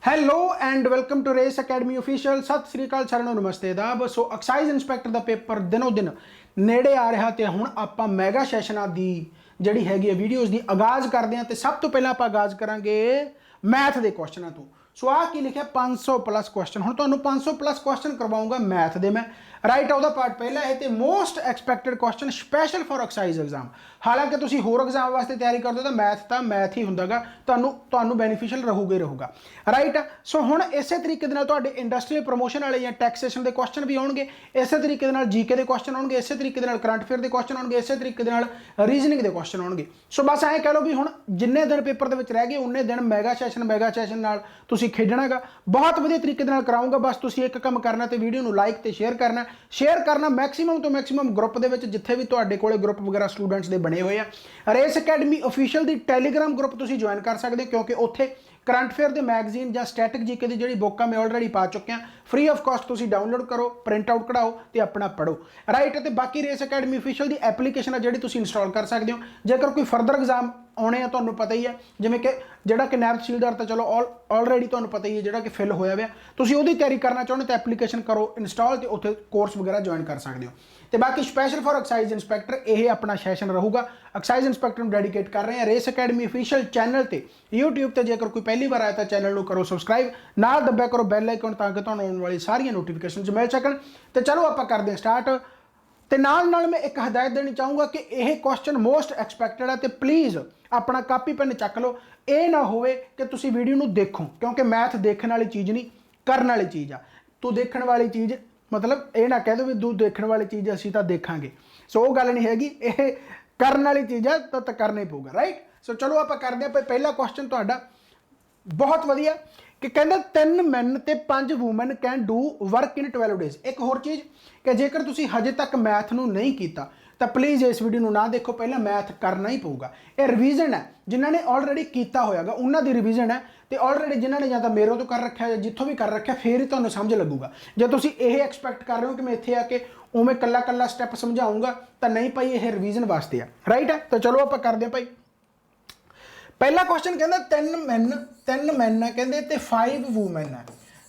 Hello and welcome to Race Academy official. ਸਤਿ ਸ੍ਰੀ ਅਕਾਲ ਸਾਰਿਆਂ ਨੂੰ, ਨਮਸਤੇ ਆਦਾਬ। ਸੋ ਐਕਸਾਈਜ਼ ਇੰਸਪੈਕਟਰ ਦਾ ਪੇਪਰ ਦਿਨੋਂ ਦਿਨ ਨੇੜੇ ਆ ਰਿਹਾ ਤੇ ਹੁਣ ਆਪਾਂ ਮੈਗਾ ਸੈਸ਼ਨਾਂ ਦੀ ਜਿਹੜੀ ਹੈਗੀ ਹੈ ਵੀਡੀਓਜ਼ ਦੀ ਆਗਾਜ਼ ਕਰਦੇ ਹਾਂ। ਤੇ ਸਭ ਤੋਂ ਪਹਿਲਾਂ ਆਪਾਂ ਆਗਾਜ਼ ਕਰਾਂਗੇ ਮੈਥ ਦੇ ਕੁਐਸਚਨਾਂ ਤੋਂ। ਸੋ ਆਹ ਕੀ ਲਿਖਿਆ 500 ਪਲੱਸ ਕੁਐਸਚਨ। ਹੁਣ ਤੁਹਾਨੂੰ 500 ਪਲੱਸ ਕੁਐਸਚਨ ਕਰਵਾਉਂਗਾ ਮੈਥ ਦੇ ਮੈਂ। ਰਾਈਟ ਉਹਦਾ ਪਾਰਟ ਪਹਿਲਾ ਹੈ ਤੇ most expected question special for excise exam. ਹਾਲਾਂਕਿ ਤੁਸੀਂ ਹੋਰ ਐਗਜ਼ਾਮ ਵਾਸਤੇ ਤਿਆਰੀ ਕਰਦੇ ਹੋ ਤਾਂ ਮੈਥ ਹੀ ਹੁੰਦਾਗਾ, ਤੁਹਾਨੂੰ ਬੈਨੀਫੀਸ਼ੀਅਲ ਰਹੂਗਾ ਹੀ ਰਹੂਗਾ। ਰਾਈਟ ਸੋ ਹੁਣ ਇਸੇ ਤਰੀਕੇ ਦੇ ਨਾਲ ਤੁਹਾਡੇ ਇੰਡਸਟਰੀਅਲ ਪ੍ਰਮੋਸ਼ਨ ਵਾਲੇ ਜਾਂ ਟੈਕਸੇਸ਼ਨ ਦੇ ਕੁਐਸਚਨ ਵੀ ਆਉਣਗੇ, ਇਸੇ ਤਰੀਕੇ ਦੇ ਨਾਲ ਜੀਕੇ ਦੇ ਕੁਐਸਚਨ ਆਉਣਗੇ, ਇਸੇ ਤਰੀਕੇ ਦੇ ਨਾਲ ਕਰੰਟ ਅਫੇਅਰ ਦੇ ਕੁਐਸਚਨ ਆਉਣਗੇ, ਇਸੇ ਤਰੀਕੇ ਦੇ ਨਾਲ ਰੀਜ਼ਨਿੰਗ ਦੇ ਕੁਐਸਚਨ ਆਉਣਗੇ। ਸੋ ਬਸ ਐਂ ਕਹਿ ਲਓ ਵੀ ਹੁਣ ਜਿੰਨੇ ਦਿਨ ਪੇਪਰ ਦੇ ਵਿੱਚ ਰਹਿ ਗਏ ਉਨੇ ਦਿਨ ਮੈਗਾ ਸੈਸ਼ਨ ਨਾਲ ਤੁਸੀਂ ਖੇਡਣਾਗਾ। ਬਹੁਤ ਵਧੀਆ ਤਰੀਕੇ ਦੇ ਨਾਲ ਕਰਾਉਂਗਾ। ਬਸ ਤੁਸੀਂ ਇੱਕ ਕੰਮ ਕਰਨਾ ਤੇ ਵੀਡੀਓ ਨੂੰ ਲਾਈਕ ਤੇ ਸ਼ੇਅਰ ਕਰਨਾ ਮੈਕਸਿਮਮ ਤੋਂ ਮੈਕਸਿਮਮ ਗਰੁੱਪ ਦੇ ਵਿੱਚ, ਜਿੱਥੇ ਵੀ ਤੁਹਾਡੇ ਕੋਲੇ ਗਰੁੱਪ ਵਗੈਰਾ ਸਟੂਡੈਂਟਸ ਦੇ ਬਣੇ ਹੋਏ ਆ। ਰੇਸ ਅਕੈਡਮੀ ਅਫੀਸ਼ੀਅਲ ਦੀ ਟੈਲੀਗ੍ਰਾਮ ਗਰੁੱਪ ਤੁਸੀਂ ਜੁਆਇਨ ਕਰ ਸਕਦੇ ਹੋ, ਕਿਉਂਕਿ ਉੱਥੇ ਕਰੰਟ ਅਫੇਅਰ ਦੇ ਮੈਗਜ਼ੀਨ ਜਾਂ ਸਟੈਟਿਕ ਜੀਕੇ ਦੀ ਜਿਹੜੀ ਬੁੱਕ ਆ ਮੈਂ ਆਲਰੇਡੀ ਪਾ ਚੁੱਕਿਆ। ਫ੍ਰੀ ਆਫ ਕਾਸਟ ਤੁਸੀਂ ਡਾਊਨਲੋਡ ਕਰੋ, ਪ੍ਰਿੰਟ ਆਊਟ ਕਢਾਓ ਤੇ ਆਪਣਾ ਪੜ੍ਹੋ। ਰਾਈਟ ਤੇ ਬਾਕੀ ਰੇਸ ਅਕੈਡਮੀ ਅਫੀਸ਼ੀਅਲ ਦੀ ਐਪਲੀਕੇਸ਼ਨ ਆ ਜਿਹੜੀ ਤੁਸੀਂ ਇੰਸਟਾਲ ਕਰ ਸਕਦੇ ਹੋ। ਜੇਕਰ ਕੋਈ ਫਰਦਰ ਐਗਜ਼ਾਮ ਆਉਣੇ ਆ, ਤੁਹਾਨੂੰ ਪਤਾ ਹੀ ਹੈ, ਜਿਵੇਂ ਕਿ ਜਿਹੜਾ ਕਿ ਨੈਬ ਤਹਿਸੀਲਦਾਰ ਤਾਂ ਚਲੋ ਆਲਰੇਡੀ ਤੁਹਾਨੂੰ ਪਤਾ ਹੀ ਹੈ ਜਿਹੜਾ ਕਿ ਫਿਲ ਹੋਇਆ ਹੋਇਆ, ਤੁਸੀਂ ਉਹਦੀ ਤਿਆਰੀ ਕਰਨਾ ਚਾਹੁੰਦੇ ਤਾਂ ਐਪਲੀਕੇਸ਼ਨ ਕਰੋ ਇੰਸਟਾਲ ਤੇ ਉੱਥੇ ਕੋਰਸ ਵਗੈਰਾ ਜੁਆਇਨ ਕਰ ਸਕਦੇ ਹੋ। ਤੇ ਬਾਕੀ ਸਪੈਸ਼ਲ ਫॉर ਐਕਸਾਈਜ਼ ਇੰਸਪੈਕਟਰ ਇਹ ਆਪਣਾ ਸੈਸ਼ਨ ਰਹੂਗਾ। ਐਕਸਾਈਜ਼ ਇੰਸਪੈਕਟਰ ਨੂੰ ਡੈਡੀਕੇਟ ਕਰ ਰਹੇ ਹਾਂ ਰੇਸ ਅਕੈਡਮੀ ਅਫੀਸ਼ੀਅਲ ਚੈਨਲ ਤੇ YouTube ਤੇ। ਜੇਕਰ ਕੋਈ ਪਹਿਲੀ ਵਾਰ ਆਇਆ ਤਾਂ ਚੈਨਲ ਨੂੰ ਕਰੋ ਸਬਸਕ੍ਰਾਈਬ, ਨਾਲ ਦੱਬਿਆ ਕਰੋ ਬੈਲ ਆਈਕਨ ਤਾਂ ਕਿ ਤੁਹਾਨੂੰ ਆਉਣ ਵਾਲੀ ਸਾਰੀਆਂ ਨੋਟੀਫਿਕੇਸ਼ਨਸ ਮਿਲ ਸਕਣ। ਤੇ ਚਲੋ ਆਪਾਂ ਕਰਦੇ ਹਾਂ ਸਟਾਰਟ। ਤੇ ਨਾਲ ਮੈਂ ਇੱਕ ਹਦਾਇਤ ਦੇਣੀ ਚਾਹੂੰਗਾ ਕਿ ਇਹ ਕੁਐਸਚਨ ਮੋਸਟ ਐਕਸਪੈਕਟਡ ਹੈ ਤੇ ਪਲੀਜ਼ ਆਪਣਾ ਕਾਪੀ ਪੈਨ ਚੱਕ ਲਓ। ਇਹ ਨਾ ਹੋਵੇ ਕਿ ਤੁਸੀਂ ਵੀਡੀਓ ਨੂੰ ਦੇਖੋ, ਕਿਉਂਕਿ ਮੈਥ ਦੇਖਣ ਵਾਲੀ ਚੀਜ਼ ਨਹੀਂ, ਕਰਨ ਵਾਲੀ ਚੀਜ਼ ਆ। ਤੂੰ ਦੇਖਣ ਵਾਲੀ ਚੀਜ਼ ਮਤਲਬ ਇਹ ਨਾ ਕਹਿ ਦੋ ਵੀ ਤੂੰ ਦੇਖਣ ਵਾਲੀ ਚੀਜ਼ ਅਸੀਂ ਤਾਂ ਦੇਖਾਂਗੇ। ਸੋ ਉਹ ਗੱਲ ਨਹੀਂ ਹੈਗੀ, ਇਹ ਕਰਨ ਵਾਲੀ ਚੀਜ਼ ਆ ਤਾਂ ਕਰਨਾ ਹੀ ਪਊਗਾ। ਰਾਈਟ ਸੋ ਚਲੋ ਆਪਾਂ ਕਰਦੇ ਹਾਂ। ਪਹਿਲਾ ਕੁਐਸਚਨ ਤੁਹਾਡਾ ਬਹੁਤ ਵਧੀਆ ਕਿ ਕਹਿੰਦਾ 3 men ਤੇ 5 woman can do work in 12 days. ਇੱਕ ਹੋਰ ਚੀਜ਼ ਕਿ ਜੇਕਰ ਤੁਸੀਂ ਹਜੇ ਤੱਕ ਮੈਥ ਨੂੰ ਨਹੀਂ ਕੀਤਾ ਤਾਂ ਪਲੀਜ਼ ਇਸ ਵੀਡੀਓ ਨੂੰ ਨਾ ਦੇਖੋ, ਪਹਿਲਾਂ ਮੈਥ ਕਰਨਾ ਹੀ ਪਊਗਾ। ਇਹ ਰਿਵੀਜ਼ਨ ਹੈ, ਜਿਨ੍ਹਾਂ ਨੇ ਆਲਰੇਡੀ ਕੀਤਾ ਹੋਇਆਗਾ ਉਹਨਾਂ ਦੀ ਰਿਵੀਜ਼ਨ ਹੈ। ਤੇ ਆਲਰੇਡੀ ਜਿਨ੍ਹਾਂ ਨੇ ਜਾਂ ਤਾਂ ਮੇਰੇ ਤੋਂ ਕਰ ਰੱਖਿਆ ਜਾਂ ਜਿੱਥੋਂ ਵੀ ਕਰ ਰੱਖਿਆ ਫੇਰ ਹੀ ਤੁਹਾਨੂੰ ਸਮਝ ਲੱਗੂਗਾ। ਜੇ ਤੁਸੀਂ ਇਹ ਐਕਸਪੈਕਟ ਕਰ ਰਹੇ ਹੋ ਕਿ ਮੈਂ ਇੱਥੇ ਆ ਕੇ ਉਵੇਂ ਕੱਲਾ ਸਟੈਪ ਸਮਝਾਉਂਗਾ ਤਾਂ ਨਹੀਂ ਭਾਈ, ਇਹ ਰਿਵੀਜ਼ਨ ਵਾਸਤੇ ਆ। ਰਾਈਟ ਹੈ ਤਾਂ ਚਲੋ ਆਪਾਂ ਕਰਦੇ ਹਾਂ ਭਾਈ। ਪਹਿਲਾ ਕੁਐਸਚਨ ਕਹਿੰਦਾ 3 men ਆ ਕਹਿੰਦੇ ਤੇ 5 ਵੂਮਨ ਆ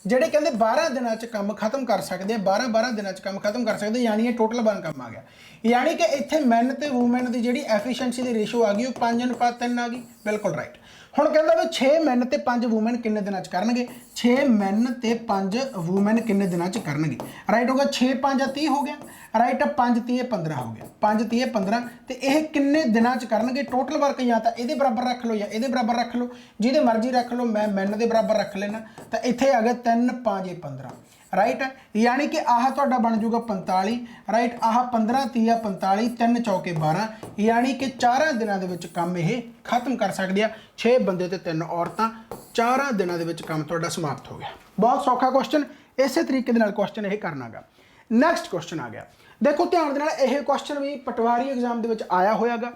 ਜਿਹੜੇ ਕਹਿੰਦੇ 12 ਦਿਨਾਂ 'ਚ ਕੰਮ ਖਤਮ ਕਰ ਸਕਦੇ ਆ। 12 ਦਿਨਾਂ 'ਚ ਕੰਮ ਖਤਮ ਕਰ ਸਕਦੇ, ਯਾਨੀ ਇਹ ਟੋਟਲ 1 ਕੰਮ ਆ ਗਿਆ। ਯਾਨੀ ਕਿ ਇੱਥੇ ਮੈਨ ਤੇ ਵੂਮਨ ਦੀ ਜਿਹੜੀ ਐਫੀਸ਼ੀਐਂਸੀ ਦੀ ਰੇਸ਼ੋ ਆ ਗਈ ਉਹ 5:3 ਆ ਗਈ। ਬਿਲਕੁਲ ਰਾਈਟ। ਹੁਣ ਕਹਿੰਦਾ ਵੀ 6 men ਤੇ 5 ਵੂਮਨ ਕਿੰਨੇ ਦਿਨਾਂ 'ਚ ਕਰਨਗੇ? 6 men ਤੇ 5 ਵੂਮਨ ਕਿੰਨੇ ਦਿਨਾਂ 'ਚ ਕਰਨਗੇ? ਰਾਈਟ ਹੋ ਗਿਆ। 6 5 30 ਹੋ ਗਿਆ। ਰਾਈਟ 5 30 15 ਹੋ ਗਿਆ। 5 30 15 ਤੇ ਇਹ ਕਿੰਨੇ ਦਿਨਾਂ 'ਚ ਕਰਨਗੇ? ਟੋਟਲ ਵਰਕ ਜਾਂ ਤਾਂ ਇਹਦੇ ਬਰਾਬਰ ਰੱਖ ਲਓ ਜਾਂ ਇਹਦੇ ਬਰਾਬਰ ਰੱਖ ਲਓ, ਜਿਹਦੇ ਮਰਜ਼ੀ ਰੱਖ ਲਓ। ਮੈਂ ਮੈਨ ਦੇ ਬਰਾਬਰ ਰੱਖ ਲੈਣਾ ਤਾਂ ਇੱਥੇ ਆ ਗਿਆ 3 5 15। ਰਾਈਟ ਯਾਨੀ ਕਿ ਆਹ ਤੁਹਾਡਾ ਬਣ ਜਾਊਗਾ 45। ਰਾਈਟ ਆਹ 15 30 45 3 ਚੌਕੇ 12, ਯਾਨੀ ਕਿ 4 ਦਿਨਾਂ ਦੇ ਵਿੱਚ ਕੰਮ ਇਹ ਖਤਮ ਕਰ ਸਕਦੇ ਆ। 6 ਬੰਦੇ ਤੇ 3 ਔਰਤਾਂ, 4 ਦਿਨਾਂ ਦੇ ਵਿੱਚ ਕੰਮ ਤੁਹਾਡਾ ਸਮਾਪਤ ਹੋ ਗਿਆ। ਬਹੁਤ ਸੌਖਾ ਕੁਐਸਚਨ, ਇਸੇ ਤਰੀਕੇ ਦੇ ਨਾਲ ਕੁਐਸਚਨ ਇਹ ਕਰਨਾਗਾ। ਨੈਕਸਟ ਕੁਐਸਚਨ ਆ ਗਿਆ, ਦੇਖੋ ਧਿਆਨ ਦੇ ਨਾਲ। ਇਹ ਕੁਐਸਚਨ ਵੀ ਪਟਵਾਰੀ ਐਗਜ਼ਾਮ ਦੇ ਵਿੱਚ ਆਇਆ ਹੋਇਆਗਾ।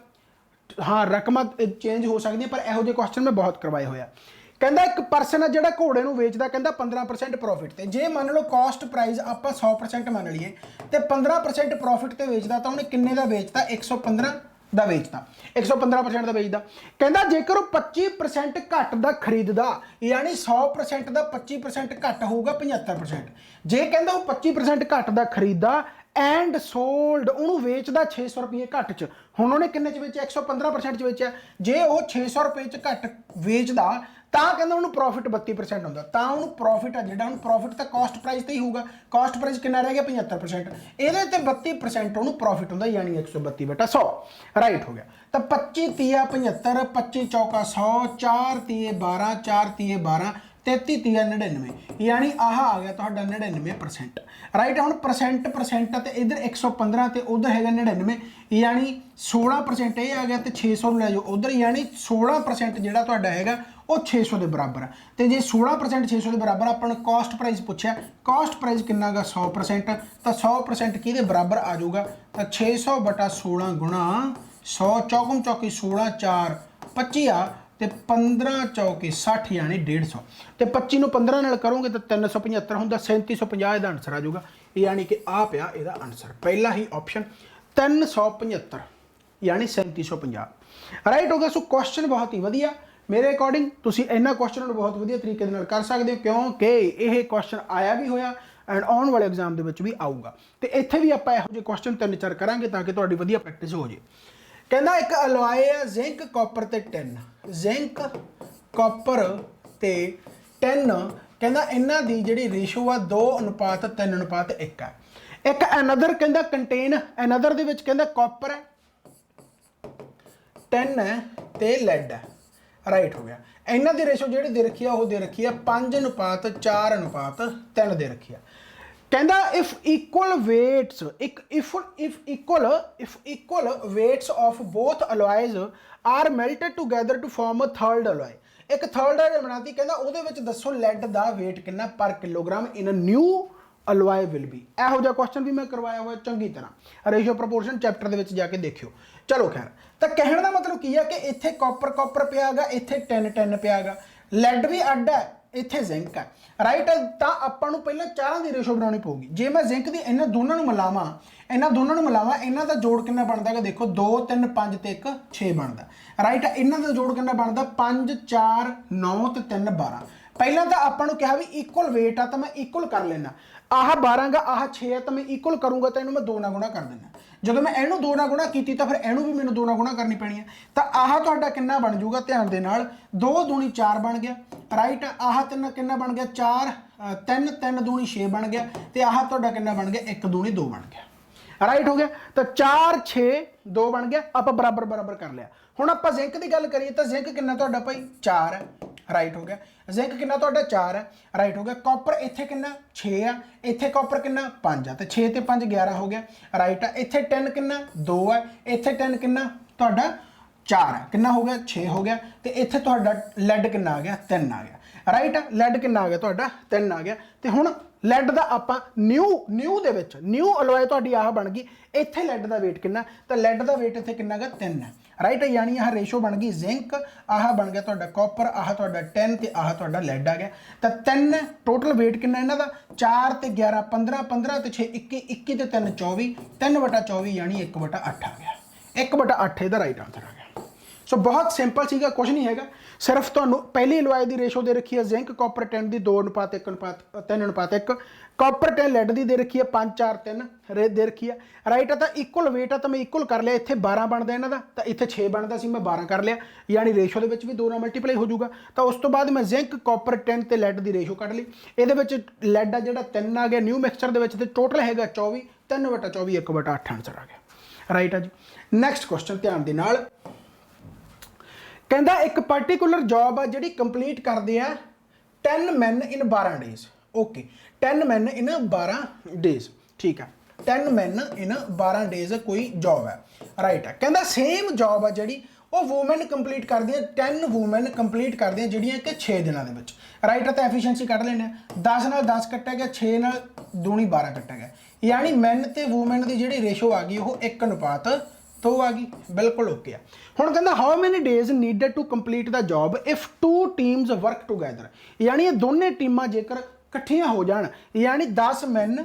ਹਾਂ ਰਕਮਾਂ ਚੇਂਜ ਹੋ ਸਕਦੀਆਂ ਪਰ ਇਹੋ ਜਿਹੇ ਕੁਐਸਚਨ ਮੈਂ ਬਹੁਤ ਕਰਵਾਏ ਹੋਇਆ। ਕਹਿੰਦਾ ਇੱਕ ਪਰਸਨ ਹੈ ਜਿਹੜਾ ਘੋੜੇ ਨੂੰ ਵੇਚਦਾ, ਕਹਿੰਦਾ 15% ਪ੍ਰੋਫਿਟ ਤੇ। ਜੇ ਮੰਨ ਲਓ ਕਾਸਟ ਪ੍ਰਾਈਸ ਆਪਾਂ 100% ਮੰਨ ਲਈਏ ਤੇ 15% ਪ੍ਰੋਫਿਟ ਤੇ ਵੇਚਦਾ ਤਾਂ ਉਹਨੇ ਕਿੰਨੇ ਦਾ ਵੇਚਦਾ? 115 ਦਾ ਵੇਚਦਾ, 115% ਦਾ ਵੇਚਦਾ। ਕਹਿੰਦਾ ਜੇਕਰ ਉਹ 25% ਘੱਟ ਦਾ ਖਰੀਦਦਾ, ਯਾਨੀ 100% ਦਾ 25% ਘੱਟ ਹੋਊਗਾ 75%। ਜੇ ਕਹਿੰਦਾ ਉਹ 25% ਘੱਟ ਦਾ ਖਰੀਦਦਾ ਐਂਡ ਸੋਲਡ, ਉਹਨੂੰ ਵੇਚਦਾ 600 ਰੁਪਏ ਘੱਟ 'ਚ। ਹੁਣ ਉਹਨੇ ਕਿੰਨੇ 'ਚ ਵੇਚਿਆ? 115% 'ਚ ਵੇਚਿਆ। ਜੇ ਉਹ 600 ਰੁਪਏ 'ਚ ਘੱਟ ਵੇਚਦਾ ਤਾਂ ਕਹਿੰਦਾ ਉਹਨੂੰ ਪ੍ਰੋਫਿਟ 32% ਹੁੰਦਾ। ਤਾਂ ਉਹਨੂੰ ਪ੍ਰੋਫਿਟ ਆ ਜਿਹੜਾ, ਉਹਨੂੰ ਪ੍ਰੋਫਿਟ ਤਾਂ ਕਾਸਟ ਪ੍ਰਾਈਸ ਤੇ ਹੀ ਹੋਊਗਾ। ਕਾਸਟ ਪ੍ਰਾਈਸ ਕਿੰਨਾ ਰਹਿ ਗਿਆ? 75%। ਇਹਦੇ ਤੇ 32% ਉਹਨੂੰ ਪ੍ਰੋਫਿਟ ਹੁੰਦਾ, ਯਾਨੀ 132/100। ਰਾਈਟ ਹੋ ਗਿਆ। ਤਾਂ 25 30 75, 25 ਚੌਕਾ 100, 4 30 12, 4 30 12, 33 30 99, ਯਾਨੀ ਆਹ ਆ ਗਿਆ ਤੁਹਾਡਾ 99%। ਰਾਈਟ ਹੁਣ ਪਰਸੈਂਟ ਤੇ ਇਧਰ 115 ਤੇ ਉਧਰ ਹੈਗਾ 99, ਯਾਨੀ 16% ਇਹ ਆ ਗਿਆ ਤੇ 600 ਨੂੰ ਲੈ ਜਾਓ ਉਧਰ, ਯਾਨੀ 16% ਜਿਹੜਾ ਤੁਹਾਡਾ ਹੈਗਾ ਉਹ 600 ਦੇ ਬਰਾਬਰ ਆ। ਤੇ ਜੇ 16% 600 ਦੇ ਬਰਾਬਰ ਆਪਾਂ ਨੂੰ ਕਾਸਟ ਪ੍ਰਾਈਸ ਪੁੱਛਿਆ, ਕਾਸਟ ਪ੍ਰਾਈਸ ਕਿੰਨਾ ਗਾ? 100%। ਤਾਂ 100% ਕਿਹਦੇ ਬਰਾਬਰ ਆ ਜਾਊਗਾ? ਤਾਂ 600/16 ਗੁਣਾ 100, ਚੌਕਮ ਚੌਕੀ 16 4 25 ਆ ਤੇ 15 ਚੌਕੇ 60, ਯਾਨੀ 150। ਤੇ 25 ਨੂੰ 15 ਨਾਲ ਕਰੋਗੇ ਤਾਂ 375 ਹੁੰਦਾ, 3750 ਇਹਦਾ ਆਨਸਰ ਆ ਜਾਊਗਾ। ਯਾਨੀ ਕਿ ਆ ਪਿਆ ਇਹਦਾ ਆਨਸਰ, ਪਹਿਲਾ ਹੀ ਆਪਸ਼ਨ 375 ਯਾਨੀ 3750। ਰਾਈਟ ਹੋ ਗਿਆ। ਸੋ ਕੁਐਸਚਨ ਬਹੁਤ ਹੀ ਵਧੀਆ, ਮੇਰੇ ਅਕੋਰਡਿੰਗ ਤੁਸੀਂ ਇਹਨਾਂ ਕੁਐਸਚਨਾਂ ਨੂੰ ਬਹੁਤ ਵਧੀਆ ਤਰੀਕੇ ਦੇ ਨਾਲ ਕਰ ਸਕਦੇ ਹੋ, ਕਿਉਂਕਿ ਇਹ ਕੁਐਸਚਨ ਆਇਆ ਵੀ ਹੋਇਆ ਐਂਡ ਆਉਣ ਵਾਲੇ ਐਗਜ਼ਾਮ ਦੇ ਵਿੱਚ ਵੀ ਆਊਗਾ। ਤੇ ਇੱਥੇ ਵੀ ਆਪਾਂ ਇਹੋ ਜਿਹੇ ਕੁਐਸਚਨ 3-4 ਕਰਾਂਗੇ ਤਾਂ ਕਿ ਤੁਹਾਡੀ ਵਧੀਆ ਪ੍ਰੈਕਟਿਸ ਹੋ ਜੇ। ਕਹਿੰਦਾ ਇੱਕ ਅਲੋਏ ਆ ਜ਼ਿੰਕ, ਕਾਪਰ ਤੇ ਟਿਨ। ਜ਼ਿੰਕ, ਕਾਪਰ ਤੇ ਟਿਨ, ਕਹਿੰਦਾ ਇਹਨਾਂ ਦੀ ਜਿਹੜੀ ਰੇਸ਼ੋ ਆ 2:3:1 ਹੈ। ਇੱਕ ਅਨਦਰ ਕਹਿੰਦਾ ਕੰਟੇਨ, ਅਨਦਰ ਦੇ ਵਿੱਚ ਕਹਿੰਦਾ ਕਾਪਰ ਹੈ, ਟਿਨ ਹੈ ਤੇ ਲੈਡ ਹੈ। ਰਾਈਟ ਹੋ ਗਿਆ। ਇਹਨਾਂ ਦੀ ਰੇਸ਼ੋ ਜਿਹੜੀ ਦੇ ਰੱਖੀ ਆ ਉਹ ਦੇ ਰੱਖੀ ਆ 5:4:3 ਦੇ ਰੱਖੀ ਆ। ਕਹਿੰਦਾ if equal weights of both alloys are melted together to form a third alloy, ਇੱਕ ਥਰਡ alloy ਬਣਾਤੀ। ਕਹਿੰਦਾ ਉਹਦੇ ਵਿੱਚ ਦੱਸੋ ਲੈਡ ਦਾ weight ਕਿੰਨਾ per kilogram in a new alloy will be. ਇਹੋ ਜਿਹਾ ਕੁਐਸਚਨ ਵੀ ਮੈਂ ਕਰਵਾਇਆ ਹੋਇਆ ਚੰਗੀ ਤਰ੍ਹਾਂ, ਰੇਸ਼ੋ ਪ੍ਰੋਪੋਰਸ਼ਨ ਚੈਪਟਰ ਦੇ ਵਿੱਚ ਜਾ ਕੇ ਦੇਖਿਓ। ਚਲੋ ਖੈਰ, ਤਾਂ ਕਹਿਣ ਦਾ ਮਤਲਬ ਕੀ ਆ ਕਿ ਇੱਥੇ ਕਾਪਰ ਪਿਆ ਗਾ, ਇੱਥੇ ਟਿਨ ਪਿਆ ਗਾ, ਲੈਡ ਵੀ ਅੱਡ ਹੈ, ਇੱਥੇ ਜ਼ਿੰਕ ਹੈ। ਰਾਈਟ, ਤਾਂ ਆਪਾਂ ਨੂੰ ਪਹਿਲਾਂ ਚਾਰਾਂ ਦੀ ਰੇਸ਼ੋ ਬਣਾਉਣੀ ਪਊਗੀ। ਜੇ ਮੈਂ ਜ਼ਿੰਕ ਦੀ ਇਹਨਾਂ ਦੋਨਾਂ ਨੂੰ ਮਿਲਾਵਾਂ, ਇਹਨਾਂ ਦਾ ਜੋੜ ਕਿੰਨਾ ਬਣਦਾ ਹੈਗਾ ਦੇਖੋ, 2 3 5 ਤੇ 1 6 ਬਣਦਾ। ਰਾਈਟ, ਇਹਨਾਂ ਦਾ ਜੋੜ ਕਿੰਨਾ ਬਣਦਾ 5 4 9 ਤੇ 3 12। ਪਹਿਲਾਂ ਤਾਂ ਆਪਾਂ ਨੂੰ ਕਿਹਾ ਵੀ ਇਕੁਅਲ weight ਆ ਤਾਂ ਮੈਂ ਇਕੁਅਲ ਕਰ ਲੈਣਾ, ਆਹ 12 ਗਾ ਆਹ 6 ਹੈ ਤਾਂ ਮੈਂ ਇਕੁਅਲ ਕਰੂੰਗਾ ਤਾਂ ਇਹਨੂੰ ਮੈਂ 2 ਨਾਲ ਗੁਣਾ ਕਰ ਦੇਣਾ। ਜਦੋਂ ਮੈਂ ਇਹਨੂੰ 2 ਨਾਲ ਗੁਣਾ ਕੀਤੀ ਤਾਂ ਫਿਰ ਇਹਨੂੰ ਵੀ ਮੈਨੂੰ 2 ਨਾਲ ਗੁਣਾ ਕਰਨੀ ਪੈਣੀ ਹੈ। ਤਾਂ ਆਹ ਤੁਹਾਡਾ ਕਿੰਨਾ ਬਣ ਜਾਊਗਾ, ਧਿਆਨ ਦੇ ਨਾਲ, 2 ਦੂਣੀ 4 ਬਣ ਗਿਆ। ਰਾਈਟ, ਆਹ ਤਿੰਨ ਕਿੰਨਾ ਬਣ ਗਿਆ 4 3 3 ਦੂਣੀ 6 ਬਣ ਗਿਆ ਤੇ ਆਹ ਤੁਹਾਡਾ ਕਿੰਨਾ ਬਣ ਗਿਆ 1 ਦੂਣੀ 2 ਬਣ ਗਿਆ। ਰਾਈਟ ਹੋ ਗਿਆ। ਤਾਂ 4 6 2 ਬਣ ਗਿਆ, ਆਪਾਂ ਬਰਾਬਰ ਕਰ ਲਿਆ। ਹੁਣ ਆਪਾਂ ਜ਼ਿੰਕ ਦੀ ਗੱਲ ਕਰੀਏ ਤਾਂ ਜ਼ਿੰਕ ਕਿੰਨਾ ਤੁਹਾਡਾ ਭਾਈ 4 ਹੈ। ਰਾਈਟ ਹੋ ਗਿਆ। ਜ਼ਿੰਕ ਕਿੰਨਾ ਤੁਹਾਡਾ 4 ਹੈ। ਰਾਈਟ ਹੋ ਗਿਆ। ਕਾਪਰ ਇੱਥੇ ਕਿੰਨਾ 6 ਆ, ਇੱਥੇ ਕਾਪਰ ਕਿੰਨਾ 5 ਆ, ਤੇ 6 ਤੇ 5 11 ਹੋ ਗਿਆ। ਰਾਈਟ ਆ। ਇੱਥੇ ਟਿਨ ਕਿੰਨਾ 2 ਹੈ, ਇੱਥੇ ਟਿਨ ਕਿੰਨਾ ਤੁਹਾਡਾ 4 ਹੈ, ਕਿੰਨਾ ਹੋ ਗਿਆ 6 ਹੋ ਗਿਆ। ਤੇ ਇੱਥੇ ਤੁਹਾਡਾ ਲੈਡ ਕਿੰਨਾ ਆ ਗਿਆ 3 ਆ ਗਿਆ। ਰਾਈਟ ਆ। ਲੈਡ ਕਿੰਨਾ ਆ ਗਿਆ ਤੁਹਾਡਾ 3 ਆ ਗਿਆ। ਤੇ ਹੁਣ ਲੈਡ ਦਾ ਆਪਾਂ ਨਿਊ ਦੇ ਵਿੱਚ ਨਿਊ ਅਲੋਏ ਤੁਹਾਡੀ ਆਹ ਬਣ ਗਈ। ਇੱਥੇ ਲੈਡ ਦਾ weight ਕਿੰਨਾ, ਤਾਂ ਲੈਡ ਦਾ weight ਇੱਥੇ ਕਿੰਨਾ ਗਾ 3 ਹੈ। ਰਾਈਟ, ਯਾਨੀ ਆਹ ਰੇਸ਼ੋ ਬਣ ਗਈ ਜ਼ਿੰਕ, ਆਹ ਬਣ ਗਿਆ ਤੁਹਾਡਾ ਕਾਪਰ, ਆਹ ਤੁਹਾਡਾ ਟਿਨ ਤੇ ਆਹ ਤੁਹਾਡਾ ਲੈਡ ਆ ਗਿਆ। ਤਾਂ 3 ਟੋਟਲ weight ਕਿੰਨਾ ਇਹਨਾਂ ਦਾ 4 ਤੇ 11 15 15 ਤੇ 6 21 21 ਤੇ 3 24 3/24 ਯਾਨੀ 1/8 ਆ ਗਿਆ। 1/8 ਇਹਦਾ ਰਾਈਟ ਆਨਸਰ ਆ ਗਿਆ। ਸੋ ਬਹੁਤ ਸਿੰਪਲ ਸੀਗਾ, ਕੁਝ ਨਹੀਂ ਹੈਗਾ। ਸਿਰਫ ਤੁਹਾਨੂੰ ਪਹਿਲੀ ਅਲੋਏ ਦੀ ਰੇਸ਼ੋ ਦੇ ਰੱਖੀ ਹੈ ਜ਼ਿੰਕ ਕਾਪਰ ਟਿਨ ਦੀ 2:1:3:1, ਕਾਪਰ ਟਿਨ ਲੈਡ ਦੀ ਦੇ ਰੱਖੀ ਹੈ 5 4 3 ਦੇ ਰੱਖੀ ਹੈ। ਰਾਈਟ ਆ। ਤਾਂ ਇਕੁਅਲ weight ਆ ਤਾਂ ਮੈਂ ਇਕੁਅਲ ਕਰ ਲਿਆ। ਇੱਥੇ 12 ਬਣਦਾ ਇਹਨਾਂ ਦਾ, ਤਾਂ ਇੱਥੇ 6 ਬਣਦਾ ਸੀ, ਮੈਂ 12 ਕਰ ਲਿਆ, ਯਾਨੀ ਰੇਸ਼ੋ ਦੇ ਵਿੱਚ ਵੀ 2 ਨਾਲ ਮਲਟੀਪਲਾਈ ਹੋ ਜਾਊਗਾ। ਤਾਂ ਉਸ ਤੋਂ ਬਾਅਦ ਮੈਂ ਜ਼ਿੰਕ ਕਾਪਰ ਟਿਨ ਤੇ ਲੈਡ ਦੀ ਰੇਸ਼ੋ ਕੱਢ ਲਈ। ਇਹਦੇ ਵਿੱਚ ਲੈਡ ਆ ਜਿਹੜਾ 3 ਆ ਗਿਆ ਨਿਊ ਮਿਕਸਚਰ ਦੇ ਵਿੱਚ, ਤੇ ਟੋਟਲ ਹੈਗਾ 24 3/24 1/8 ਆਨਸਰ ਆ ਗਿਆ। ਰਾਈਟ ਆ ਜੀ। ਨੈਕਸਟ ਕੁਐਸਚਨ ਧਿਆਨ ਦੇ ਨਾਲ, ਕਹਿੰਦਾ ਇੱਕ ਪਾਰਟੀਕੂਲਰ ਜੌਬ ਆ ਜਿਹੜੀ ਕੰਪਲੀਟ ਕਰਦੇ ਆ 10 men in 12 days। Okay, 10 men in 12 days, ਠੀਕ ਆ। 10 men in 12 days ਕੋਈ ਜੌਬ ਹੈ। ਰਾਈਟ ਆ। ਕਹਿੰਦਾ ਸੇਮ ਜੌਬ ਆ ਜਿਹੜੀ ਉਹ ਵੂਮਨ ਕੰਪਲੀਟ ਕਰਦੀਆਂ, 10 ਵੂਮਨ ਕੰਪਲੀਟ ਕਰਦੀਆਂ ਜਿਹੜੀਆਂ ਕਿ 6 ਦਿਨਾਂ ਦੇ ਵਿੱਚ। ਰਾਈਟ ਆ। ਤਾਂ ਐਫੀਸ਼ੀਐਂਸੀ ਕੱਢ ਲੈਂਦੇ ਆ, 10 ਨਾਲ 10 ਕੱਟਿਆ ਗਿਆ, 6 ਨਾਲ ਦੂਣੀ 12 ਕੱਟਿਆ ਗਿਆ, ਯਾਨੀ ਮੈਨ ਤੇ ਵੂਮਨ ਦੀ ਜਿਹੜੀ ਰੇਸ਼ੋ ਆ ਗਈ ਉਹ 1:2 ਆ ਗਈ। ਬਿਲਕੁਲ ਓਕੇ ਆ। ਹੁਣ ਕਹਿੰਦਾ how many days needed to complete the job if 2 teams work together, ਯਾਨੀ ਇਹ ਦੋਨੇ ਟੀਮਾਂ ਜੇਕਰ ਇਕੱਠੀਆਂ ਹੋ ਜਾਣ, ਯਾਨੀ 10 men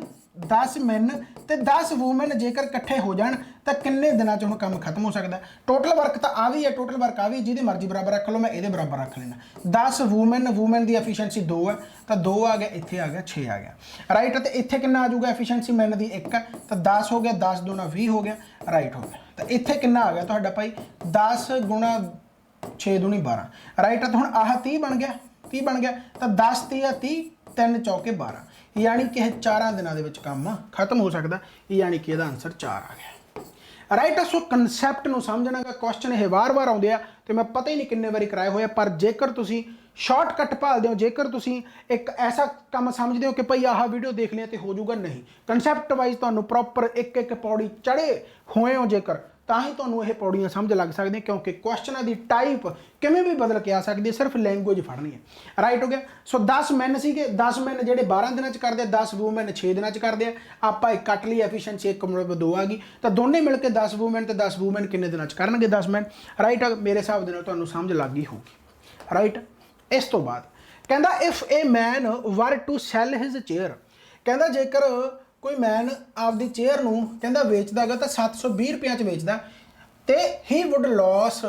ਤੇ 10 ਵੂਮਨ ਜੇਕਰ ਇਕੱਠੇ ਹੋ ਜਾਣ ਤਾਂ ਕਿੰਨੇ ਦਿਨਾਂ 'ਚ ਹੁਣ ਕੰਮ ਖਤਮ ਹੋ ਸਕਦਾ। ਟੋਟਲ ਵਰਕ ਤਾਂ ਆ ਵੀ ਹੈ, ਟੋਟਲ ਵਰਕ ਆ ਵੀ, ਜਿਹਦੇ ਮਰਜ਼ੀ ਬਰਾਬਰ ਰੱਖ ਲਓ, ਮੈਂ ਇਹਦੇ ਬਰਾਬਰ ਰੱਖ ਲੈਣਾ। 10 ਵੂਮਨ ਦੀ ਐਫੀਸ਼ੀਐਂਸੀ 2 ਹੈ, ਤਾਂ 2 ਆ ਗਿਆ, ਇੱਥੇ ਆ ਗਿਆ 6 ਆ ਗਿਆ। ਰਾਈਟ, ਤੇ ਇੱਥੇ ਕਿੰਨਾ ਆ ਜਾਊਗਾ ਐਫੀਸ਼ੀਐਂਸੀ ਮੈਨ ਦੀ 1 ਹੈ, ਤਾਂ 10 ਹੋ ਗਿਆ, 10 2 20 ਹੋ ਗਿਆ। ਰਾਈਟ ਹੋ ਗਿਆ। ਤਾਂ ਇੱਥੇ ਕਿੰਨਾ ਆ ਗਿਆ ਤੁਹਾਡਾ ਭਾਈ 10 ਗੁਣਾ 6 ਦੂਣੀ 12। ਰਾਈਟ, ਤਾਂ ਹੁਣ ਆਹ 30 ਬਣ ਗਿਆ, 30 ਬਣ ਗਿਆ, ਤਾਂ 10 30 30 3 ਚੌਕੇ 12, ਯਾਨੀ ਕਿ ਇਹ 4 ਦਿਨਾਂ ਦੇ ਵਿੱਚ ਕੰਮ ਖਤਮ ਹੋ ਸਕਦਾ, ਯਾਨੀ ਕਿ ਇਹਦਾ ਆਨਸਰ 4 ਆ ਗਿਆ। ਰਾਈਟ। ਸੋ ਕਨਸੈਪਟ ਨੂੰ ਸਮਝਣਾ ਗਾ। ਕੁਐਸਚਨ ਇਹ ਵਾਰ-ਵਾਰ ਆਉਂਦੇ ਆ ਤੇ ਮੈਂ ਪਤਾ ਹੀ ਨਹੀਂ ਕਿੰਨੇ ਵਾਰੀ ਕਰਾਏ ਹੋਏ ਆ, ਪਰ ਜੇਕਰ ਤੁਸੀਂ ਸ਼ਾਰਟਕਟ ਭਾਲਦੇ ਹੋ, ਜੇਕਰ ਤੁਸੀਂ ਇੱਕ ਐਸਾ ਕੰਮ ਸਮਝਦੇ ਹੋ ਕਿ ਭਈ ਆਹ ਵੀਡੀਓ ਦੇਖ ਲਿਆ ਤੇ ਹੋ ਜਾਊਗਾ, ਨਹੀਂ, ਕਨਸੈਪਟ ਵਾਈਜ਼ ਤੁਹਾਨੂੰ ਪ੍ਰੋਪਰ ਇੱਕ ਪੌੜੀ ਚੜੇ ਹੋਏ ਹੋ ਜੇਕਰ, ਤਾਂ ਹੀ ਤੁਹਾਨੂੰ ਇਹ ਪੌੜੀਆਂ ਸਮਝ ਲੱਗ ਸਕਦੀਆਂ, ਕਿਉਂਕਿ ਕੁਐਸਚਨਾਂ ਦੀ ਟਾਈਪ ਕਿਵੇਂ ਵੀ ਬਦਲ ਕੇ ਆ ਸਕਦੀ ਹੈ, ਸਿਰਫ ਲੈਂਗੁਏਜ ਫੜਨੀ ਹੈ। ਰਾਈਟ ਹੋ ਗਿਆ। ਸੋ 10 men ਸੀਗੇ, 10 men ਜਿਹੜੇ 12 ਦਿਨਾਂ 'ਚ ਕਰਦੇ ਆ, 10 ਵੂਮਨ 6 ਦਿਨਾਂ 'ਚ ਕਰਦੇ ਆ। ਆਪਾਂ ਇੱਕ ਕੱਟ ਲਈ ਐਫੀਸ਼ੀਐਂਸੀ 1:2 ਆ ਗਈ, ਤਾਂ ਦੋਨੇ ਮਿਲ ਕੇ 10 ਵੂਮਨ ਤੇ 10 ਵੂਮਨ ਕਿੰਨੇ ਦਿਨਾਂ 'ਚ ਕਰਨਗੇ 10 men। ਰਾਈਟ, ਮੇਰੇ ਹਿਸਾਬ ਦੇ ਨਾਲ ਤੁਹਾਨੂੰ ਸਮਝ ਲੱਗ ਗਈ ਹੋਊਗੀ। ਰਾਈਟ। ਇਸ ਤੋਂ ਬਾਅਦ ਕਹਿੰਦਾ ਇਫ ਏ ਮੈਨ ਵਰ ਟੂ ਸੈਲ ਹਿਜ਼ ਚੇਅਰ, ਕਹਿੰਦਾ ਜੇਕਰ ਕੋਈ ਮੈਨ ਆਪਦੀ ਚੇਅਰ ਨੂੰ ਕਹਿੰਦਾ ਵੇਚਦਾਗਾ ਤਾਂ 720 ਰੁਪਏ 'ਚ ਵੇਚਦਾ, ਤੇ ਹੀ ਵੁੱਡ ਲੋਸ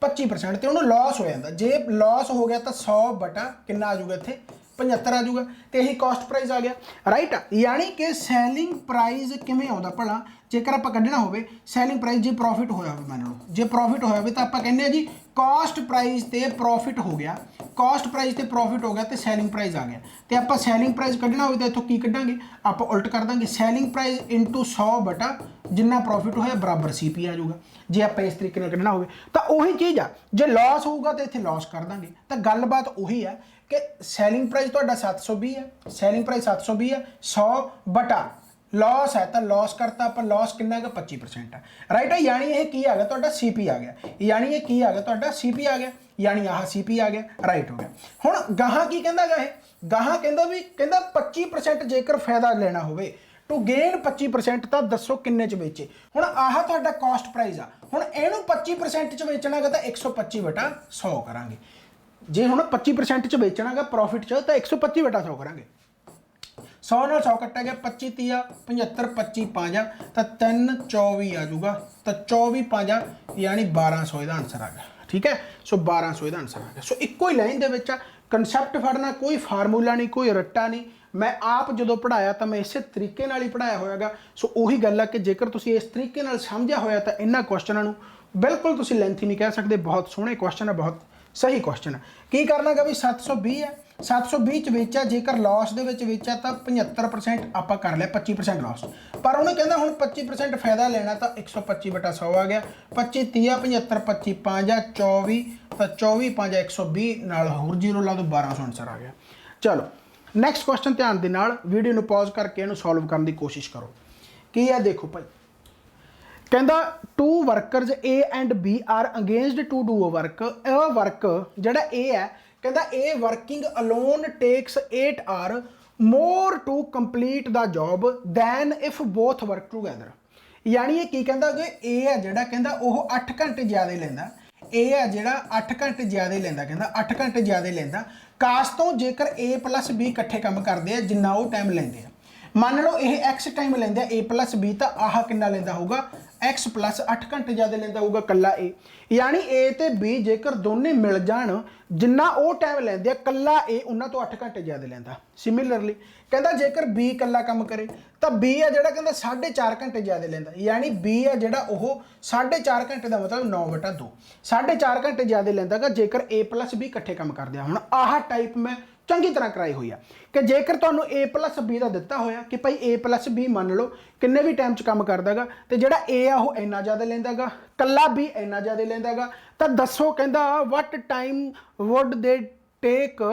25% ਤੇ ਉਹਨੂੰ ਲਾਸ ਹੋ ਜਾਂਦਾ। ਜੇ ਲਾਸ ਹੋ ਗਿਆ ਤਾਂ 100 ਬਟਾ ਕਿੰਨਾ ਆ ਜਾਊਗਾ ਇੱਥੇ 75 ਆ ਜਾਊਗਾ ਤੇ ਇਹੀ ਕਾਸਟ ਪ੍ਰਾਈਸ ਆ ਗਿਆ ਰਾਈਟ। ਯਾਨੀ ਕਿ ਸੈਲਿੰਗ ਪ੍ਰਾਈਸ ਕਿਵੇਂ ਆਉਂਦਾ ਭਲਾ ਜੇਕਰ ਆਪਾਂ ਕੱਢਣਾ ਹੋਵੇ ਸੈਲਿੰਗ ਪ੍ਰਾਈਸ ਜੇ ਪ੍ਰੋਫਿਟ ਹੋਇਆ ਹੋਵੇ ਮੰਨ ਲਓ ਜੇ ਪ੍ਰੋਫਿਟ ਹੋਇਆ ਹੋਵੇ ਤਾਂ ਆਪਾਂ ਕਹਿੰਦੇ ਆ ਜੀ ਕਾਸਟ ਪ੍ਰਾਈਸ ਤੇ ਪ੍ਰੋਫਿਟ ਹੋ ਗਿਆ ਕਾਸਟ ਪ੍ਰਾਈਸ ਤੇ ਪ੍ਰੋਫਿਟ ਹੋ ਗਿਆ ਤੇ ਸੈਲਿੰਗ ਪ੍ਰਾਈਸ ਆ ਗਿਆ ਤੇ ਆਪਾਂ ਸੈਲਿੰਗ ਪ੍ਰਾਈਸ ਕੱਢਣਾ ਹੋਵੇ ਤਾਂ ਇੱਥੋਂ ਕੀ ਕੱਢਾਂਗੇ ਆਪਾਂ ਉਲਟ ਕਰ ਦਾਂਗੇ ਸੈਲਿੰਗ ਪ੍ਰਾਈਸ ਇਨਟੂ 100 ਬਟਾ ਜਿੰਨਾ ਪ੍ਰੋਫਿਟ ਹੋਇਆ ਬਰਾਬਰ ਸੀਪੀ ਆ ਜਾਊਗਾ। ਜੇ ਆਪਾਂ ਇਸ ਤਰੀਕੇ ਨਾਲ ਕੱਢਣਾ ਹੋਵੇ ਤਾਂ ਉਹੀ ਚੀਜ਼ ਆ ਜੇ ਲਾਸ ਹੋਊਗਾ ਤਾਂ ਇੱਥੇ ਲਾਸ ਕਰ ਦਾਂਗੇ। ਤਾਂ ਗੱਲਬਾਤ ਉਹੀ ਹੈ ਕਿ ਸੈਲਿੰਗ ਪ੍ਰਾਈਸ ਤੁਹਾਡਾ 720 ਹੈ ਸੈਲਿੰਗ ਪ੍ਰਾਈਸ 720 ਹੈ 100 ਬਟਾ लॉस है तो लॉस करता आप लॉस कितना है 25% है राइट है यानी ये की आ गया तो सीपी आ गया यानी ये की आ गया तो सीपी आ गया यानी आह सीपी आ गया राइट हो गया। हुण गाहां की कहंदा गा गाहां कहंदा भी कहंदा 25% जेकर फायदा लेना होवे टू गेन 25% तो दसो किन्ने च बेचे। हुण आह तुहाडा कॉस्ट प्राइस आ हुण इहनूं 25% च बेचना गा तो 125 बटा 100 करांगे। जे हुण 25% च बेचना गा प्रॉफिट च तो 125 बटा 100 करांगे। 100 ਨਾਲ 100 ਕੱਟਿਆ ਗਿਆ 25 30 75 25 5 ਤਾਂ 3 24 ਆ ਜਾਊਗਾ ਤਾਂ 24 5 ਯਾਨੀ 1200 ਇਹਦਾ ਆਨਸਰ ਆ ਗਿਆ ਠੀਕ ਹੈ। ਸੋ 1200 ਇਹਦਾ ਆਨਸਰ ਆ ਗਿਆ। ਸੋ ਇੱਕੋ ਹੀ ਲਾਈਨ ਦੇ ਵਿੱਚ ਕਨਸੈਪਟ ਫੜਨਾ ਕੋਈ ਫਾਰਮੂਲਾ ਨਹੀਂ ਕੋਈ ਰੱਟਾ ਨਹੀਂ। ਮੈਂ ਆਪ ਜਦੋਂ ਪੜਾਇਆ ਤਾਂ ਮੈਂ ਇਸੇ ਤਰੀਕੇ ਨਾਲ ਹੀ ਪੜਾਇਆ ਹੋਇਆਗਾ। ਸੋ ਉਹੀ ਗੱਲ ਆ ਕਿ ਜੇਕਰ ਤੁਸੀਂ ਇਸ ਤਰੀਕੇ ਨਾਲ ਸਮਝਿਆ ਹੋਇਆ ਤਾਂ ਇਹਨਾਂ ਕੁਐਸਚਨਾਂ ਨੂੰ ਬਿਲਕੁਲ ਤੁਸੀਂ ਲੈਂਥੀ ਨਹੀਂ ਕਹਿ ਸਕਦੇ। ਬਹੁਤ ਸੋਹਣੇ ਕੁਐਸਚਨ ਆ ਬਹੁਤ ਸਹੀ ਕੁਐਸਚਨ ਆ। ਕੀ ਕਰਨਾਗਾ ਵੀ 720 ਹੈ 720 ਚ ਵੇਚਿਆ ਜੇਕਰ ਲਾਸ ਦੇ ਵਿੱਚ ਵੇਚਿਆ ਤਾਂ 75% ਆਪਾਂ ਕਰ ਲਿਆ 25% ਲਾਸ ਪਰ ਉਹਨੇ ਕਹਿੰਦਾ ਹੁਣ 25% ਫਾਇਦਾ ਲੈਣਾ ਤਾਂ 125 ਬਟਾ 100 ਆ ਗਿਆ 25 30 75 25 5 24 ਤਾਂ 24 5 120 ਨਾਲ ਹੋਰ ਜ਼ੀਰੋ ਲਾ ਦੋ 1200 ਆਨਸਰ ਆ ਗਿਆ। ਚਲੋ ਨੈਕਸਟ ਕੁਐਸਚਨ ਧਿਆਨ ਦੇ ਨਾਲ ਵੀਡੀਓ ਨੂੰ ਪੌਜ਼ ਕਰਕੇ ਇਹਨੂੰ ਸੋਲਵ ਕਰਨ ਦੀ ਕੋਸ਼ਿਸ਼ ਕਰੋ। ਕੀ ਹੈ ਦੇਖੋ ਭਾਈ ਕਹਿੰਦਾ two workers A and B are engaged to do a work ਇਹ वर्क ਜਿਹੜਾ A ਹੈ ਕਹਿੰਦਾ A working alone takes 8 hours more to complete the job than if both work together। यानी ये की कहता कि A है ਜਿਹੜਾ ਕਹਿੰਦਾ ਉਹ 8 ਘੰਟੇ ਜ਼ਿਆਦਾ ਲੈਂਦਾ A ਹੈ ਜਿਹੜਾ 8 ਘੰਟੇ ਜ਼ਿਆਦਾ ਲੈਂਦਾ ਕਹਿੰਦਾ 8 ਘੰਟੇ ਜ਼ਿਆਦਾ ਲੈਂਦਾ ਕਾਸ ਤੋਂ ਜੇਕਰ A + B ਇਕੱਠੇ ਕੰਮ ਕਰਦੇ ਆ ਜਿੰਨਾ ਉਹ ਟਾਈਮ ਲੈਂਦੇ ਆ। ਮੰਨ ਲਓ ਇਹ x टाइम ਲੈਂਦਾ A + B ਤਾਂ ਆਹ ਕਿੰਨਾ ਲੈਂਦਾ ਹੋਊਗਾ x + 8 ਘੰਟੇ ਜ਼ਿਆਦਾ ਲੈਂਦਾ ਹੋਊਗਾ ਕੱਲਾ A। यानी A ਤੇ B ਜੇਕਰ ਦੋਨੇ ਮਿਲ ਜਾਣ ਜਿੰਨਾ ਉਹ ਟਾਈਮ ਲੈਂਦੇ ਆ ਕੱਲਾ A ਉਹਨਾਂ ਤੋਂ 8 ਘੰਟੇ ਜ਼ਿਆਦਾ ਲੈਂਦਾ। ਸਿਮਿਲਰਲੀ ਕਹਿੰਦਾ ਜੇਕਰ B ਕੱਲਾ ਕੰਮ ਕਰੇ ਤਾਂ B ਆ ਜਿਹੜਾ ਕਹਿੰਦਾ 4.5 ਘੰਟੇ ਜ਼ਿਆਦਾ ਲੈਂਦਾ। यानी B ਆ ਜਿਹੜਾ ਉਹ 4.5 ਘੰਟੇ ਦਾ ਮਤਲਬ 9/2 4.5 ਘੰਟੇ ਜ਼ਿਆਦਾ ਲੈਂਦਾਗਾ ਜੇਕਰ A + B ਇਕੱਠੇ ਕੰਮ ਕਰਦੇ ਆ। ਹੁਣ ਆਹ ਟਾਈਪ ਮੈਂ ਚੰਗੀ ਤਰ੍ਹਾਂ ਕਰਾਈ ਹੋਈ ਆ ਕਿ ਜੇਕਰ ਤੁਹਾਨੂੰ A + B ਦਾ ਦਿੱਤਾ ਹੋਇਆ ਕਿ ਭਾਈ A + B ਮੰਨ ਲਓ ਕਿੰਨੇ ਵੀ ਟਾਈਮ 'ਚ ਕੰਮ ਕਰਦਾਗਾ ਤੇ ਜਿਹੜਾ A ਆ ਉਹ ਇੰਨਾ ਜ਼ਿਆਦਾ ਲੈਂਦਾਗਾ ਕੱਲਾ B ਇੰਨਾ ਜ਼ਿਆਦਾ ਲੈਂਦਾਗਾ ਤਾਂ ਦੱਸੋ ਕਹਿੰਦਾ ਵਟ ਟਾਈਮ ਵੁੱਡ ਦੇ ਟੇਕ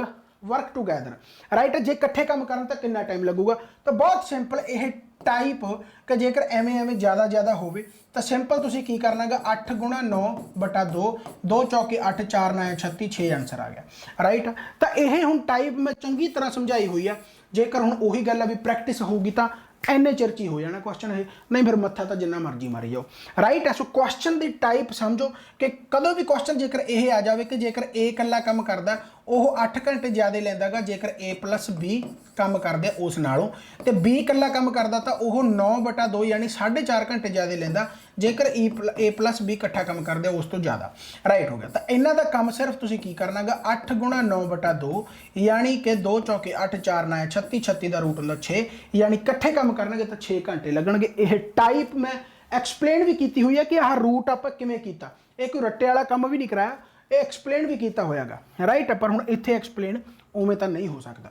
वर्क टूगैदर राइट जे इकट्ठे काम करन तो कितना टाइम लगूगा। तो बहुत सिंपल यह टाइप कि जेकर एवें एवें ज़्यादा होवे तो सिंपल तुसी की करनागा 8 × 9/2 2 चौके 8 4 9 36 6 आंसर आ गया राइट। तो यह हुण टाइप मैं चंगी तरह समझाई हुई है जेकर हुण उही गल भी प्रैक्टिस होगी तो इन्ने चिर च ही हो जाना क्वेश्चन है नहीं फिर मत्था तो जिन्ना मर्जी मारी जाओ राइट है। सो क्वेश्चन की टाइप समझो कि कदों भी क्वेश्चन जेकर यह आ जाए कि जेकर A कल्ला काम करता वह 8 घंटे ज़्यादा लैंदागा जेकर A + B काम करते उस नालों तो B कल्ला काम करता तो वह 9/2 यानी 4.5 घंटे ज़्यादा लैंदा जेकर A + B इकट्ठा काम करते उस तो ज़्यादा राइट हो गया। तो इन्हों का काम सिर्फ तुसीं की करनागा 8 × 9/2 यानी कि 2 चौके 8 4 9 36 36 का रूट होंदा 6 यानी इकट्ठे काम करनगे तो 6 घंटे लगणगे। यह टाइप मैं एक्सप्लेन भी की हुई है कि आह रूट आप किवें कीता ये कोई रट्टे वाला काम भी नहीं कराया ये एक्सप्लेन भी किया होयागा राइट। पर हुण इत्थे एक्सप्लेन उवें तां नहीं हो सकता।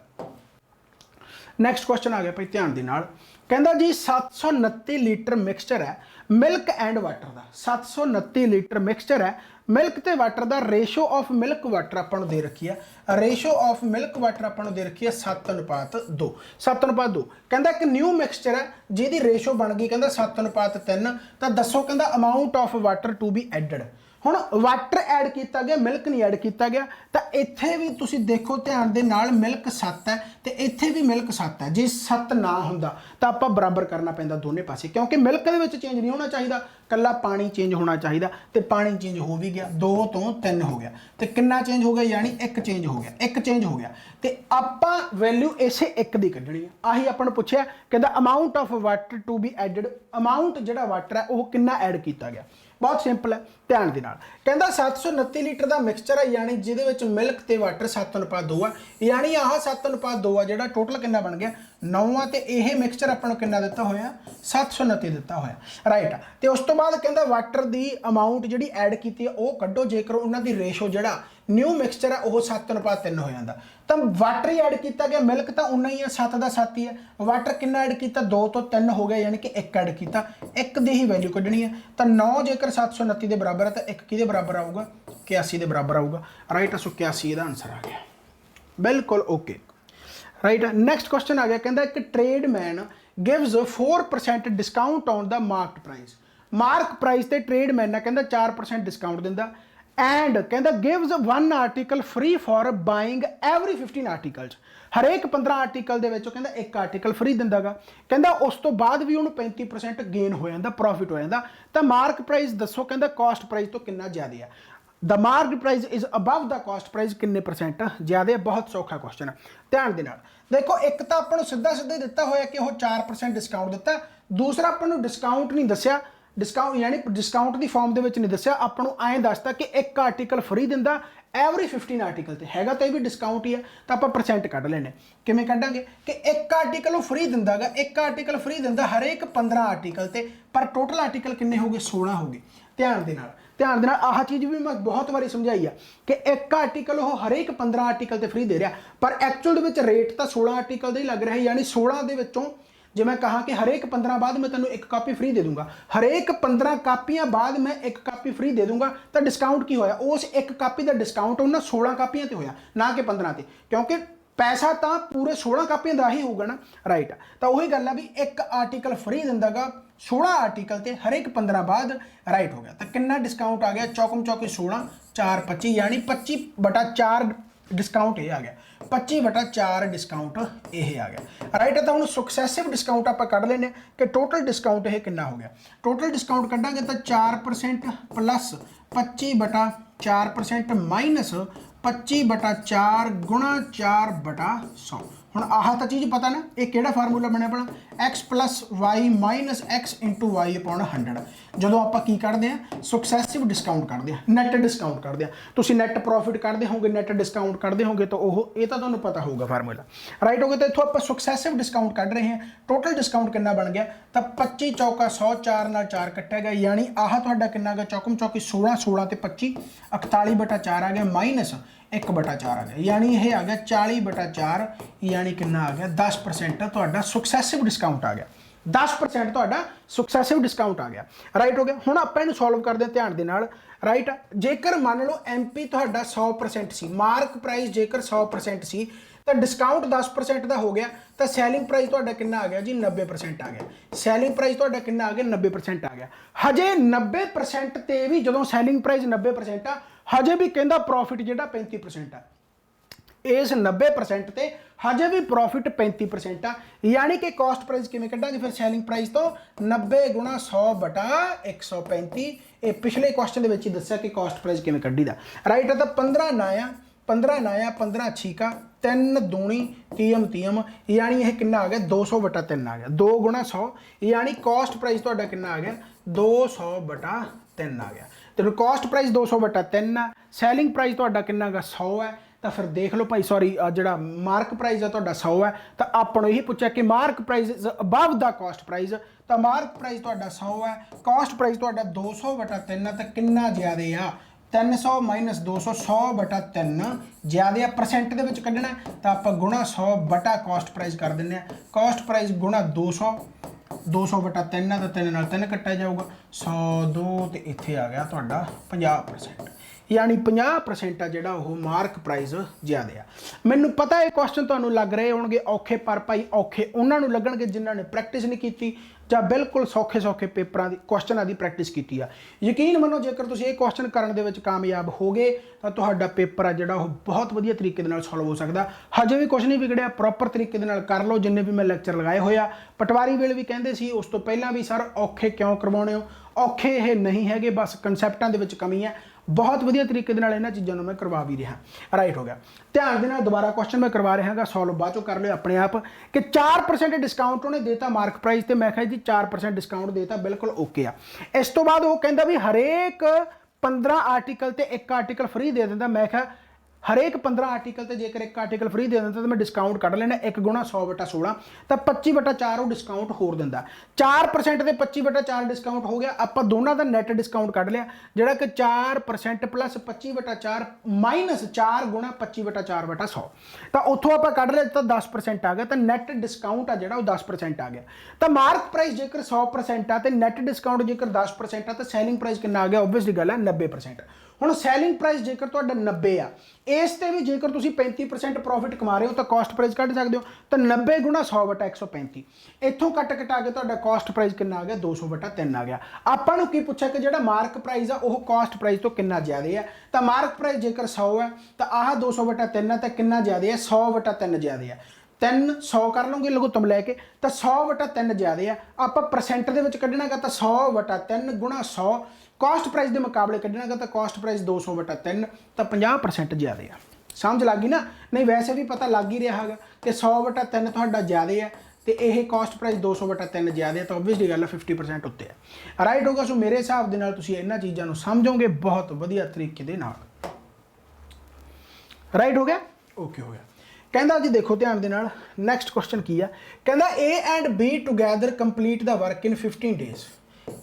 नैक्सट क्वेश्चन आ गया भाई ध्यान दे नाल कहंदा जी 729 लीटर मिक्सचर है मिल्क एंड वाटर का 729 लीटर मिक्सचर है मिल्क ते वाटर का रेशो ऑफ मिल्क वाटर आपां नूं दे रखी है रेशो ऑफ मिल्क वाटर आपां नूं दे रखी है 7:2 7:2 कहंदा एक न्यू मिक्सचर है जिहदी रेशो बन गई कहंदा 7:3 तां दसो कहंदा amount of water to be added. हुण वाटर ऐड किया गया मिल्क नहीं ऐड किया गया तो इत्थे भी तुसीं देखो ध्यान दे नाल मिल्क 7 है तो इत्थे भी मिल्क 7 है। जे 7 ना हुंदा तो आपां बराबर करना पैंदा दोनों पासे क्योंकि मिल्क दे विच चेंज नहीं होना चाहिए कल्ला पानी चेंज होना चाहिए तो पानी चेंज हो भी गया 2 तो 3 हो गया तो कितना चेंज हो गया यानी 1 चेंज हो गया 1 चेंज हो गया तो आपां वैल्यू इसे 1 दी कढणी है। आही आपां नूं पुछिया कहंदा amount of water to be added amount जिहड़ा वाटर है वह कितना ऐड किया गया बहुत सिंपल है, ध्यान दे नाल। कहंदा 729 लीटर का मिक्सचर है, यानी जिहदे विच मिल्क ते वाटर 7:2 है, यानी आह 7:2 है जिहड़ा टोटल कितना बन गया 9 आ, ते यह मिक्सचर आपां नूं कितना दिता होया 729 दिता होया, राइट। तो उस तो बाद कहंदा वाटर की अमाउंट जिहड़ी ऐड कीती है वो कड्डो, जेकर उन्हां दी रेशो जिहड़ा न्यू मिक्सचर है वह 7:3 हो जाता। तो वाटर ही ऐड किया गया, मिल्क तो उन्ना ही है 7 का 7 ही है, वाटर कितना ऐड किया 2 तो 3 हो गया, यानी कि 1 ऐड किया, 1 की ही वैल्यू कढ़नी है। तो 9 जेकर 729 के बराबर है तो 1 किहदे बराबर आऊगा 81 के बराबर आऊगा, राइट। सो 81 इसका आंसर आ गया, बिल्कुल ओके, राइट। नैक्सट क्वेश्चन आ गया, कहता एक tradesman gives 4% discount on the marked price. Mark price से ट्रेडमैन है कहता 4% डिस्काउंट दिंदा, एंड कहता gives 1 article free for buying every 15 articles. हरेक 15 आर्टिकल के कहता 1 आर्टिकल फ्री दिंदा गा, कहता उस तो बाद भी उन्होंने 35% गेन हो जाता, प्रॉफिट हो जाता। तो मार्क प्राइस दसो, कहता कॉस्ट प्राइस तो कितना ज़्यादा है। The mark price is above the cost price किन्ने परसेंट ज़्यादा। बहुत सौखा क्वेश्चन है, ध्यान दे नाल। देखो एक तो आपको सीधा सीधा दिता होया कि वह 4% डिस्काउंट दिता, दूसरा आपको डिस्काउंट नहीं दसिया, डिस्काउंट यानी डिस्काउंट की फॉर्म के नहीं दसिया, आपको ऐ दसता कि 1 आर्टिकल फ्री दिंदा एवरी 15 आर्टिकल से हैगा, तो यह भी डिस्काउंट ही है। तो आप परसेंट कढ़ लेने, किमें कढ़ांगे कि 1 आर्टिकल फ्री दिंदा गा, 1 आर्टिकल फ्री दिंदा हरेक 15 आर्टिकल से, पर टोटल आर्टिकल किन्ने हो गए 16 हो गए। ध्यान दे नाल, ध्यान देना, आह चीज़ भी मैं बहुत बारी समझाई है कि 1 आर्टिकल वो हरेक 15 आर्टिकल से फ्री दे रहा, पर एक्चुअल रेट तो 16 आर्टिकल का ही लग रहा है, यानी 16 के विचों जे मैं कहा कि हरेक 15 बाद मैं तेनों 1 कापी फ्री दे दूंगा, हरेक 15 कापियां बाद मैं 1 कापी फ्री दे दूंगा, तो डिस्काउंट की होया उस 1 कापी का डिस्काउंट उन्होंने 16 कापियां ते होया, ना कि 15 ते, क्योंकि पैसा तो पूरे 16 कापियां का ही होगा ना, राइट। तो वही गल है भी 1 आर्टिकल फ्री दिंदा गा 16 आर्टिकल से हरेक 15 बाद, राइट हो गया। तो कितना डिस्काउंट आ गया, चौकम चौकी 16 4 25, यानी 25/4 डिस्काउंट ये आ गया, 25/4 डिस्काउंट ये आ गया, राइट। तो हम सुक्सैसिव डिस्काउंट आप कढ़ लेने कि टोटल डिस्काउंट ये कितना हो गया। टोटल डिस्काउंट कढ़ांगे तो 4% प्लस 25/4% माइनस 25/4 गुणा 4/100। हुण आह तो चीज़ पता ना, ये किहड़ा फार्मूला बनया अपना x + y minus x × y/100। जो आप की कढ़ते हैं सुक्सैसिव डिस्काउंट कढ़ते हैं, नैट डिस्काउंट कढ़ते हैं, तुम नैट प्रॉफिट कढ़ते होगे, नैट डिस्काउंट कढ़ते होगे, तो वो ये तो तुम्हें पता होगा फार्मूला, राइट हो गया। तो इतों आप सुक्सैसिव डिस्काउंट कढ़ रहे हैं, टोटल डिस्काउंट कितना बन गया, तो 25 चौका 100 4 नाल 4 कट्टिया गया, यानी आह तुहाडा कितना गया, चौकम चौकी 16 16 ते 25 41/4 आ गया, माइनस 1/4 आ गया, यानी यह आ गया 40/4, यानी कितना आ गया 10% तुहाडा सुक्सैसिव डिस्काउंट आ गया, 10% तुहाडा सुक्सैसिव डिस्काउंट आ गया, राइट हो गया। हुण आपां इहनूं सॉल्व करदे ध्यान दे नाल, राइट। जेकर मान लो MP तुहाडा 100% सी, मार्क प्राइस जेकर 100% सी, तो डिस्काउंट 10% का हो गया, तो सैलिंग प्राइस तुहाडा कितना आ गया जी 90% आ गया, सैलिंग प्राइस तुहाडा कितना आ गया 90% आ गया। हजे 90% ते भी जदों सैलिंग प्राइस 90% आ, हजे भी कहता प्रॉफिट जिहड़ा 35% आ, इस 90% ते हजे भी प्रॉफिट 35% आ, यानी कि कॉस्ट प्राइस किवें कढ़ांगे फिर सैलिंग प्राइस तो 90 × 100/135। ये पिछले क्वेश्चन के विच ही दस्सिया कि कॉस्ट प्राइस किवें कढ़ी दा, राइट। तो 15 नाया 15 छीका 3 दूनी 30, यानी यह कितना आ गया 200/3 आ गया, 2 × 100, यानी कॉस्ट प्राइस तुहाडा कितना आ गया 200/3 आ गया। तो कॉस्ट प्राइस 200/3 है, सैलिंग प्राइस तुहाडा कितना गा 100 है, तो फिर देख लो भाई, सॉरी जिहड़ा मार्क प्राइस है तुहाडा 100 है, तो आपने यही पूछा कि mark price is above the cost price, तो मार्क प्राइस तुहाडा 100 है, कॉस्ट प्राइस तुहाडा 200/3 है, तो कितना ज़्यादा आ 300 माइनस 200 100/3 ज़्यादा परसेंट के विच कढ़ना, तो आप गुणा 100 कॉस्ट प्राइस कर दें, कॉस्ट प्राइस गुणा 200 200/3 है, तो 3 नाल 3 कट्टिया जाऊगा 100 2, तो इत्थे आ गया तुहाडा 50%, यानी 50% आ जिहड़ा वो मार्क प्राइस ज़्यादा आ। मैनूं पता है क्वेश्चन तुहानूं लग रहे होणगे औखे, पर भाई औखे उन्हां नूं लगणगे जिन्हां ने प्रैक्टिस नहीं की ਜਾਂ बिल्कुल सौखे सौखे पेपरां दी क्वेश्चनां दी प्रैक्टिस की आ। यकीन मनो जेकर तुसीं ਇਹ क्वेश्चन करन दे विच कामयाब हो गए तो तुहाडा पेपर आ जिहड़ा ਉਹ बहुत वधिया तरीके दे नाल सॉल्व हो सकदा। हजे भी कुछ नहीं विगड़िया, प्रॉपर तरीके दे नाल कर लो। जिन्ने भी मैं लैक्चर लगाए होए आ, पटवारी वेले भी कहंदे सी उस तो पहलां भी सर औखे क्यों करवाउणे हो, औखे ਇਹ नहीं हैगे, बस कंसैप्टां दे विच कमी है। बहुत वधिया तरीके दे नाल इन्हां चीज़ों मैं करवा भी रहा। राइट हो गया। ध्यान दे नाल दोबारा क्वेश्चन मैं करवा रहा गा, सॉल्व बाद चो कर लो अपने आप कि 4% डिस्काउंट उन्हें देता मार्क प्राइस ते मैं कहा जी 4% डिस्काउंट देता, बिल्कुल ओके आ। इस तो बाद वो कहता भी हरेक 15 आर्टिकल ते एक आर्टिकल फ्री दे दिंदा। मैं कहा हरेक 15 आर्टिकल ते जेकर एक आर्टिकल फ्री दे दिंदा तो मैं डिस्काउंट कढ़ लेना 1 गुणा 100/16 तो 25/4 वो डिस्काउंट होर दिंदा। 4% ते 25/4 डिस्काउंट हो गया। आप दोनों का नैट डिस्काउंट कढ़ लिया जिहड़ा कि 4% प्लस 25/4 माइनस 4 गुणा 25/4/100 तो उत्थों आप कढ़ लिया तो 10% आ गया। तो नैट डिस्काउंट आ जिहड़ा 10% आ गया। तो मार्क प्राइस जेकर 100% आ तो नैट डिस्काउंट जेकर 10% आ तो सैलिंग प्राइस कितना आ गया, ओबवियसली गल है 90%। हुण सैलिंग प्राइस जेकर तुहाडा 90 आ, इस ते भी जेकर तुसीं 35% प्रॉफिट कमा रहे हो तो कॉस्ट प्राइस कढ़ सकते हो। तो 90 गुणा 100/135 इत्थों कट कटा के तुहाडा कॉस्ट प्राइस कितना आ गया, 200/3 आ गया। आपां नूं की पुछिआ कि जिहड़ा मार्क प्राइस आ वो कॉस्ट प्राइस तो कितना ज़्यादा है। तो मार्क प्राइस जेकर 100 है तो आह 200/3 है, तो कितना ज़्यादा है, 100/3 ज़्यादा है। 300 कर लूँगे लघुत्तम लैके तो 100/3 ज़्यादा है। आप परसेंट के कढ़ना गा तो 100/3 गुणा 100 कॉस्ट प्राइस के मुकाबले कढ़ना गा तो कॉस्ट प्राइस 200/3 तो 50% ज़्यादा है। समझ लग गई ना? नहीं वैसे भी पता लग ही रहा है कि 100/3 तुहाडा ज़्यादा है तो यह कॉस्ट प्राइस 200/3 ज़्यादा है, तो ओबवियसली गल 50% उत्ते है। राइट होगा। सो मेरे हिसाब के नाल तुसीं इन्हां चीज़ों को समझोगे बहुत वधिया तरीके दे नाल। राइट हो गया, ओके हो गया। कहता जी देखो ध्यान दे नाल नैक्सट क्वेश्चन की है, कहता A and B together complete the work in 15 days.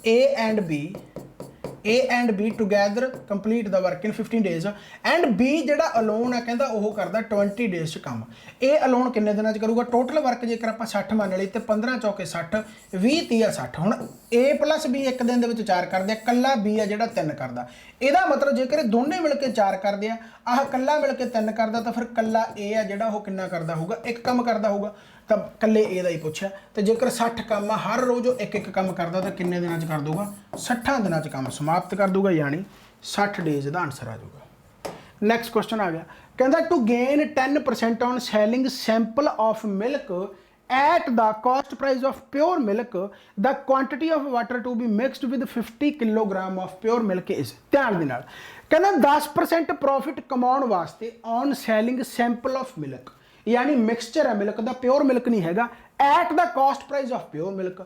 A and B together complete the work in 15 days and B जिहड़ा अलोन है कहता वह करता 20 डेज काम। ए अलोन किन्ने दिनों करूगा? टोटल वर्क जेकर आप 60 मान ली तो 15 चौके 60 20 30 60। हुण ए प्लस बी एक दिन के 4 करते, कला बी है जिहड़ा 3 करता। ਇਹਦਾ मतलब जेकर दोनों मिल के 4 करते हैं, आह कला मिल के 3 करता तो फिर कला ए है जिहड़ा वो कितना करता होगा, एक काम करता होगा। तो कल्ले ए का ही पूछा। तो जेकर 60 काम आ हर रोज़ एक एक काम करता तो किन्ने दिनों कर दूगा? 60 दिनों काम समाप्त कर दूगा, यानी 60 डेज का आंसर आ जाऊगा। नैक्सट क्वेश्चन आ गया, कहता to gain 10% on selling sample of milk at the cost price of pure milk the quantity of water to be mixed with 50 kilogram of pure milk is। ध्यान दे नाल कहना 10% प्रॉफिट कमाउण वास्ते on selling sample of milk, यानी mixture है milk का, pure milk नहीं हैगा। At the cost price of pure milk,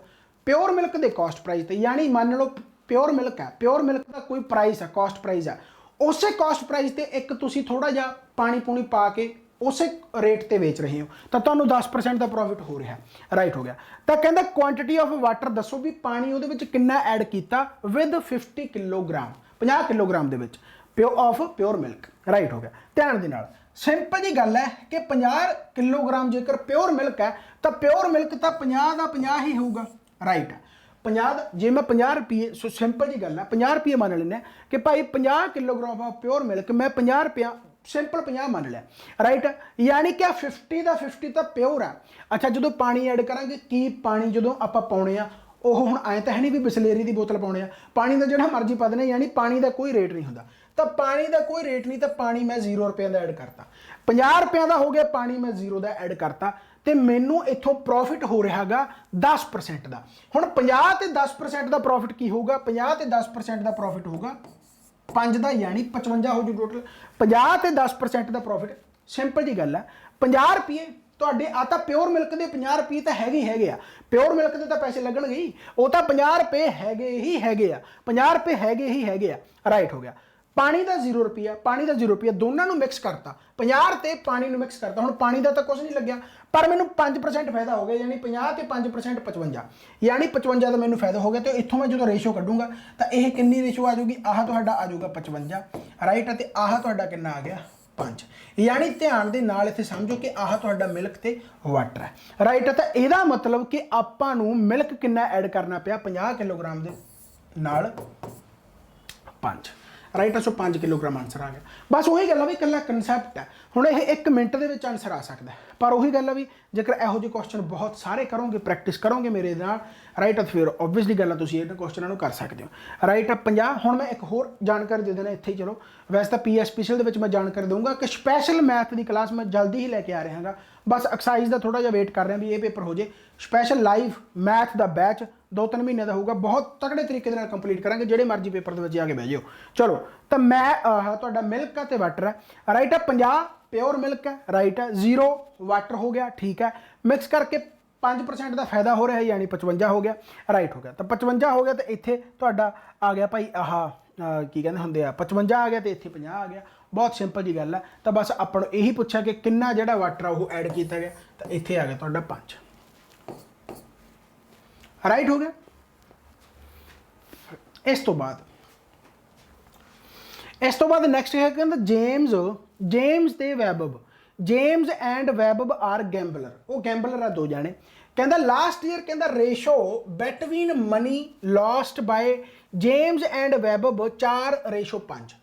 pure milk के कॉस्ट प्राइस ते, यानी मान लो प्योर मिल्क है, प्योर मिल्क का कोई प्राइस है, कॉस्ट प्राइस है, उस कॉस्ट प्राइस ते एक तुसी थोड़ा जा पानी पूनी पा के उस रेट ते बेच रहे हो तो तुहानूं 10% का प्रॉफिट हो रहा है। राइट हो गया। तो कहता क्वांटिटी ऑफ वाटर दसो भी पानी उहदे विच कितना ऐड किया with 50 kilogram 50 kilogram they which of pure milk. Right हो गया। ध्यान दे नाल सिंपल जी गल है कि 50 किलोग्राम जेकर प्योर मिल्क है तो प्योर मिल्क तो 50 का 50 ही होगा। राइट है। 50 जे मैं 50 रुपये, सो सिंपल जी गल है 50 रुपये मान लेना कि भाई 50 किलोग्राम ऑफ प्योर मिल्क मैं 50 रुपया सिंपल 50 मान लिया। राइट, यानी कि 50 का 50 तो प्योर है। अच्छा जो पानी ऐड करांगे की पानी जो आप पाने हुण आए तो है नहीं भी बिसलेरी की बोतल पाने पानी का जो मर्जी पा देना, यानी पानी का कोई रेट नहीं होता। तो पानी का कोई रेट नहीं, तो पानी मैं 0 रुपये का ऐड करता, 50 रुपये का हो गया पानी मैं 0 का ऐड करता, तो मैनू इतों प्रॉफिट हो रहा है 10% का। हुण 50 ते 10% का प्रॉफिट की होगा? 50 ते 10% का प्रॉफिट होगा 5 का, यानी 55 हो जू टोटल। 50 ते 10% का प्रॉफिट सिंपल जी गल है 50 रुपये ਤੁਹਾਡੇ ਆ ਤਾਂ प्योर मिल्क के 50 रुपये तो हैगे ही आ, प्योर मिल्क के तो पैसे लगणगे ही, वो तो 50 रुपये हैगे ही हैगे आ, 50 रुपये हैगे ही हैगे आ। राइट हो गया। पानी का 0 रुपया, पानी का 0 रुपया, दोनों मिक्स करता, 50 ते पानी मिक्स करता। हुण पानी का तो कुछ नहीं लग्या, पर मैनू 5% फायदा हो गया, यानी 50 ते 5% 55, यानी 55 का मैनू फायदा हो गया। तो इत्थों मैं जो रेशो कढूंगा तो यह कितनी रेशो आ जाऊगी? आह तुहाडा आ जाऊगा 55। राइट है। तो आह तुहाडा कितना आ गया? 5। यानी ध्यान दे नाल इत्थे समझो कि आह तुहाडा मिल्क ते वाटर है। राइट है। तो यदा मतलब कि आपां नूं मिल्क कितना ऐड करना पिया 50 किलोग्राम दे नाल 5। राइट है। सो 5 किलोग्राम आंसर आ गया। बस वही गल है भी कल्ला कंसैप्ट है। हुण यह 1 मिनट दे विच आंसर आ सकता है, पर वही गल है भी जेकर इहो ਜਿਹੇ क्वेश्चन बहुत सारे करोगे, प्रैक्टिस करोगे मेरे नाल, राइट है, तो फिर ओबवियसली गल है तुसीं इन्हां क्वेश्चनों नूं कर सकते हो। राइट है। 50 हुण मैं एक होर जानकारी दे देना इत्थे ही, चलो वैसे तो पीएस स्पैशल दे विच मैं जानकारी दूंगा कि स्पैशल मैथ की क्लास मैं जल्दी ही लैके आ रहा हाँ, बस एक्साइज का थोड़ा जिहा वेट कर रहे हैं भी ये पेपर हो जाए। स्पैशल लाइव मैथ का बैच 2-3 महीने का होगा, बहुत तगड़े तरीके नाल कंप्लीट करांगे, जिहड़े मर्जी पेपर दे विच आके बह जाओ। चलो तो मैं तुहाडा मिल्क ते वाटर है, राइट है, 50 प्योर मिल्क है, राइट है, 0 वाटर हो गया, ठीक है, मिक्स करके 5% का फायदा हो रहा है, यानी 55 हो गया, राइट हो गया। तो 55 हो गया तो इत्थे तुहाडा आ गया भाई आह की कहते होंदे आ 55 आ गया तो इत्थे 50 आ गया। बहुत सिंपल जी गल है। तो बस आपां नूं यही पुछा कि किन्ना जिहड़ा वाटर वो ऐड किया गया, तो इत्थे आ गया तुहाडा 5, राइट हो गया। इस तो बाद नैक्सट है कहंदा जेम्स ते Webb, James and Webb are gambler, वो गैंबलर आ 2 जाने। कहंदा लास्ट ईयर कहंदा ratio between money lost by James and Webb 4:5,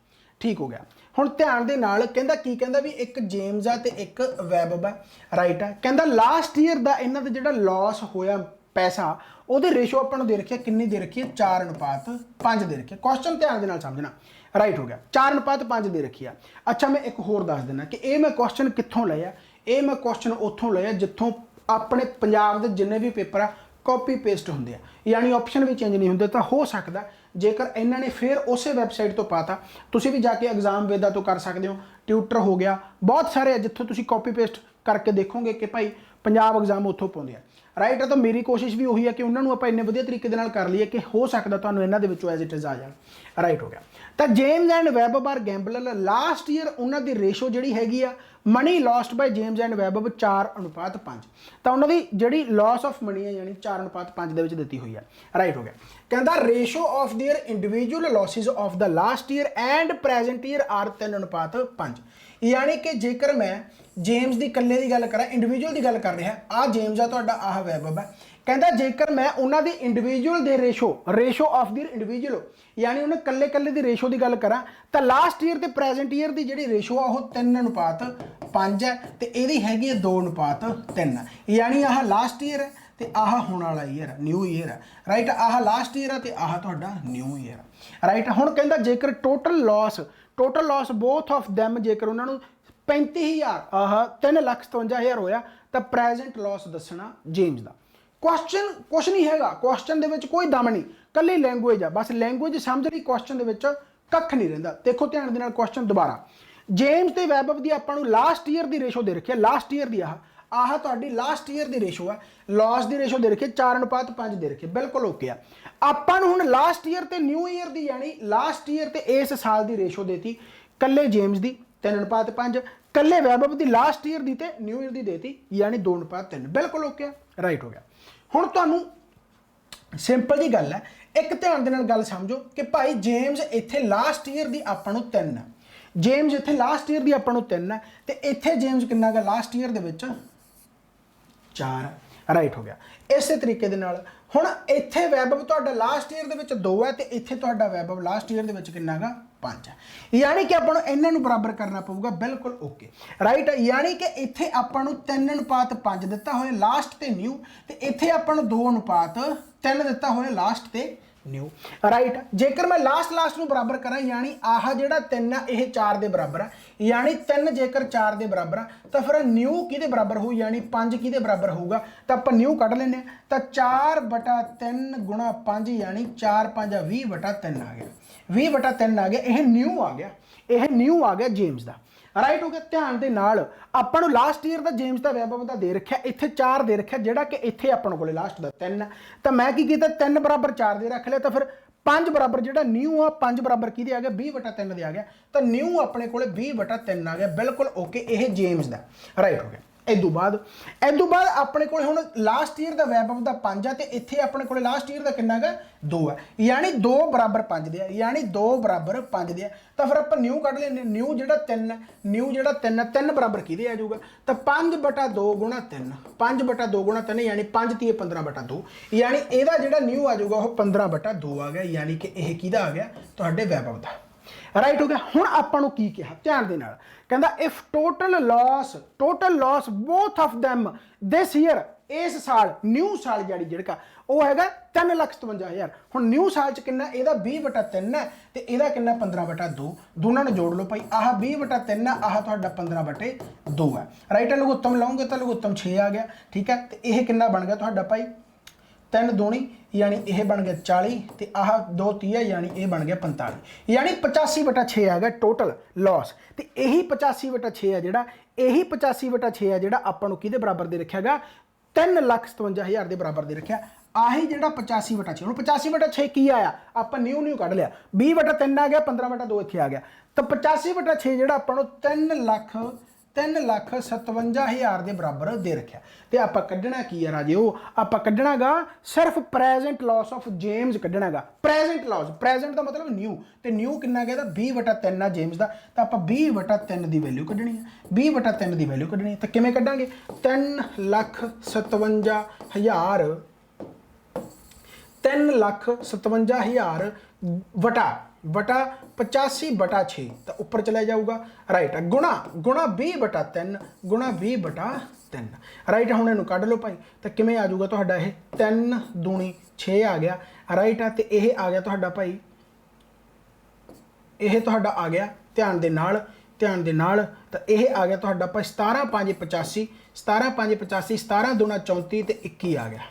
ठीक हो गया। हुण ध्यान दे नाल कहंदा की कहंदा भी एक जेम्स आ ते एक वैबब है, राइट है। कहंदा लास्ट ईयर दा इन्हां दा जिहड़ा लॉस होया पैसा, ਉਹਦੇ रेशो ਆਪਾਂ ਨੂੰ ਦੇ ਰੱਖਿਆ, किन्नी दे रखी है 4:5 दे रखी है। क्वेश्चन ध्यान दे नाल समझना, राइट हो गया, 4:5 दे रखी है। अच्छा मैं एक होर दस देना कि ये मैं क्वेश्चन कित्थों लिया, ये मैं क्वेश्चन उत्थों लिया जित्थों अपने पंजाब के जिन्ने भी पेपर आ कॉपी पेस्ट होंगे, यानी ऑप्शन भी चेंज नहीं होंगे। तो हो सकता जेकर इन्होंने फिर उस वैबसाइट तो पाता, तुसी भी जाके एग्जाम वेदा तो कर सकते हो, ट्यूटर हो गया, बहुत सारे जितों तुसी कॉपी पेस्ट करके देखोगे कि भाई पंजाब एग्जाम उत्थों पाते हैं, राइट है। तो मेरी कोशिश भी वही है कि उन्होंने आप इन्ने वधिया तरीके नाल कर लीए कि हो सकता तुहानूं इन्हां दे विचों एज इट इज आ जाए, राइट हो गया। तो James and Webb are gambler, last year उन्हों की रेशो जिहड़ी हैगी आ money lost by James and Webb 4:5, तो उन्होंने जिहड़ी लॉस ऑफ मनी है यानी 4:5 दे विच दित्ती हुई है, राइट हो गया। कहंदा ratio of their individual losses of the last year and present year are 3:5, यानी कि जेकर मैं जेम्स की कल्ले की गल करा, इंडिविजुअल की गल कर रहा, आ जेम्स आ तुहाडा, आह वैबब है। कहता जेकर मैं उन्होंने individual they ratio of the individual, यानी उन्हें कल्ले कल्ले की रेशो की गल करा, तो लास्ट ईयर तो प्रेजेंट ईयर की जी रेशो आ 3:5 है, तो यही हैगी 2:3, यानी आह लास्ट ईयर है तो आह होने वाला ईयर है, न्यू ईयर है, राइट। आह लास्ट ईयर है तो आह तुहाडा न्यू ईयर है, राइट। हुण कहंदा जेकर total loss both of them जेकर उन्होंने 35,000 आह 3,57,000 होया, तो प्रेजेंट लॉस दसना जेम्स का। क्वेश्चन कुछ नहीं हैगा, क्वेश्चन दे विच कोई दम नहीं, कल्ली लैंगुएज आ, बस लैंगुएज समझ ली, क्वेश्चन दे विच कख नहीं रहिंदा। देखो ध्यान दे नाल क्वेश्चन दोबारा, जेम्स ते वैबब दी आपां नूं लास्ट ईयर की रेशो दे रखी है, लास्ट ईयर की आह तुहाडी लास्ट ईयर की रेशो है, लॉस की रेशो दे रखी है 4:5 दे रखी है, बिल्कुल ओके आ। आपां नूं हुण लास्ट ईयर ते न्यू ईयर की, यानी लास्ट ईयर ते इस साल की रेशो देती कल्ले जेम्स की 3:5, कल्ले वैबब की लास्ट ईयर की ते न्यू ईयर की देती, यानी 2:3, बिल्कुल ओके, राइट हो गया। हुण तुहानूं सिंपल जी गल है, एक ध्यान दे नाल गल समझो कि भाई जेम्स इत्थे लास्ट ईयर की आपां नूं 3 है, जेम्स इत्थे लास्ट ईयर की आपां नूं 3 है, तो इत्थे जेम्स किन्ना गा लास्ट ईयर दे विच 4 है, राइट हो गया। इस तरीके दे नाल हुण इत्थे वैबब तुहाडा लास्ट ईयर दे विच 2 है, तो इत्थे तुहाडा वैबब लास्ट ईयर दे विच किन्ना गा 5 है, यानी कि आपां नूं इन्हां नूं बराबर करना पऊगा, बिल्कुल ओके, राइट। यानी कि इत्थे आपां नूं 3:5 दिता होया लास्ट ते न्यू, ते इत्थे आपां नूं 2:3 दिता होया लास्ट ते न्यू, राइट। जेकर मैं लास्ट नूं बराबर करा, यानी आह जिहड़ा 3 है यह 4 के बराबर है, यानी 3 जेकर 4 के बराबर है, तो फिर न्यू किहदे बराबर हो, यानी 5 किहदे बराबर होगा, तो आप न्यू कढ़ लेने, तो 4/3 गुणा 5, यानी 4×5 20/3 आ गया, 20/3 आ गया, यह न्यू आ गया, यह न्यू आ गया जेम्स का, राइट हो गया। ध्यान दे नाल आपां नूं लास्ट ईयर का जेम्स का वैबब का दे रखा, इत्थे 4 दे रखा, जिहड़ा कि इत्थे आपां कोले लास्ट का 3 है, तो मैं की कीता 3 बराबर 4 दे रख लिया, तो फिर 5 बराबर जिहड़ा न्यू आ 5 बराबर किहदे आ गया 20/3 दे आ गया, तो न्यू अपने कोले 20/3 आ गया, बिल्कुल ओके, यह जेम्स का, राइट हो गया। इदू बाद अपने को हुण लास्ट ईयर का वैबब का 5 है, तो इत्थे अपने को लास्ट ईयर का किन्ना गा 2 है, यानी 2 बराबर 5 दे, यानी 2 बराबर 5 दे, तो फिर आप न्यू कढ़ लेने, न्यू जिहड़ा 3 है, न्यू जिहड़ा 3 है 3 बराबर किहदे आ जाऊगा, तो 5/2 गुणा 3, 5/2 गुणा 3, यानी 5 × 15/2, यानी इहदा जिहड़ा न्यू आ जाऊगा वो 15/2 आ गया, यानी कि यह किहदा आ गया तुहाडे वैबब का, राइट हो गया। हुण आपां नूं की कहा, ध्यान दे नाल कहंदा if total loss both of them this year, इस साल न्यू साल जारी जिहड़ा वो हैगा 3,57,000। हुण न्यू साल च किन्ना इहदा 20/3 है ते इहदा किन्ना 15/2। दोनों ने जोड़ लो भाई, आह 20/3 है, आह तुहाडा 15/2 है। राइट, लघुत्तम लाओगे तो लघुत्तम 6 आ गया। ठीक है, तो यह किन्ना बन गया तुहाडा भाई 3 दूनी यानी यह बन गया 40 तो आह 2 30 यानी यह बन गया 45, यानी 85/6 आ गया टोटल लॉस। तो यही 85/6 है जिहड़ा, यही 85/6 है जिहड़ा आपां नूं किहदे बराबर दे रखिया गा 3,57,000 के बराबर दे रखिया। आही जिहड़ा 85/6, हुण 85/6 की आया आपां न्यू कढ लिया, 20/3 आ गया, 15/2 इत्थे आ गया, तो 85/6 जिहड़ा आपां नूं 3,57,000 के बराबर दे रखा। तो आप कढ़ना की है राजे, वो आप कढ़ना गा सिर्फ प्रेजेंट लॉस ऑफ जेम्स कढ़ना गा। प्रेजेंट लॉस, प्रेजेंट का मतलब न्यू, तो न्यू कितना गया 20/3 आ जेम्स का, तो आप 20/3 की वैल्यू कढ़नी है, 20/3 की वैल्यू कढ़नी है। तो किमें कढ़ांगे 3,57,000 3,57,000 वटा 85/6 तो ऊपर चला जाऊगा। राइट, गुणा 20/3 गुणा 20/3। राइट, हुण इहनूं कढ लो भाई, तो किमें आ जाऊगा तुहाडा यह 3 दूनी 6 आ गया। राइट, तो यह आ गया तुहाडा भाई, यह तुहाडा आ गया ध्यान दे नाल तो यह आ गया तुहाडा भाई 17,585, 17,585, 17 दूना 34 तो 21 आ गया।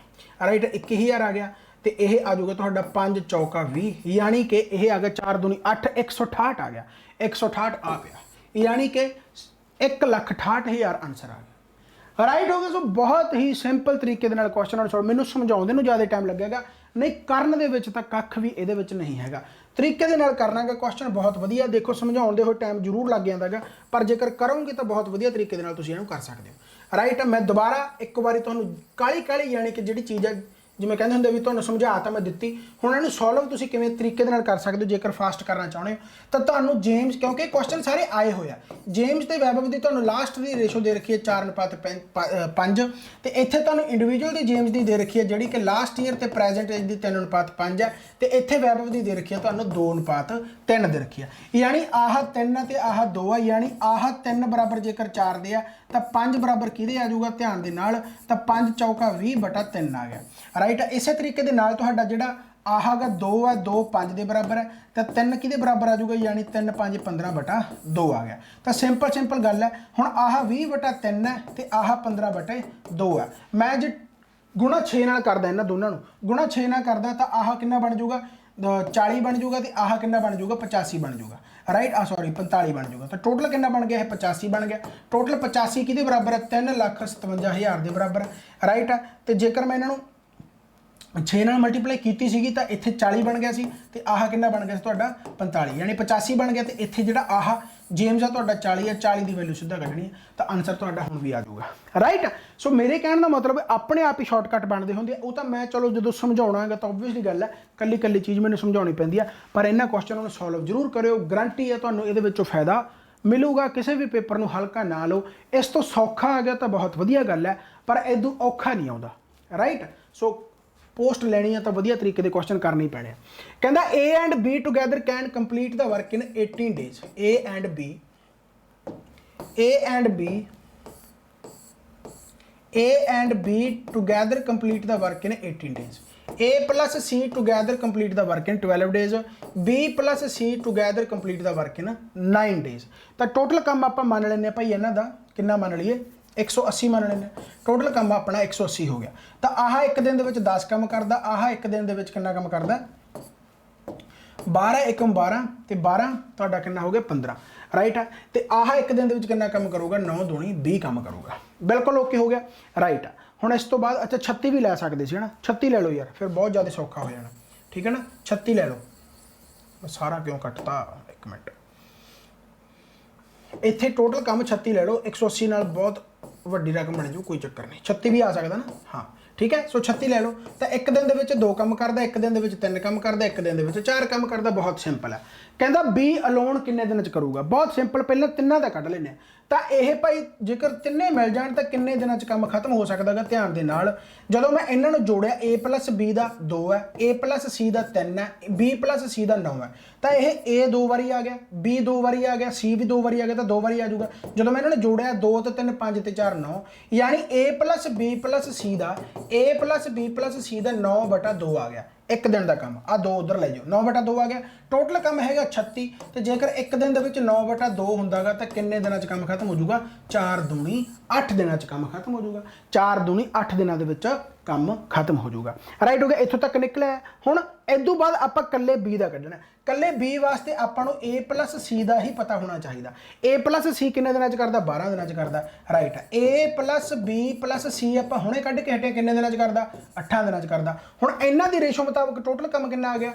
राइट, 21,000 आ गया। तो यह आ जाऊगा तुहाडा 5 चौका 20, यानी कि यह आ गया 4 दूनी 8, 168 आ गया, 168 आ गया, यानी कि 1,68,000 आंसर आ गया। राइट हो गया। सो बहुत ही सिंपल तरीके दे नाल क्वेश्चन आंसर, मैनूं समझाउंदे नूं ज़्यादा टाइम लगेगा, नहीं करन दे विच तां कख भी इहदे विच नहीं हैगा। तरीके दे नाल करना गा क्वेश्चन बहुत वधिया। देखो समझाउंदे होए टाइम जरूर लग जांदा गा, पर जेकर करोगे तो बहुत वधिया तरीके दे नाल तुसीं इहनूं कर सकदे हो। राइट, मैं दोबारा एक बारी तुहानूं काली यानी कि जिहड़ी चीज़ है जिवें कहंदे हुंदे भी तुहानूं समझा तां मैं दित्ती, हुण इहनूं सॉल्व तुसीं किवें तरीके दे नाल कर सकदे हो। जेकर फास्ट करना चाहुंदे हो तां तुहानूं जेम्स, क्योंकि क्वेश्चन सारे आए होए आ, जेम्स ते वैभव दी तुहानूं लास्ट दी रेशो दे रखी है 4:5, ते इत्थे तुहानूं इंडिविजुअल दी जेम्स दी दे रखी है जिहड़ी कि लास्ट ईयर ते प्रैजेंट एज दी 3:5 है, ते इत्थे वैभव दी दे रखी है तुहानूं 2:3 दे रखी है, यानी आह 3 ते आह 2 है, यानी आह 3 बराबर जेकर 4 दे आ तां 5 बराबर किहदे आ जाऊगा ध्यान दे नाल, तां 5 चौका 20/3 आ गया। राइट, इसे तरीके दे नाल तुहाडा जिहड़ा आह गा 2 है, 2 5 के बराबर है, तो 3 किहदे बराबर आ जाऊगा, यानी 3 5 15/2 आ गया। तो सिंपल गल है। हुण आह 20/3 है तो आह 15/2 है। मैं जो गुणा 6 नाल करदा इन्हां दोनों नूं, गुणा 6 नाल करदा तो आह कितना बन जाऊगा 40 बन जाऊगा, तो आह कितना बन जाऊगा 85 बन जाऊगा। राइट, सॉरी 45 बन जाऊगा। तो टोटल कितना बन गया है 85 बन गया। टोटल 85 किहदे बराबर है 3,57,000 के बराबर। राइट, तो जेकर मैं इन्हां 6 नाल मल्टीप्लाई की सी तो इत्थे 40 बन गया सी, तो आह कितना बन गया तुहाडा 45, यानी 85 बन गया। तो इत्थे जिहड़ा आह जेम्स आ तुहाडा 40 है, 40 की वैल्यू सीधा कढ़नी है, तो आंसर तुहाडा हुण भी आ जाऊगा। राइट, सो मेरे कहने का मतलब अपने आप ही शॉर्टकट बनते होंगे, वो तो मैं चलो जो समझाउणा है तो ओबवियसली गल है कल्ली चीज़ मैंने समझाउणी पैंदी है, पर इन्हां क्वेश्चनों को सॉल्व जरूर करियो। गारंटी है तुहानूं इहदे विचों फायदा मिलूगा। किसी भी पेपर नूं हल्का ना लो, इस तो सौखा आ गया तो बहुत वधिया गल है, पर इदों औखा नहीं आउंदा। राइट, सो पोस्ट लैनी है तो वधिया तरीके के क्वेश्चन करने ही पैने। कहता A and B together can complete the work in 18 days. A and B together complete the work in 18 days. A plus C together complete the work in 12 days, B plus C together complete the work in 9 days। तो total काम आप मान लें भाई इन्हां दा कितना मान लीए 180 मान लें। टोटल काम अपना 180 हो गया। तो आह एक दिन दे विच 10 काम करदा, आह एक दिन दे विच कितना काम करदा 12 एकम 12 ते 12 तुहाडा कितना हो गया 15। राइट है, तो आह एक दिन दे विच कितना काम करूगा 9 दूनी 20 काम करूगा। बिल्कुल ओके हो गया। राइट है, हुण इस तो बाद अच्छा 36 भी लै सकते सी है ना, 36 ले लो यार, फिर बहुत ज़्यादा सौखा हो जाना। ठीक है ना, 36 ले लो। सारा क्यों कटता, एक मिनट, इत्थे टोटल काम 36 ले लो, 180 नाल बहुत वड्डी रकम बन जू, कोई चक्कर नहीं, 36 भी आ सकता ना। हाँ ठीक है। सो 36 ले लो तो एक दिन के 2 काम करता, एक दिन के 3 काम करता, एक दिन के 4 काम करता। बहुत सिंपल है। कहता बी अलोन किन्ने दिन च करूगा, बहुत सिंपल। पहले तिन्ना का कढ़ लेने तो यह भाई जेकर तिन्ने मिल जाए तो किन्ने दिन च काम खत्म हो सकता है। ध्यान दे नाल जदों मैं इन्होंने जोड़िया ए प्लस बी का 2 है, ए प्लस सी का 3 है, बी प्लस सी का 9 है, तो यह ए 2 बारी आ गया, बी 2 बारी आ गया, सी भी 2 बारी आ गया, तो 2 बारी आ जाऊगा। जो मैं इन्होंने जोड़िया 2 तो 3 5 तो 4 9, यानी ए प्लस बी प्लस सी का, ए प्लस बी प्लस सी का 9/2 आ गया। एक दिन का काम आ 2 उधर ले जाओ, 9/2 आ गया। टोटल काम है 36। तो जेकर एक दिन के 9/2 होंगे तो किन्ने दिन काम खत्म हो जाऊगा, 4 दूनी 8 दिन काम खत्म हो जाऊगा। 4 दूनी 8 दिनों के काम खत्म हो जाऊगा। राइट हो गया, इतों तक निकलिया। हुण इदों बाद आपां कल्ले बी का कढ़ना। कल्ले बी वास्ते आपां नूं ए प्लस सी का ही पता होना चाहिए। ए प्लस सी किन्ने दिन करता, 12 दिन करता। राइट है, ए प्लस बी प्लस सी आपां हुणे कढ़ के हटे किन्ने दिन करता, 8 दिन करता। हुण इन्हां दी रेशो मुताबक टोटल काम कितना आ गया,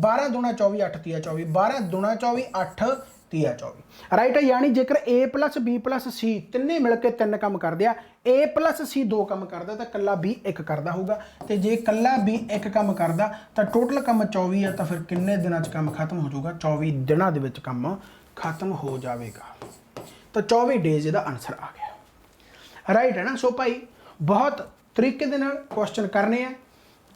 12 दूना 24 8 तिया 24, 12 दूना 24 8 तिया 24। राइट है, यानी जेकर ए प्लस बी प्लस सी तिन्ने मिल के 3 काम कर दिया, ए प्लस सी 2 काम करता, तो कला बी 1 करता होगा। तो जे कला बी 1 काम करता तो टोटल काम 24 है, तो फिर किन्ने दिनों च काम खत्म हो जाऊगा, 24 दिनों के विच काम खत्म हो जाएगा। तो 24 डेज इसका आंसर आ गया। राइट है ना। सो भाई बहुत तरीके दे नाल क्वेश्चन करने हैं,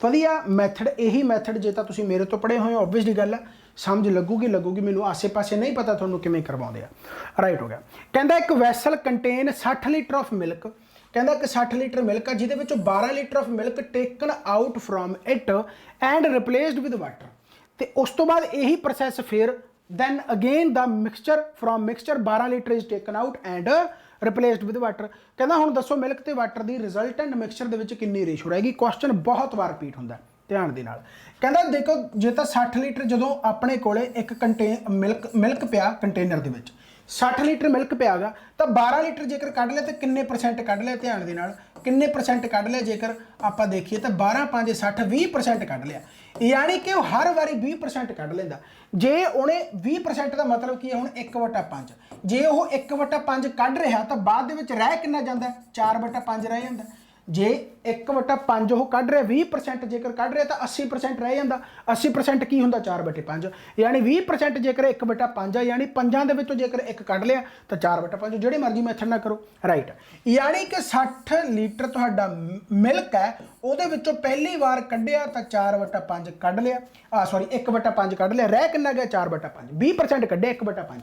वधिया मैथड। यही मैथड जे तो तुसीं मेरे तो पढ़े हुए हो, ओबवियसली गल है, समझ लगूगी मैनू आसे पासे नहीं पता थोनू किवें करवाउंदे आ। राइट हो गया। कहता एक vessel contain 60 litre of milk, कहता कि 60 लीटर मिल्क है जिहदे विचों 12 litre of milk taken out from it and replaced with water. तो उस तो बाद यही प्रोसैस फिर then again the mixture from mixture 12 litre is taken out and replaced with water. कहता हुण दसो मिल्क ते वाटर की रिजल्टेंट मिक्सचर दे विच कितनी रेशो रहेगी। क्वेश्चन बहुत बार रिपीट होंदा है, ध्यान दे नाल। कहता देखो जे तो 60 लीटर जो अपने कोले एक मिल्क पिया कंटेनर दे विच 60 लीटर मिल्क पिया गा, तो 12 लीटर जेकर कढ़ लिया तो किन्ने परसेंट कढ़ लिया, ध्यान दे नाल किन्ने परसेंट कढ़ लिया। जेकर आप देखिए तो 12 5 60 20% कढ़ लिया, यानी कि वो हर बारी 20% कढ़ लेंदा। जे उन्हें 20% का मतलब की है, हुण 1/5 जे वो 1/5 कढ़ रहा तो बाद दे विच रह किन्ना जांदा, 4/5 रह जांदा। जे 1/5 वो कढ़ रहा 20% जेकर कढ़ रहा तो 80% रह जाता। 80% की होंदा 4/5, यानी 20% जेकर 1/5 है, यानी 5 दे विचों जेकर 1 कढ़ लिया तो 4/5, जिहड़े मर्जी मैथड ना करो। राइट, यानी कि 60 लीटर तुहाडा मिल्क है, उहदे विचों पहली बार कढ़िया तो 4/5 कढ़ लिया, सॉरी 1/5 कढ़ लिया, रह किन्ना गया 4/5। 20% कढ़िया 1/5,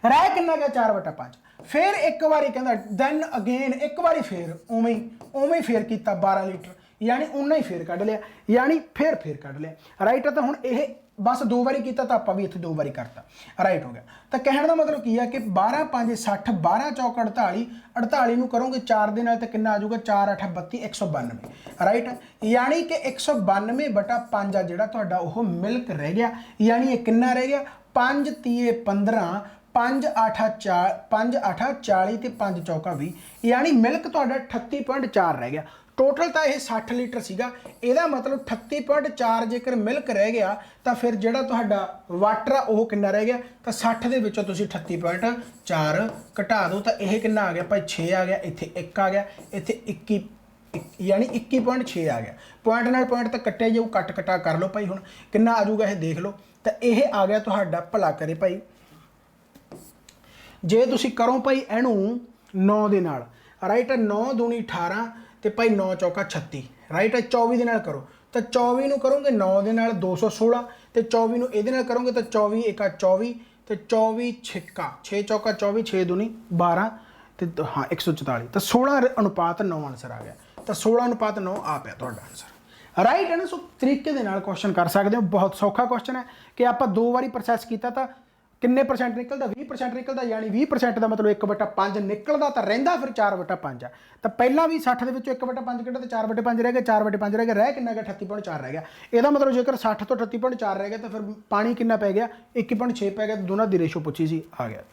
रह किन्ना गया 4/5। फिर एक बारी कहता दैन अगेन एक बारी फिर उवें फिर किया 12 लीटर, यानी उन्ना ही फिर कढ़ लिया, यानी फिर कढ़ लिया। राइट है, तो हुण यह बस 2 बारी किया तो आप भी इत्थे 2 बारी करता। राइट हो गया। तो कहने का मतलब की है कि 12 5 60, 12 चौक 48, 48 नूं करोगे 4 दे नाल ते कितना आ जाऊगा, 4 8 32 192। राइट है, यानी कि 192/5 आ जिहड़ा तुहाडा ओह मिल्क रह गया, यानी ये कितना रह गया 5 3 15, 5 8 4, 5 8 40 ते 5 चौका 20, यानी मिल्क तुहाडा 38.4 रह गया। टोटल तो यह 60 लीटर सीगा, ਇਹਦਾ मतलब 38.4 जेकर मिल्क रह गया तो फिर ਜਿਹੜਾ ਤੁਹਾਡਾ वाटर आ ਉਹ ਕਿੰਨਾ ਰਹਿ ਗਿਆ, ਤਾਂ 60 ਦੇ ਵਿੱਚੋਂ ਤੁਸੀਂ 38.4 ਘਟਾ ਦਿਓ ਤਾਂ ਇਹ ਕਿੰਨਾ ਆ ਗਿਆ ਭਾਈ 6 ਆ ਗਿਆ, ਇੱਥੇ 1 ਆ ਗਿਆ, ਇੱਥੇ 21, यानी 21.6 आ गया। पॉइंट नाल पॉइंट तो कट्टे जाऊ, कट कटा कर लो भाई, हुण कितना आ जाऊगा ये देख लो। तो यह आ गया तुहाडा भला करे भाई, जे तुसी करो भाई इनू 9 दे नाल। राइट है, 9 दूनी 18 तो भाई 9 चौका 36। राइट है, 24 दे नाल करो तो 24 नूं करोगे 9 दे नाल 216, तो 24 नूं इहदे नाल करोगे तो 24 1 24, तो 24 6 6 चौका 24, 6 दूनी 12, तो हाँ 144, तो 16:9 आंसर आ गया। तो 16:9 आ पाया तुहाडा आंसर। राइट है ना। सो तरीके दे नाल क्वेश्चन कर सकते हो, बहुत सौखा क्वेश्चन है कि आप 2 बारी प्रोसैस किया तो किन्ने परसेंट निकलता, 20% निकलता, यानी 20% का मतलब 1/5 निकलता तो रहिंदा फिर 4/5 है। तो पहला भी 60 के 1/5 कढ़ा तो 4/5 रह गया, 4/5 रह गया, रह कितना गया 38.4 रह गया। यदा मतलब जेकर 60 तो 38.4 रह गया तो फिर पानी कितना पै गया 21.6 पै गया, तो दोनों की रेशो पूछी सी आ गया।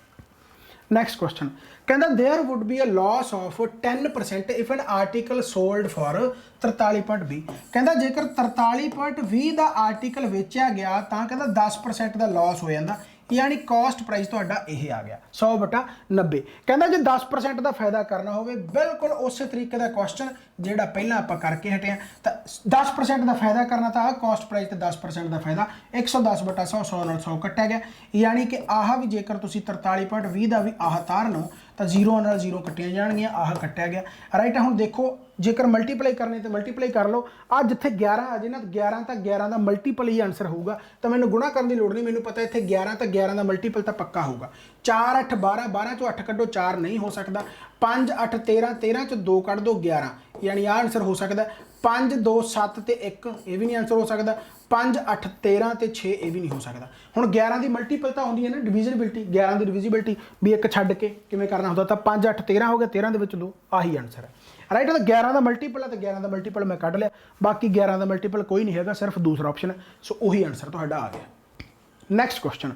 नैक्सट क्वेश्चन कहता there would be a loss of 10% if an article sold for 43.20। कहता जेकर 43.20 का आर्टिकल वेचा गया तो कहता 10% का लॉस हो जाता, यानी कॉस्ट प्राइस तुहाडा यह आ गया 100/90। कहना जो 10% का फायदा करना हो बिल्कुल उस तरीके का क्वेश्चन जोड़ा पहला आप करके हटे तो 10% का फायदा करना तो आ कॉस्ट प्राइस तो 10% का फायदा 110/100 100 नाल 100 कट्टिया गया। यानी कि आह भी जेकर तुसीं 43.20 का भी आह तारनो तो 0 नाल 0 कट्टिया जाएगियां, आह कट्टिया गया। राइट है, हुण देखो जेकर मल्टीप्लाई करने तो मल्टीप्लाई कर लो, आ जिथे 11 आ जाए ना 11 तो 11 का मल्टीपल ही आंसर होगा, तो मैंने गुणा करने की लोड़ नहीं, मैंने पता इतने 11 तो 11 का मल्टीपल तो पक्का होगा। 4 8 12, 12 चो 8 कड्डो 4 नहीं हो सकता, 5 8 13, 13 चो 2 कढ़ दो 11, यानी आ आंसर हो सकता। 5 2 7 ते 1 ये भी नहीं आंसर हो सकता, 5 8 13 ते 6 ये भी नहीं हो सकता। हुण 11 की मल्टीपल तो आउंदी है ना डिविजिबिलिटी, 11 की डिविजिबिलिटी भी एक छड्ड के किवें करना होंदा, तो 5 8 13 हो गया, 13 दे विच 2, आही आंसर है। राइट, तो 11 का मल्टीपल है तो 11 का मल्टीपल मैं कढ़ लिया, बाकी 11 का मल्टीपल कोई नहीं है, सिर्फ दूसरा ऑप्शन है। सो उही आंसर तुहाडा आ गया। नैक्सट क्वेश्चन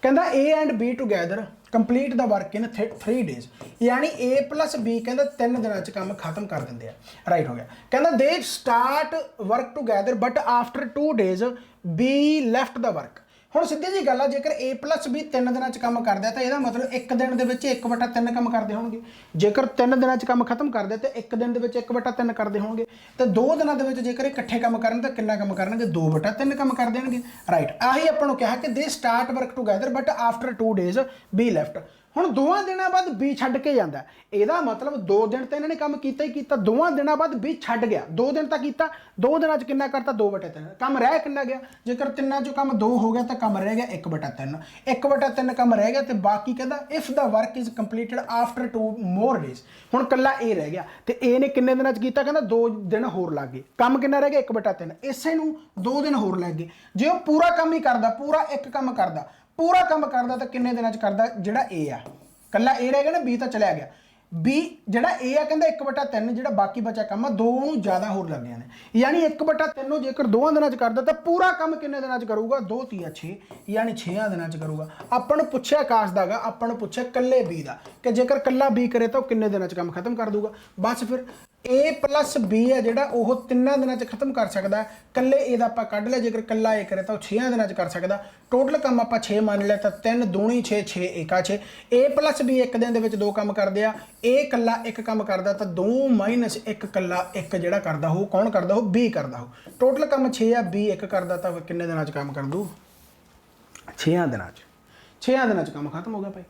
कहता A and B together complete the work in 3 days, यानी A प्लस B कहता 3 दिनों काम खत्म कर देंगे। राइट हो गया। कहता they start work together but after 2 days B left the work. हुण सीधी जी गल आ, जेकर A प्लस B 3 दिनों काम करता तो यह मतलब एक दिन के 1/3 काम करते होंगे। जेकर 3 दिनों काम खत्म करते तो एक दिन के 1/3 करते होंगे, तो 2 दिनों के जेकर इकट्ठे काम करन तो कितना काम करनगे 2/3 काम कर देंगे। राइट, आही आपां नूं कहा कि they start work together but after 2 days B left. हुण 2 दिनों बाद B छड्ड के जांदा, ਇਹਦਾ मतलब 2 दिन तो इन्होंने काम किया ही किया, 2 दिनों बाद B छड्ड गया, 2 दिन तक किया, 2 दिनों कितना करता 2/3, काम रह कितना गया, जेकर 3 चो काम 2 हो गया तो काम रह गया 1/3, 1/3 काम रह गया, तो बाकी कहता if the work is completed after 2 more days. हुण कल्ला A रह गया, तो A ने किन्ने दिनों किया, कहता 2 दिन होर लग गए, काम कितना रह गया 1/3, इसे नूं 2 दिन होर लग गए। जे वो पूरा काम ही करता, पूरा एक काम करता, पूरा काम करता तो किन्ने दिनों करता, जिहड़ा A आ कल्ला A रह गया ना, B तो चलिया गया, B जिहड़ा A आ कहता 1/3, जिहड़ा बाकी बचा काम 2 नूं ज़्यादा होर लग गए ने, यानी 1/3 जेकर 2 दिनों करता तो पूरा काम किन्ने दिनों करूगा 2 3 6, यानी 6 दिनों करूगा। आपां नूं पुछया आकाश दा गा, आपां नूं पुछया कल्ले B दा कि जेकर कल्ला B करे तो किन्ने दिनों काम खत्म कर दूगा। बस फिर A प्लस B है जिहड़ा ओह 3 दिनों खत्म कर सकता है, कल्ले A दा आपां कढ लिया, जेकर कल्ला A करे तो 6 दिनों कर सकता। टोटल काम आपां 6 मान लिया, तो 3 दूनी 6 6 1 6। A प्लस B एक दिन दे विच 2 काम करदे आ, A कल्ला 1 काम करदा, तो 2 माइनस 1 कल्ला 1 जिहड़ा करदा हो कौन करदा हो, B करदा हो। टोटल काम 6 आ, B 1 करदा, तो किन्ने दिनों काम कर दू 6 दिनों, 6 दिनों काम खत्म हो गया भाई।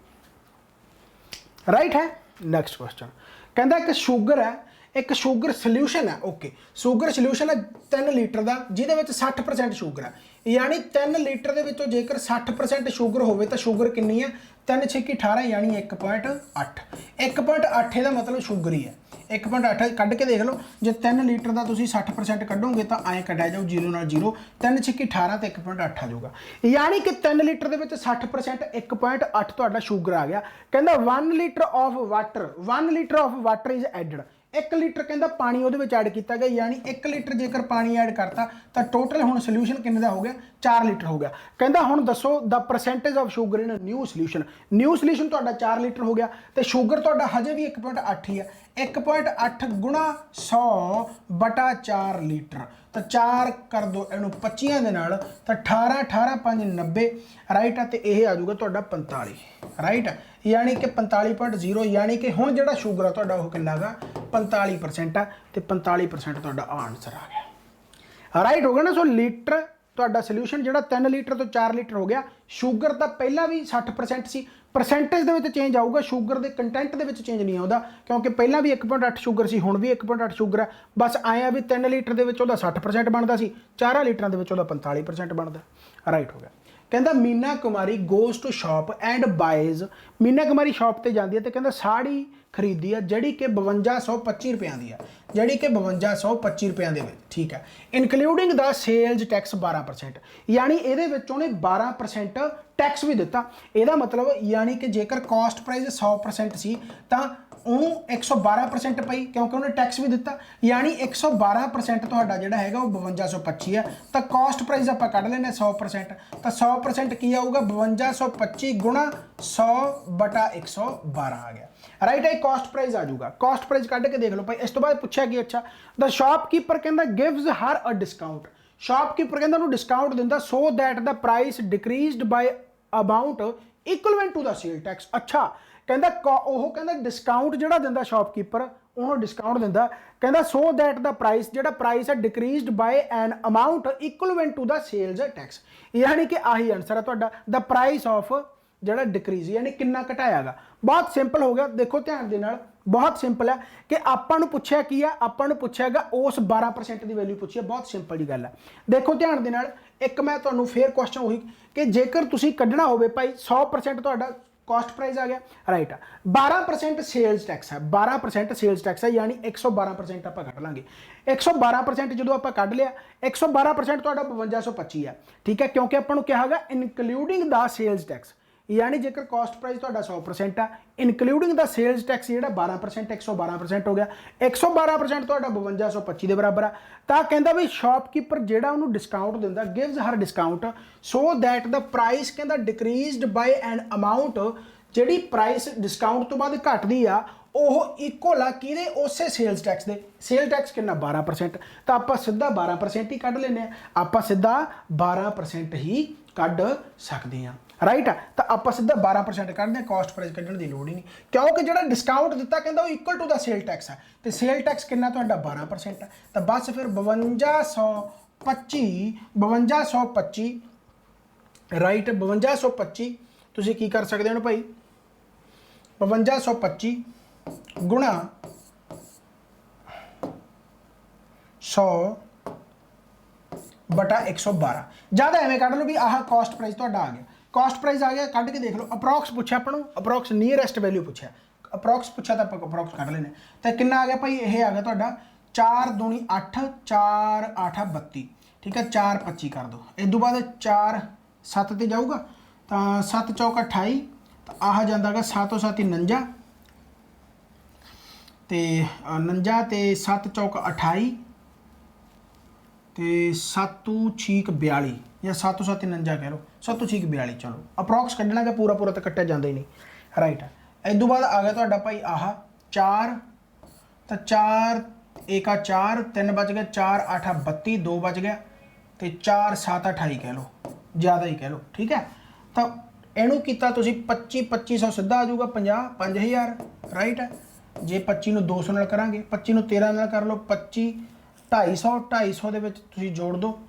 राइट है। नैक्सट क्वेश्चन कहता एक शुगर है, एक शुगर सोल्यूशन है, ओके शुगर सोल्यूशन है 3 लीटर का, जिहदे विच 60% शुगर है, यानी 3 लीटर के विचों जेकर 60% शुगर होवे तो शुगर कितनी है, 3 6 18, यानी 1.8, 1.8 का मतलब शुगर ही है, 1.8 कढ़ के देख लो, जो 3 लीटर का तुसीं 60% कढ़ोगे तो आए कढ़िया जाओ 0 नाल 0, 3 6 18 तो 1.8 आ जाऊगा, यानी कि 3 लीटर के विच 60% 1.8 तुहाडा शुगर आ गया। कहता 1 litre of water, 1 litre of water is added, 1 litre कहता पानी वो ऐड किया गया, यानी 1 लीटर जेकर पानी ऐड करता तो टोटल हुण सोल्यूशन किन्ने दा हो गया 4 लीटर हो गया। कहता हुण दसो the percentage of sugar in new solution, new solution तुहाडा 4 लीटर हो गया, तो शुगर तुहाडा हजे भी 1.8 ही है, 1.8 गुणा 100/4 लीटर, तो 4 कर दो इनू 25 दे नाल, तो 18 18 5 90। राइट है, तो यह आ जाऊगा तुहाडा 45। राइट है, यानी कि 45.0, यानी कि हुण जिहड़ा शुगर है तुहाडा वो किन्ना गा 45% है, तो 45% तुहाडा आंसर आ गया। राइट हो गया ना। सो लीटर तुहाडा सोल्यूशन जिहड़ा 3 लीटर तो 4 लीटर हो गया, शुगर तो पहला भी 60% सी, परसेंटेज दे चेंज आऊगा, शुगर के कंटेंट दे चेंज नहीं आता, क्योंकि पहला भी 1.8 शुगर सी, हुण भी 1.8 शुगर है, बस आया भी 3 लीटर के 60% बनता सी, 4 लीटर के 45% बनता। राइट हो गया। कहता Meena Kumari goes to shop and buys, Meena Kumari shop पर जाती है तो कहता साड़ी खरीदी है जी कि 5225 रुपया की है, जी कि 5225 रुपया के, ठीक है, इनकलूडिंग द सेल्स टैक्स 12%, यानी ये 12% टैक्स भी दिता। यदा मतलब यानी कि जेकर कॉस्ट प्राइस 100% सी तो उन्होंने 112% पई, क्योंकि उन्हें टैक्स भी दिता, यानी 112% तुहाडा जिहड़ा हैगा वो 5225 है, तो कॉस्ट प्राइस आप कढ़ लेने 100%, तो 100% की आऊगा 5225 गुणा 100/112 आ गया। राइट है, कॉस्ट प्राइस आ जाऊगा, कॉस्ट प्राइस कढ़ के देख लो भाई। इस तो बाद पूछा कि अच्छा द शॉपकीपर कहता gives her a discount, shopkeeper कहता उन्होंने डिस्काउंट दिंदा so that the price decreased by amount equivalent to the sale tax. अच्छा कहता कहता डिस्काउंट जिहड़ा दिंदा शॉपकीपर उन्होंने डिस्काउंट दिंदा, कहता सो दैट द प्राइस जिहड़ा प्राइस है decreased by an amount equivalent to the sales tax. यानी कि आही आंसर है तुहाडा, द प्राइस ऑफ जिहड़ा डिक्रीज यानी कितना घटायागा। बहुत सिंपल हो गया, देखो ध्यान दे नाल, बहुत सिंपल है कि आपां नूं पुछया की है, आपां नूं पुछयागा उस 12% की वैल्यू पूछी है। बहुत सिंपल जी गल है। देखो ध्यान दे नाल, एक मैं तुहानूं फिर क्वेश्चन वही कि जेकर तुसीं कढना होवे भाई 100% तुहाडा कॉस्ट प्राइस आ गया, राइट। 12% सेल्स टैक्स है, 12% सेल्स टैक्स है, यानी 112% आप कढ़ लांगे। 112% जो आप कढ़ लिया, 112% तुहाडा 5225 है, ठीक है, क्योंकि आपां नूं कहा हैगा इनकलूडिंग द सेल्स टैक्स, यानी जेकर कॉस्ट प्राइस तुहाडा 100% है, इनकलूडिंग द सेल्स टैक्स जिहड़ा 12% 112% हो गया। 112% तुहाडा 5225 के बराबर है। तो कहता भी शॉपकीपर जिहड़ा उन्होंने डिस्काउंट दिंदा, gives her discount so that the price कहता डिक्रीज्ड बाय एन अमाउंट, जिहड़ी प्राइस डिस्काउंट तो बाद घटदी आ ਉਹ इक्वल आ किहदे उसे सेल्स टैक्स दे। सेल टैक्स कितना 12%, तो आप सीधा 12% ही कढ़ लेने, आप सीधा 12% ही कढ़ सकते हैं, राइट। तो आप सीधा 12% कढ़ते हैं, कॉस्ट प्राइस कढ़ने की लोड़ ही नहीं, क्योंकि जो डिस्काउंट दिता कहता वो equal to the sale tax है, तो सेल टैक्स कितना तो 12% है। तो बस फिर 5225 राइट, 5225 तुसीं की कर सकते हो भाई, 5225 गुणा 100/112, ज़्यादा एवं कढ़ लो भी आह कॉस्ट प्राइस तुहाडा आ गया, कॉस्ट प्राइस आ गया, कढ़ के देख लो। अप्रॉक्स पूछा अपन, अप्रॉक्स नीयरेस्ट वैल्यू पूछा, अप्रॉक्स पूछा तो आप अप्रॉक्स कढ़ लेने। तो कितना आ गया भाई, यह आ गया तुहाडा 4 दूनी 8, 4 8 32, ठीक है, 4 25 कर दो। इस तो बाद 4 7 ते जाऊगा, तो 7 चौक 28, तो आह जाता है 7 7 49, तो 49 ते 7 चौक 28, तो 7 6 42 या 7 7 49 कह लो, 7 6 42, चलो अप्रॉक्स कढ़ना कि पूरा पूरा तो कट्टिया जाता ही नहीं, राइट। इस तो बाद आ गया तुहाडा भाई आह 4, तो 4 1 4, 3 बच गया, 4 8 32, 2 बच गया, तो 4 7 28 कह लो, ज़्यादा ही कह लो, ठीक है। तो इनू किया तुसीं 25 2500 सीधा आ जाऊगा 50 5000, राइट है। जे 25 ਨੂੰ 200 ਨਾਲ ਕਰਾਂਗੇ, 25 ਨੂੰ 13 ਨਾਲ कर लो, 25 250 250 ਦੇ ਵਿੱਚ ਤੁਸੀਂ ਜੋੜ ਦਿਓ,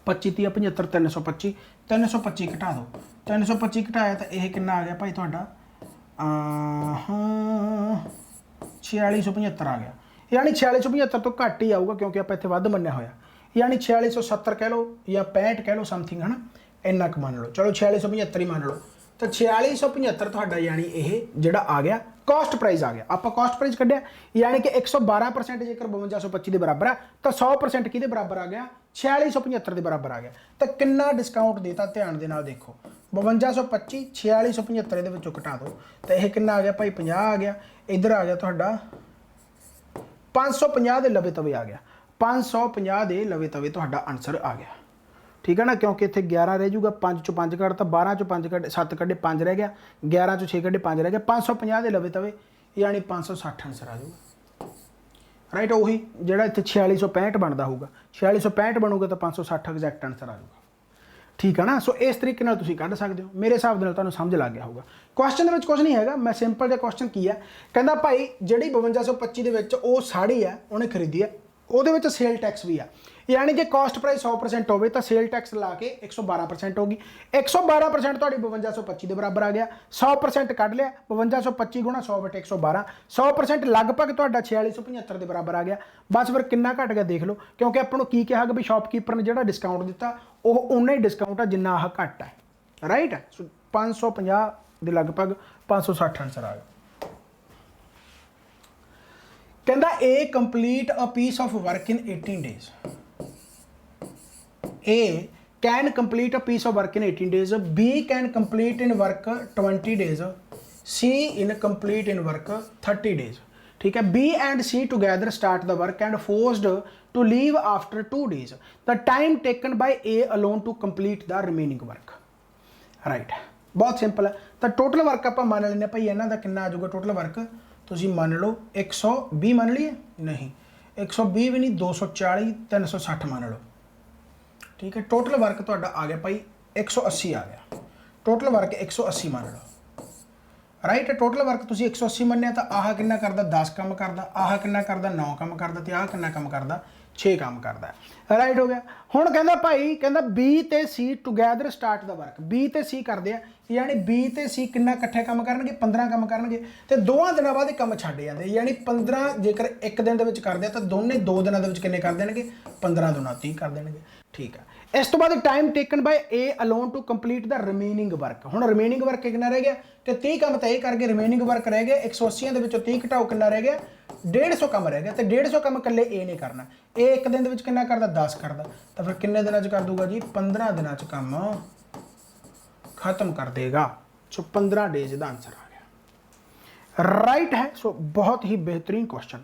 25 30 75 325, 325 ਘਟਾ ਦਿਓ, 325 ਘਟਾਇਆ ਤਾਂ ਇਹ ਕਿੰਨਾ ਆ ਗਿਆ ਭਾਈ ਤੁਹਾਡਾ 4675 आ गया, यानी 4675 तो घट ही आऊगा क्योंकि आप इतने वध मन्निया होया, यानी 4670 कह लो या 65 कह लो समथिंग, है ना, इन्ना क मान लो, चलो 4675 ही मान लो। तो 4675 तुहाडा यानी यह जिहड़ा आ गया कॉस्ट प्राइस आ गया। आप कॉस्ट प्राइस कढ़िया, यानी कि 112% जेकर 5225 के बराबर है, तो 100% किहदे बराबर आ गया 4675 के बराबर आ गया। तो कितना डिस्काउंट देता, ध्यान दे नाल देखो, 5225 4675 दे विचों घटा दो, तो यह कितना आ गया भाई 50 आ गया, इधर आ गया तुहाडा 550 के लवे तवे आ गया, 550 के लवे तवे तुहाडा आंसर आ गया, ठीक है ना, क्योंकि इतने 11 रह जूगा, 5 चों 5 कढ़ता, 12 चों 5 कढ़े 7 कढ़े 5 रह गया, 11 चों 6 कढ़े 5 रह गया, 550 के लवे तवे यानी 560 आंसर आ जाऊगा, राइट। वही जो इतने 4665 बनता होगा, 4665 बनूगा तो 560 एग्जैक्ट आंसर आ जाऊगा, ठीक है ना। सो इस तरीके नाल तुसीं कढ़ सकते हो, मेरे हिसाब नाल तुहानूं समझ लग गया होगा। क्वेश्चन में कुछ नहीं है, मैं सिंपल जिहा क्वेश्चन की है, कहता भाई जिहड़ी 5225 दे विच वो साड़ी है उन्हें खरीदी है, ਉਹਦੇ ਵਿੱਚ सेल टैक्स भी है, यानी कि कॉस्ट प्राइस 100% होवे तो सेल टैक्स ला के 112% होगी, 112% ਤੁਹਾਡੀ 5225 ਦੇ ਬਰਾਬਰ ਆ ਗਿਆ, 100% ਕੱਢ ਲਿਆ, 5225 ਗੁਣਾ 100/112, 100% ਲਗਭਗ ਤੁਹਾਡਾ 4675 ਦੇ ਬਰਾਬਰ ਆ ਗਿਆ। ਬਸ ਫਿਰ ਕਿੰਨਾ ਘਟ ਗਿਆ ਦੇਖ ਲਓ, ਕਿਉਂਕਿ ਆਪਾਂ ਨੂੰ ਕੀ ਕਿਹਾ ਕਿ ਵੀ ਸ਼ਾਪਕੀਪਰ ਨੇ ਜਿਹੜਾ ਡਿਸਕਾਊਂਟ ਦਿੱਤਾ ਉਹ ਉਨਾ ਹੀ ਡਿਸਕਾਊਂਟ ਆ ਜਿੰਨਾ ਆਹ ਘੱਟ ਹੈ, ਰਾਈਟ। ਸੋ 550 ਦੇ ਲਗਭਗ 560 ਆਨਸਰ ਆ ਗਿਆ। कहता A complete a piece of work in 18 days. A can complete a piece of work in 18 days. B can complete in work 20 days. C in complete in work 30 days. ठीक है, B and C together start the work and forced to leave after 2 days. The time taken by A alone to complete the remaining work. Right. बहुत simple है। तो total work आप मान लें भाई इन्हों का कितना आ जाऊगा टोटल वर्क, तुसीं मान लो 120 मान लीए, नहीं 120 भी नहीं, 240 360 मान लो, ठीक है। टोटल वर्क तुहाडा आ गया भाई 180 आ गया, ਟੋਟਲ ਵਰਕ 180 ਮੰਨ ਲਓ, ਰਾਈਟ। ਟੋਟਲ ਵਰਕ ਤੁਸੀਂ 180 ਮੰਨਿਆ ਤਾਂ ਆਹ ਕਿੰਨਾ ਕਰਦਾ 10 ਕੰਮ ਕਰਦਾ, ਆਹ ਕਿੰਨਾ ਕਰਦਾ 9 ਕੰਮ ਕਰਦਾ, ਤੇ ਆਹ ਕਿੰਨਾ ਕੰਮ ਕਰਦਾ 6 ਕੰਮ ਕਰਦਾ, ਰਾਈਟ ਹੋ ਗਿਆ। ਹੁਣ ਕਹਿੰਦਾ ਭਾਈ, ਕਹਿੰਦਾ B ਤੇ C ਟੂਗੈਦਰ ਸਟਾਰਟ ਦਾ ਵਰਕ। B ਤੇ C ਕਰਦੇ ਆ, ਯਾਨੀ B ਤੇ C ਕਿੰਨਾ ਇਕੱਠੇ ਕੰਮ ਕਰਨਗੇ 15 ਕੰਮ ਕਰਨਗੇ, ਤੇ 2 ਦਿਨਾਂ ਬਾਅਦ ਇਹ ਕੰਮ ਛੱਡ ਜਾਂਦੇ, ਯਾਨੀ 15 ਜੇਕਰ ਇੱਕ ਦਿਨ ਦੇ ਵਿੱਚ ਕਰਦੇ ਆ ਤਾਂ ਦੋਨੇ 2 ਦਿਨਾਂ ਦੇ ਵਿੱਚ ਕਿੰਨੇ ਕਰ ਦੇਣਗੇ 15 ਦੁਣਾ 30 ਕਰ ਦੇਣਗੇ, ਠੀਕ ਆ। ਇਸ ਤੋਂ ਬਾਅਦ time taken by A alone to complete the remaining work. ਹੁਣ ਰਿਮੇਨਿੰਗ ਵਰਕ ਕਿੰਨਾ ਰਹਿ ਗਿਆ ਕਿ 30 ਕੰਮ ਤਾਂ ਇਹ ਕਰ ਗਏ, ਰਿਮੇਨਿੰਗ ਵਰਕ ਰਹਿ ਗਿਆ 180 ਦੇ ਵਿੱਚੋਂ 30 ਘਟਾਓ ਕਿੰਨਾ ਰਹਿ ਗਿਆ 150 ਕੰਮ ਰਹਿ ਗਿਆ, ਤੇ 150 ਕੰਮ ਇਕੱਲੇ A ਨੇ ਕਰਨਾ। ਇਹ ਇੱਕ ਦਿਨ ਦੇ ਵਿੱਚ ਕਿੰਨਾ ਕਰਦਾ 10 ਕਰਦਾ, ਤਾਂ ਫਿਰ ਕਿੰਨੇ ਦਿਨਾਂ 'ਚ ਕਰ ਦੂਗਾ ਜੀ 15 ਦਿਨਾਂ 'ਚ ਕੰਮ ਖਤਮ ਕਰ ਦੇਗਾ। ਸੋ 15 ਡੇਜ਼ ਦਾ ਆंसर ਆ ਗਿਆ, ਰਾਈਟ ਹੈ। ਸੋ ਬਹੁਤ ਹੀ ਬਿਹਤਰੀਨ ਕੁਐਸਚਨ।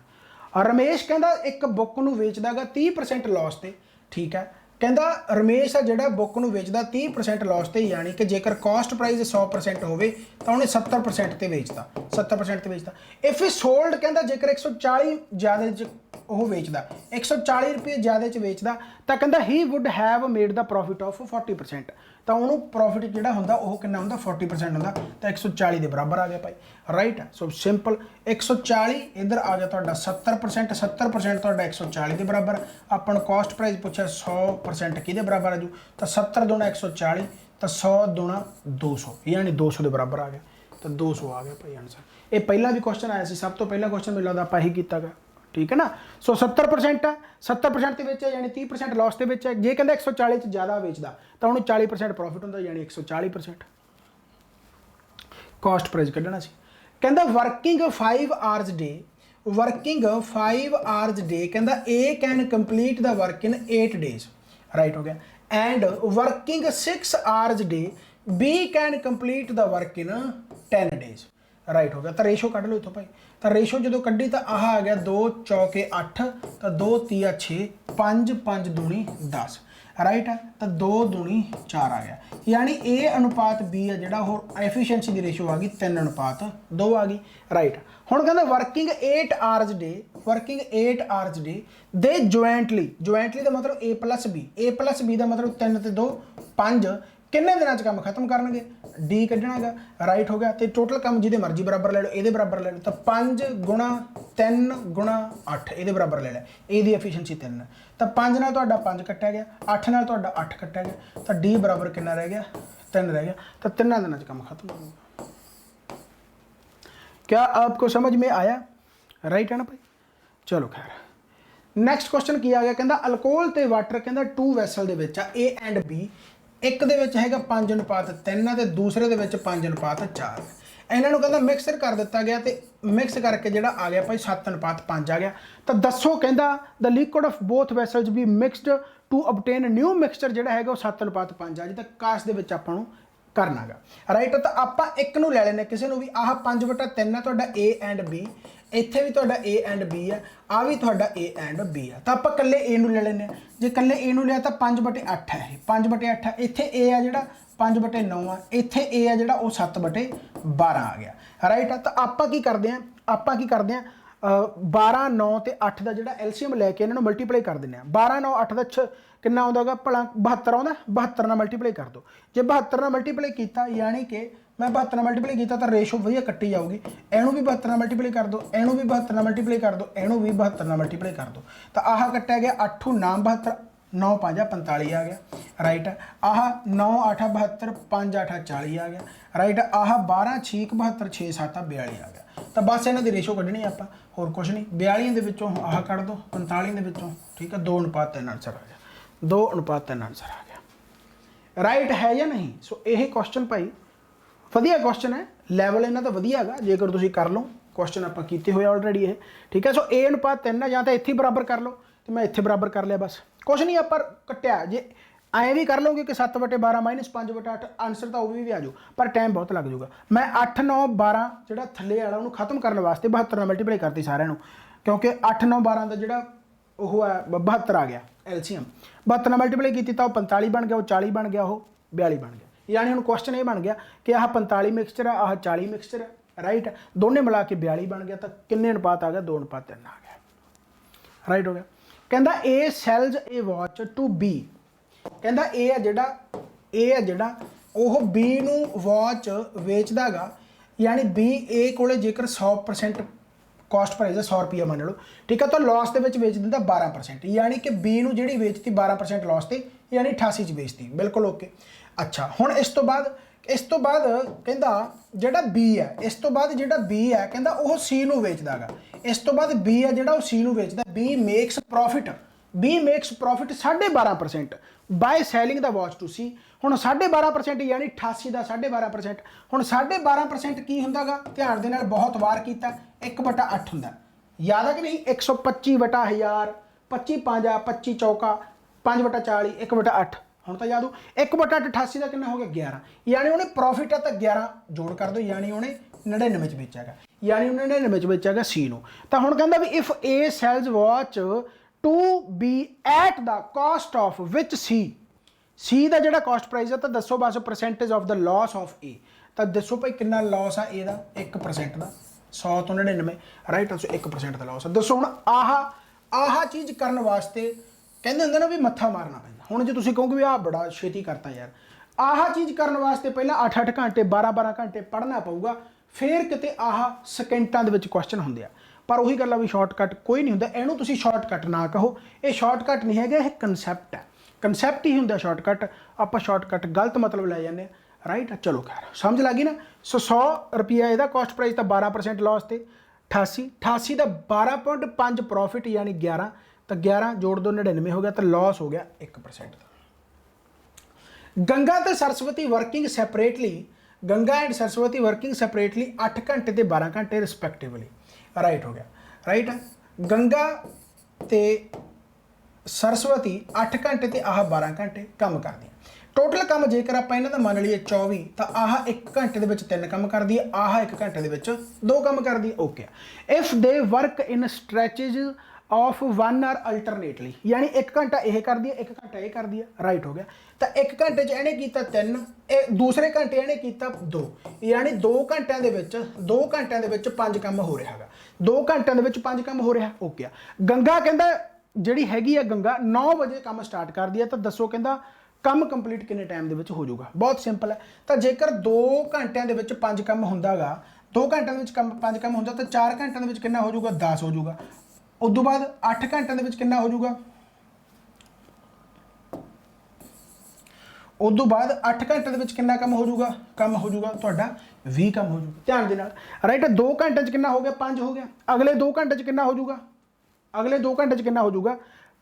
ਰਮੇਸ਼ ਕਹਿੰਦਾ ਇੱਕ ਬੁੱਕ ਨੂੰ ਵੇਚਦਾਗਾ 30% ਲਾਸ ਤੇ, ਠੀਕ ਹੈ। ਕਹਿੰਦਾ ਰਮੇਸ਼ ਆ ਜਿਹੜਾ ਬੁੱਕ ਨੂੰ ਵੇਚਦਾ 30% ਲਾਸ ਤੇ, ਯਾਨੀ ਕਿ ਜੇਕਰ ਕਾਸਟ ਪ੍ਰਾਈਸ 100% ਹੋਵੇ ਤਾਂ ਉਹਨੇ 70% ਤੇ ਵੇਚਦਾ, 70% ਤੇ ਵੇਚਦਾ। ਇਫ ਹੀ ਸੋਲਡ ਕਹਿੰਦਾ ਜੇਕਰ 140 ਜ਼ਿਆਦਾ 'ਚ ਉਹ ਵੇਚਦਾ, 140 ਰੁਪਏ ਜ਼ਿਆਦਾ 'ਚ ਵੇਚਦਾ, ਤਾਂ ਕਹਿੰਦਾ he would have made the profit of 40%, ਤਾਂ ਉਹਨੂੰ ਪ੍ਰੋਫਿਟ ਜਿਹੜਾ ਹੁੰਦਾ ਉਹ ਕਿੰਨਾ ਹੁੰਦਾ 40% ਹੁੰਦਾ, ਤਾਂ 140 ਦੇ ਬਰਾਬਰ ਆ ਗਿਆ ਭਾਈ, ਰਾਈਟ ਹੈ। ਸੋ ਸਿੰਪਲ 140 ਇੱਧਰ ਆ ਗਿਆ ਤੁਹਾਡਾ 70%, 70% ਤੁਹਾਡਾ 140 ਦੇ ਬਰਾਬਰ। ਆਪਾਂ ਨੂੰ ਕਾਸਟ ਪ੍ਰਾਈਸ ਪੁੱਛਿਆ 100% ਕਿਹਦੇ ਬਰਾਬਰ ਆ ਜੂ, ਤਾਂ 70 ਦੁਣਾ 140, ਤਾਂ 100 ਦੁਣਾ 200, ਯਾਨੀ 200 ਦੇ ਬਰਾਬਰ ਆ ਗਿਆ, ਤਾਂ 200 ਆ ਗਿਆ ਭਾਈ ਆਨਸਰ। ਇਹ ਪਹਿਲਾਂ ਵੀ ਕੁਐਸਚਨ ਆਇਆ ਸੀ, ਸਭ ਤੋਂ ਪਹਿਲਾ ਕੁਐਸਚਨ ਮੈਨੂੰ ਲੱਗਦਾ ਆਪਾਂ ਇਹੀ ਕੀਤਾ ਗਾ, ਠੀਕ ਹੈ ਨਾ। ਸੋ 70% ਹੈ, 70% ਦੇ ਵਿੱਚ ਹੈ, ਯਾਨੀ 30% ਲਾਸ ਦੇ ਵਿੱਚ ਹੈ। ਜੇ ਕਹਿੰਦਾ 140 'ਚ ਜ਼ਿਆਦਾ ਵੇਚਦਾ ਤਾਂ ਉਹਨੂੰ 40% ਪ੍ਰੋਫਿਟ ਹੁੰਦਾ, ਯਾਨੀ 140% ਕਾਸਟ ਪ੍ਰਾਈਸ ਕੱਢਣਾ ਸੀ। ਕਹਿੰਦਾ ਵਰਕਿੰਗ 5 ਆਵਰਸ ਡੇ, ਵਰਕਿੰਗ 5 ਆਵਰਸ ਡੇ, ਕਹਿੰਦਾ A can complete the work in 8 days, right ਹੋ ਗਿਆ। And working 6 hours day B can complete the work in 10 days, right ਹੋ ਗਿਆ। ਤਾਂ ਰੇਸ਼ੋ ਕੱਢ ਲਓ ਇੱਥੋਂ ਭਾਈ, ਤਾਂ ਰੇਸ਼ੋ ਜਦੋਂ ਕੱਢੀ ਤਾਂ ਆਹ ਆ ਗਿਆ 2 ਚੌਕੇ 8, ਤਾਂ 2 ਤੀਆ 6, 5 5 ਦੂਣੀ 10, ਰਾਈਟ ਹੈ। ਤਾਂ 2 ਦੂਣੀ 4 ਆ ਗਿਆ, ਯਾਨੀ A ਅਨੁਪਾਤ B ਹੈ ਜਿਹੜਾ ਉਹ ਐਫੀਸ਼ੀਐਂਸੀ ਦੀ ਰੇਸ਼ੋ ਆ ਗਈ 3 ਅਨੁਪਾਤ 2 ਆ ਗਈ, ਰਾਈਟ। ਹੁਣ ਕਹਿੰਦਾ ਵਰਕਿੰਗ 8 ਆਵਰਸ ਡੇ, ਵਰਕਿੰਗ 8 ਆਵਰਸ ਡੇ ਦੇ ਜੁਆਇੰਟਲੀ, ਜੁਆਇੰਟਲੀ ਦਾ ਮਤਲਬ A plus B, A plus B ਦਾ ਮਤਲਬ 3 ਤੇ 2 5, ਕਿੰਨੇ ਦਿਨਾਂ 'ਚ ਕੰਮ ਖਤਮ ਕਰਨਗੇ D ਕੱਢਣਾ ਹੈਗਾ, ਰਾਈਟ ਹੋ ਗਿਆ। ਤੇ ਟੋਟਲ ਕੰਮ ਜਿਹਦੇ ਮਰਜ਼ੀ ਬਰਾਬਰ ਲੈ ਲਓ, ਇਹਦੇ ਬਰਾਬਰ ਲੈ ਲਓ, ਤਾਂ 5 ਗੁਣਾ 3 ਗੁਣਾ 8 ਇਹਦੇ ਬਰਾਬਰ ਲੈ ਲਿਆ, ਇਹਦੀ ਐਫੀਸ਼ੀਐਂਸੀ 3, ਤਾਂ 5 ਨਾਲ ਤੁਹਾਡਾ 5 ਕੱਟਿਆ ਗਿਆ, 8 ਨਾਲ ਤੁਹਾਡਾ 8 ਕੱਟਿਆ ਗਿਆ, ਤਾਂ D ਬਰਾਬਰ ਕਿੰਨਾ ਰਹਿ ਗਿਆ 3 ਰਹਿ ਗਿਆ, ਤਾਂ 3 ਦਿਨਾਂ 'ਚ ਕੰਮ ਖਤਮ ਹੋਊਗਾ। क्या आपको समझ में आया, राइट है ना भाई। चलो खैर ਨੈਕਸਟ ਕੁਐਸਚਨ ਕੀ ਆ ਗਿਆ, ਕਹਿੰਦਾ ਅਲਕੋਹਲ ਤੇ ਵਾਟਰ ਕਹਿੰਦਾ 2 ਵੈਸਲ ਦੇ ਵਿੱਚ ਆ A ਐਂਡ B, ਇੱਕ ਦੇ ਵਿੱਚ ਹੈਗਾ 5 ਅਨੁਪਾਤ 3 ਤੇ ਦੂਸਰੇ ਦੇ ਵਿੱਚ 5 ਅਨੁਪਾਤ 4। ਇਹਨਾਂ ਨੂੰ ਕਹਿੰਦਾ ਮਿਕਸਰ ਕਰ ਦਿੱਤਾ ਗਿਆ, ਤੇ ਮਿਕਸ ਕਰਕੇ ਜਿਹੜਾ ਆ ਗਿਆ ਭਾਈ 7 ਅਨੁਪਾਤ 5 ਆ ਗਿਆ। ਤਾਂ ਦੱਸੋ ਕਹਿੰਦਾ the liquid of both vessels be mixed to obtain new mixture ਜਿਹੜਾ ਹੈਗਾ ਉਹ 7 ਅਨੁਪਾਤ 5 ਆ ਜੀ, ਤਾਂ ਕਾਸ਼ ਦੇ ਵਿੱਚ ਆਪਾਂ ਨੂੰ ਕਰਨਾਗਾ, ਰਾਈਟ। ਤਾਂ ਆਪਾਂ ਇੱਕ ਨੂੰ ਲੈ ਲੈਣੇ ਕਿਸੇ ਨੂੰ ਵੀ, ਆਹ 5/3 ਆ ਤੁਹਾਡਾ A ਐਂਡ B, ਇੱਥੇ ਵੀ ਤੁਹਾਡਾ A ਐਂਡ B ਆ, ਆ ਵੀ ਤੁਹਾਡਾ A ਐਂਡ B ਆ, ਤਾਂ ਆਪਾਂ ਇਕੱਲੇ A ਨੂੰ ਲੈ ਲੈਂਦੇ ਹਾਂ। ਜੇ ਇਕੱਲੇ A ਨੂੰ ਲਿਆ ਤਾਂ 5/8 ਹੈ, ਇਹ 5/8 ਆ, ਇੱਥੇ A ਆ ਜਿਹੜਾ 5/9 ਆ, ਇੱਥੇ A ਆ ਜਿਹੜਾ ਉਹ 7/12 ਆ ਗਿਆ, ਰਾਈਟ ਆ। ਤਾਂ ਆਪਾਂ ਕੀ ਕਰਦੇ ਹਾਂ, ਆਪਾਂ ਕੀ ਕਰਦੇ ਹਾਂ 12 9 ਤੇ 8 ਦਾ ਜਿਹੜਾ ਐਲਸੀਐਮ ਲੈ ਕੇ ਇਹਨਾਂ ਨੂੰ ਮਲਟੀਪਲਾਈ ਕਰ ਦਿੰਦੇ ਆ। 12 9 8 ਦਾ ਕਿੰਨਾ ਆਉਂਦਾਗਾ ਭਲਾ 72 ਆਉਂਦਾ, 72 ਨਾਲ ਮਲਟੀਪਲਾਈ ਕਰ ਦਿਓ। ਜੇ 72 ਨਾਲ ਮਲਟੀਪਲਾਈ ਕੀਤਾ, ਯਾਨੀ ਕਿ ਮੈਂ 72 ਨਾਲ ਮਲਟੀਪਲਾਈ ਕੀਤਾ ਤਾਂ ਰੇਸ਼ੋ ਵਧੀਆ ਕੱਟੀ ਜਾਊਗੀ। ਇਹਨੂੰ ਵੀ 72 ਨਾਲ ਮਲਟੀਪਲਾਈ ਕਰ ਦਿਓ, ਇਹਨੂੰ ਵੀ 72 ਨਾਲ ਮਲਟੀਪਲਾਈ ਕਰ ਦਿਓ, ਇਹਨੂੰ ਵੀ 72 ਨਾਲ ਮਲਟੀਪਲਾਈ ਕਰ ਦਿਓ, ਤਾਂ ਆਹ ਕੱਟਿਆ ਗਿਆ 8 9 72, 9 5 45 ਆ ਗਿਆ, ਰਾਈਟ। ਆਹ 9 8 72, 5 8 40 ਆ ਗਿਆ, ਰਾਈਟ। ਆਹ 12 6 72, 6 7 42 ਆ ਗਿਆ। ਤਾਂ ਬਸ ਇਹਨਾਂ ਦੀ ਰੇਸ਼ੋ ਕੱਢਣੀ ਆਪਾਂ, ਹੋਰ ਕੁਝ ਨਹੀਂ। 42 ਦੇ ਵਿੱਚੋਂ ਆਹ ਕੱਢ ਦਿਓ, 45 ਦੇ ਵਿੱਚੋਂ, ਠੀਕ ਹੈ, 2 ਅਨੁਪਾਤ 3 ਆਨਸਰ ਆ ਗਿਆ, 2 ਅਨੁਪਾਤ 3 ਆਨਸਰ ਆ ਗਿਆ, ਰਾਈਟ ਹੈ ਜਾਂ ਨਹੀਂ। ਸੋ ਇਹ ਕੁਐਸਚਨ ਭਾਈ ਵਧੀਆ ਕੁਐਸਚਨ ਹੈ, ਲੈਵਲ ਇਹਨਾਂ ਦਾ ਵਧੀਆ ਹੈਗਾ, ਜੇਕਰ ਤੁਸੀਂ ਕਰ ਲਓ ਕੁਐਸਚਨ ਆਪਾਂ ਕੀਤੇ ਹੋਏ ਆਲਰੇਡੀ ਇਹ, ਠੀਕ ਹੈ। ਸੋ A ਅਨੁਪਾਤ 3 ਆ, ਜਾਂ ਤਾਂ ਇੱਥੇ ਬਰਾਬਰ ਕਰ ਲਓ, ਤੇ ਮੈਂ ਇੱਥੇ ਬਰਾਬਰ ਕਰ ਲਿਆ, ਬਸ ਕੁਛ ਨਹੀਂ ਆਪਾਂ ਕੱਟਿਆ। ਜੇ ਐਂ ਵੀ ਕਰ ਲਓਗੇ ਕਿ 7/12 - 5/8 ਆਨਸਰ ਤਾਂ ਉਹ ਵੀ ਆ ਜਾਊ, ਪਰ ਟਾਈਮ ਬਹੁਤ ਲੱਗ ਜਾਊਗਾ। ਮੈਂ 8 9 12 ਜਿਹੜਾ ਥੱਲੇ ਵਾਲਾ ਉਹਨੂੰ ਖਤਮ ਕਰਨ ਵਾਸਤੇ 72 ਨਾਲ ਮਲਟੀਪਲਾਈ ਕਰਤੀ ਸਾਰਿਆਂ ਨੂੰ, ਕਿਉਂਕਿ 8 9 12 ਦਾ ਜਿਹੜਾ ਉਹ ਹੈ 72 ਆ ਗਿਆ ਐਲਸੀਐਮ, 72 ਨਾਲ ਮਲਟੀਪਲਾਈ ਕੀਤੀ ਤਾਂ ਉਹ 45 ਬਣ ਗਿਆ, ਉਹ 40 ਬਣ ਗਿਆ, ਉਹ 42 ਬਣ ਗਿਆ। ਯਾਨੀ ਹੁਣ ਕੁਐਸਚਨ ਇਹ ਬਣ ਗਿਆ ਕਿ ਆਹ 45 ਮਿਕਸਚਰ ਆ, ਆਹ 40 ਮਿਕਸਚਰ ਹੈ, ਰਾਈਟ। ਦੋਨੇ ਮਿਲਾ ਕੇ 42 ਬਣ ਗਿਆ, ਤਾਂ ਕਿੰਨੇ ਅਨੁਪਾਤ ਆ ਗਿਆ 2 ਅਨੁਪਾਤ 3 ਆ ਗਿਆ, ਰਾਈਟ ਹੋ ਗਿਆ। ਕਹਿੰਦਾ A sells A watch to B, ਕਹਿੰਦਾ A ਆ ਜਿਹੜਾ ਉਹ B ਨੂੰ ਵਾਚ ਵੇਚਦਾ ਗਾ, यानी B A ਕੋਲੇ ਜੇਕਰ 100% कॉस्ट प्राइस है 100 रुपया मान लो, ठीक है, तो लॉस के बेच दिता 12%, यानी कि B ਨੂੰ ਜਿਹੜੀ ਵੇਚਤੀ 12% लॉस ਤੇ, यानी 88 ਚ ਵੇਚਤੀ, बिल्कुल ओके। अच्छा ਹੁਣ ਇਸ ਤੋਂ ਬਾਅਦ ਕਹਿੰਦਾ ਜਿਹੜਾ B ਹੈ, ਇਸ ਤੋਂ ਬਾਅਦ ਜਿਹੜਾ B ਹੈ ਕਹਿੰਦਾ ਉਹ C ਨੂੰ ਵੇਚਦਾ ਗਾ, ਇਸ ਤੋਂ ਬਾਅਦ B ਹੈ ਜਿਹੜਾ ਉਹ C ਨੂੰ ਵੇਚਦਾ। B makes profit 12.5% by selling the watch to C। ਹੁਣ 12.5% यानी 88 ਦਾ 12.5%। ਹੁਣ 12.5% ਕੀ ਹੁੰਦਾ ਗਾ, ਧਿਆਨ ਦੇ ਨਾਲ ਬਹੁਤ ਵਾਰ ਕੀਤਾ, 1/8 ਹੁੰਦਾ, ਯਾਦ ਆ ਕਿ ਨਹੀਂ, 125/1000, 25 5 25 ਚੌਕਾ 5/40, 1/8। ਹੁਣ ਤਾਂ ਯਾਦ ਹੋ, 1/88 ਦਾ ਕਿੰਨਾ ਹੋ ਗਿਆ 11, यानी ਉਹਨੇ प्रॉफिट ਆ ਤਾਂ 11 ਜੋੜ ਕਰ ਦਿਓ, यानी ਉਹਨੇ 99 ਚ ਵੇਚਿਆਗਾ, यानी ਉਹਨੇ 99 ਚ ਵੇਚਿਆਗਾ C ਨੂੰ। ਤਾਂ ਹੁਣ ਕਹਿੰਦਾ ਵੀ if A sells watch to be at the cost of which C ਦਾ ਜਿਹੜਾ ਕਾਸਟ ਪ੍ਰਾਈਸ ਹੈ, ਤਾਂ ਦੱਸੋ ਬਸ percentage of the loss of A। ਤਾਂ ਦੱਸੋ ਭਾਈ ਕਿੰਨਾ ਲਾਸ ਆ A ਦਾ, 1% ਦਾ, 100 ਤੋਂ 99, ਰਾਈਟ, ਦੱਸੋ 1% ਦਾ ਲਾਸ ਆ। ਦੱਸੋ ਹੁਣ ਆਹ ਚੀਜ਼ ਕਰਨ ਵਾਸਤੇ ਕਹਿੰਦੇ ਹੁੰਦੇ ਨਾ ਵੀ ਮੱਥਾ ਮਾਰਨਾ ਪੈਂਦਾ। ਹੁਣ ਜੇ ਤੁਸੀਂ ਕਹੋਗੇ ਵੀ ਆਹ ਬੜਾ ਛੇਤੀ ਕਰਤਾ ਯਾਰ, ਆਹ ਚੀਜ਼ ਕਰਨ ਵਾਸਤੇ ਪਹਿਲਾਂ 8-8 ਘੰਟੇ 12-12 ਘੰਟੇ ਪੜ੍ਹਨਾ ਪਊਗਾ, ਫਿਰ ਕਿਤੇ ਆਹ ਸਕਿੰਟਾਂ ਦੇ ਵਿੱਚ ਕੁਐਸਚਨ ਹੁੰਦੇ ਆ। ਪਰ ਉਹੀ ਗੱਲ ਆ ਵੀ ਸ਼ਾਰਟਕਟ ਕੋਈ ਨਹੀਂ ਹੁੰਦਾ, ਇਹਨੂੰ ਤੁਸੀਂ ਸ਼ਾਰਟਕਟ ਨਾ ਕਹੋ, ਇਹ ਸ਼ਾਰਟਕਟ ਨਹੀਂ ਹੈਗਾ, ਇਹ ਕਨਸੈਪਟ ਹੈ, ਕਨਸੈਪਟ ਹੀ ਹੁੰਦਾ ਸ਼ਾਰਟਕਟ। ਆਪਾਂ ਸ਼ਾਰਟਕਟ ਗਲਤ ਮਤਲਬ ਲੈ ਜਾਂਦੇ ਆ, ਰਾਈਟ। ਚਲੋ ਖੈਰ ਸਮਝ ਲੱਗੀ ਨਾ। ਸੋ 100 ਰੁਪਈਆ ਇਹਦਾ ਕਾਸਟ ਪ੍ਰਾਈਸ ਤਾਂ 12% ਲਾਸ ਤੇ 88 ਦਾ 12.5 ਪ੍ਰੋਫਿਟ यानी 11, ਤਾਂ 11 ਜੋੜ ਦੋ 99 ਹੋ ਗਿਆ, ਤਾਂ ਲਾਸ ਹੋ ਗਿਆ 1% ਦਾ। ਗੰਗਾ ਤੇ Saraswati working separately, Ganga and Saraswati working separately 8 ਘੰਟੇ ਤੇ 12 ਘੰਟੇ ਰਿਸਪੈਕਟਿਵਲੀ, ਰਾਈਟ ਹੋ ਗਿਆ, ਰਾਈਟ। ਗੰਗਾ ਤੇ सरस्वती 8 घंटे तो आह 12 घंटे काम करदी। टोटल काम जेकर आप इन्हां दा मान लीए 24, तो आह 1 घंटे दे विच 3 काम करदी है, आह 1 घंटे दे विच 2 काम करदी है, okay. If they work in stretches of 1 hour alternately, यानी 1 घंटा यह करदी है, 1 घंटा ये करदी है, राइट हो गया। तो 1 घंटे च इहने कीता 3, दूसरे घंटे इहने कीता 2, यानी 2 घंटिਆਂ ਦੇ ਵਿੱਚ 2 घंटिਆਂ ਦੇ ਵਿੱਚ 5 ਕੰਮ ਹੋ ਰਿਹਾ ਹੈਗਾ, 2 घंटिਆਂ ਦੇ ਵਿੱਚ 5 ਕੰਮ ਹੋ ਰਿਹਾ, ओके। गंगा कहंदा ਜਿਹੜੀ ਹੈਗੀ ਆ ਗੰਗਾ 9 ਵਜੇ ਕੰਮ ਸਟਾਰਟ ਕਰਦੀ ਹੈ, ਤਾਂ ਦੱਸੋ ਕਹਿੰਦਾ ਕੰਮ ਕੰਪਲੀਟ ਕਿੰਨੇ ਟਾਈਮ ਦੇ ਵਿੱਚ ਹੋ ਜਾਊਗਾ। ਬਹੁਤ ਸਿੰਪਲ ਹੈ, ਤਾਂ ਜੇਕਰ 2 ਘੰਟਿਆਂ ਦੇ ਵਿੱਚ 5 ਕੰਮ ਹੁੰਦਾਗਾ, 2 ਘੰਟਿਆਂ ਦੇ ਵਿੱਚ 5 ਕੰਮ ਹੁੰਦਾ, ਤਾਂ 4 ਘੰਟਿਆਂ ਦੇ ਵਿੱਚ ਕਿੰਨਾ ਹੋ ਜਾਊਗਾ, 10 ਹੋ ਜਾਊਗਾ। ਉਸ ਤੋਂ ਬਾਅਦ 8 ਘੰਟਿਆਂ ਦੇ ਵਿੱਚ ਕਿੰਨਾ ਹੋ ਜਾਊਗਾ, ਉਸ ਤੋਂ ਬਾਅਦ 8 ਘੰਟਿਆਂ ਦੇ ਵਿੱਚ ਕਿੰਨਾ ਕੰਮ ਹੋ ਜਾਊਗਾ, ਤੁਹਾਡਾ 20 ਕੰਮ ਹੋ ਜਾਊਗਾ। ਧਿਆਨ ਦੇ ਨਾਲ, ਰਾਈਟ। 2 ਘੰਟੇ 'ਚ ਕਿੰਨਾ ਹੋ ਗਿਆ, 5 ਹੋ ਗਿਆ। ਅਗਲੇ 2 ਘੰਟੇ 'ਚ ਕਿੰਨਾ ਹੋ ਜਾਊਗਾ, अगले 2 घंटे कितना हो जाऊगा,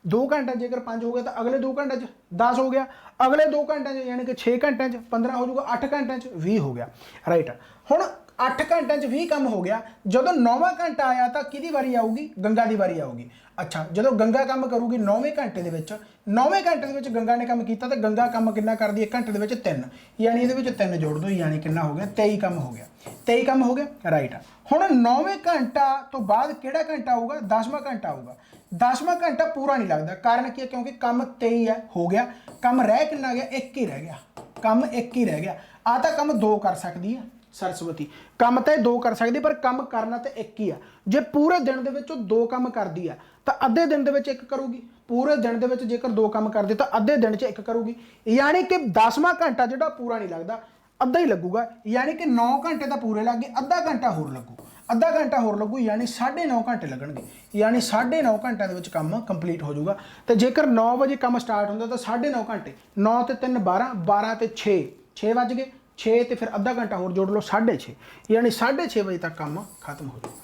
2 घंटे जेकर 5 हो गया, तो अगले 2 घंटे 10 हो गया, अगले 2 घंटे यानी कि 6 घंटे 15 हो जाऊगा, 8 घंटे 20 हो गया, राइट। हुण 8 घंटे 20 काम हो गया, जो 9वां घंटा आया तो किहदी वारी आऊगी, गंगा की वारी आऊगी। अच्छा, जो गंगा काम करूगी 9वें घंटे के 9वें घंटे के गंगा ने काम किया, तो गंगा काम कितना करती है, घंटे के 3, यानी ये 3 जोड़ दो, यानी कितना हो गया, 23 काम हो गया, 23 काम हो गया, राइट। हुण 9वें घंटा तो बाद किहड़ा घंटा आऊगा, 10वां घंटा आऊगा। 10वां घंटा पूरा नहीं लगता, कारण की है, क्योंकि काम 23 है, हो गया काम, रह कितना गया, 1 ही रह गया, काम 1 ही रह गया। आ तो काम 2 कर सकती है सरस्वती, काम तो 2 कर सकती, पर काम करना तो 1 ही है। जे पूरे दिन के 2 काम करती है, तो अद्धे दिन के 1 करूगी, पूरे दिन के जेकर 2 काम करती तो अद्धे दिन 1 करूगी, यानी कि 10वां घंटा जो पूरा नहीं लगता, अद्धा ही लगूगा, यानी कि 9 घंटे तो पूरे लग गए, अद्धा घंटा होर लगू, अद्धा घंटा होर लगू, यानी 9.5 घंटे लगणगे, यानी 9.5 घंटे के काम कंप्लीट हो जाऊगा। तो जेकर 9 बजे काम स्टार्ट होंदा, तो 9.5 घंटे, 9 ते 3 12, 12 ते 6 बज गए, 6 तो फिर अद्धा घंटा होर जोड़ लो, 6.5, यानी 6.5 बजे तक काम खत्म हो जाएगा।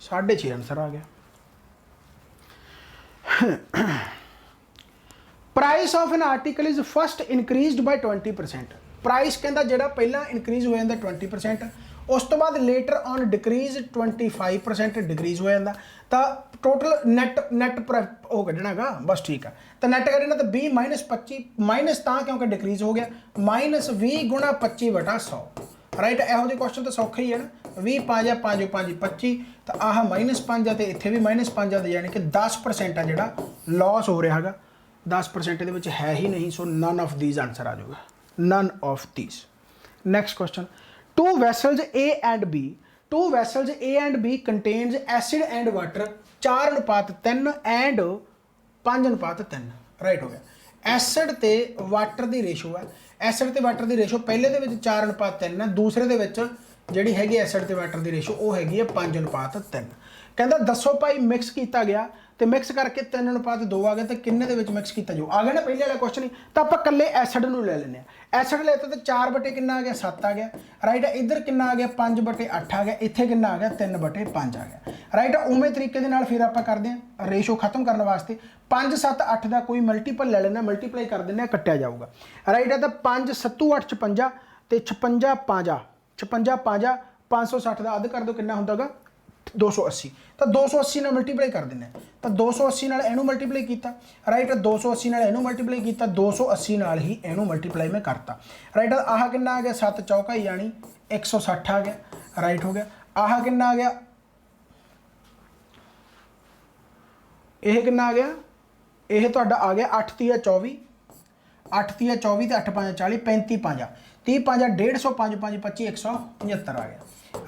6.5 आंसर आ गया। Price of an article is first increased by 20%। Price कहता जो पहला इनक्रीज हो जाता 20%, उस तो बाद लेटर ऑन डिक्रीज 25% डिक्रीज हो जाता, तो टोटल नैट हो कढ़ना गा, बस ठीक है। तो नैट कढ़ना तो 20 - 25 माइनस ता क्योंकि डिक्रीज हो गया, -20 × 25/100, राइट। यहो ਜਿਹੇ क्वेश्चन तो सौखे ही है ना, 20 5 5 5 25, तो आह -5 है, तो इतने भी -5 है, यानी कि 10% है जोड़ा लॉस हो रहा है, 10% ये है ही नहीं। सो नन ऑफ दीज आंसर आ जाएगा, none of these। next question, 2 vessels A and B, 2 vessels A and B contains acid and water 4:3 and 5:3, right हो गया। एसिड ते वाटर की रेशो है, ਐਸਿਡ ਤੇ ਵਾਟਰ ਦੀ ਰੇਸ਼ੋ ਪਹਿਲੇ ਦੇ ਵਿੱਚ 4:3 ਹੈ, ਦੂਸਰੇ ਦੇ ਵਿੱਚ ਜਿਹੜੀ ਹੈਗੀ ਐਸਿਡ ਤੇ ਵਾਟਰ ਦੀ ਰੇਸ਼ੋ ਉਹ ਹੈਗੀ ਹੈ 5:3। ਕਹਿੰਦਾ ਦੱਸੋ ਭਾਈ ਮਿਕਸ ਕੀਤਾ ਗਿਆ ਤੇ ਮਿਕਸ ਕਰਕੇ 3:2 ਆ ਗਿਆ, ਤੇ ਕਿੰਨੇ ਦੇ ਵਿੱਚ ਮਿਕਸ ਕੀਤਾ ਜਾਊ? ਆ ਗਿਆ ਨਾ ਪਹਿਲੇ ਵਾਲਾ ਕੁਐਸਚਨ ਹੀ। ਤਾਂ ਆਪਾਂ ਇਕੱਲੇ ਐਸਿਡ ਨੂੰ ਲੈ ਲੈਂਦੇ ਆ। ਐਸਿਡ ਲੈਤਾ ਤਾਂ 4 ਕਿੰਨਾ ਆ ਗਿਆ 7 ਆ ਗਿਆ, ਰਾਈਟ। ਇੱਧਰ ਕਿੰਨਾ ਆ ਗਿਆ 5/8 ਆ ਗਿਆ, ਇੱਥੇ ਕਿੰਨਾ ਆ ਗਿਆ 3/5 ਆ ਗਿਆ, ਰਾਈਟ। ਉਵੇਂ ਤਰੀਕੇ ਦੇ ਨਾਲ ਫਿਰ ਆਪਾਂ ਕਰਦੇ ਹਾਂ ਰੇਸ਼ੋ ਖਤਮ ਕਰਨ ਵਾਸਤੇ 5 7 8 ਦਾ ਕੋਈ ਮਲਟੀਪਲ ਲੈ ਲੈਣਾ, ਮਲਟੀਪਲਾਈ ਕਰ ਦਿੰਦੇ ਆ, ਕੱਟਿਆ ਜਾਊਗਾ, ਰਾਈਟ। ਹੈ ਤਾਂ 5 7 8 56 ਤੇ 56 5 56 5 560 ਦਾ ਅੱਧ ਕਰ ਦਿਓ, ਕਿੰਨਾ ਹੁੰਦਾਗਾ 280। ਤਾਂ 280 ਨਾਲ ਮਲਟੀਪਲਾਈ ਕਰ ਦਿੰਦੇ ਆ, ਤਾਂ 280 ਨਾਲ ਇਹਨੂੰ ਮਲਟੀਪਲਾਈ ਕੀਤਾ, ਰਾਈਟ। 280 ਨਾਲ ਇਹਨੂੰ ਮਲਟੀਪਲਾਈ ਕੀਤਾ, 280 ਨਾਲ ਹੀ ਇਹਨੂੰ ਮਲਟੀਪਲਾਈ ਮੈਂ ਕਰਤਾ, ਰਾਈਟ। ਆਹ ਕਿੰਨਾ ਆ ਗਿਆ 7 ਚੌਕਾ ਯਾਨੀ 160 ਆ ਗਿਆ, ਰਾਈਟ ਹੋ ਗਿਆ। ਆਹ ਕਿੰਨਾ ਆ ਗਿਆ, ਇਹ ਕਿੰਨਾ ਆ ਗਿਆ, ਇਹ ਤੁਹਾਡਾ ਆ ਗਿਆ 8 ਤੀਆ 24, 8 ਤੀਆ 24 ਤੇ 8 5 40, 35 5 30 5 150 5 5 25 175 ਆ ਗਿਆ,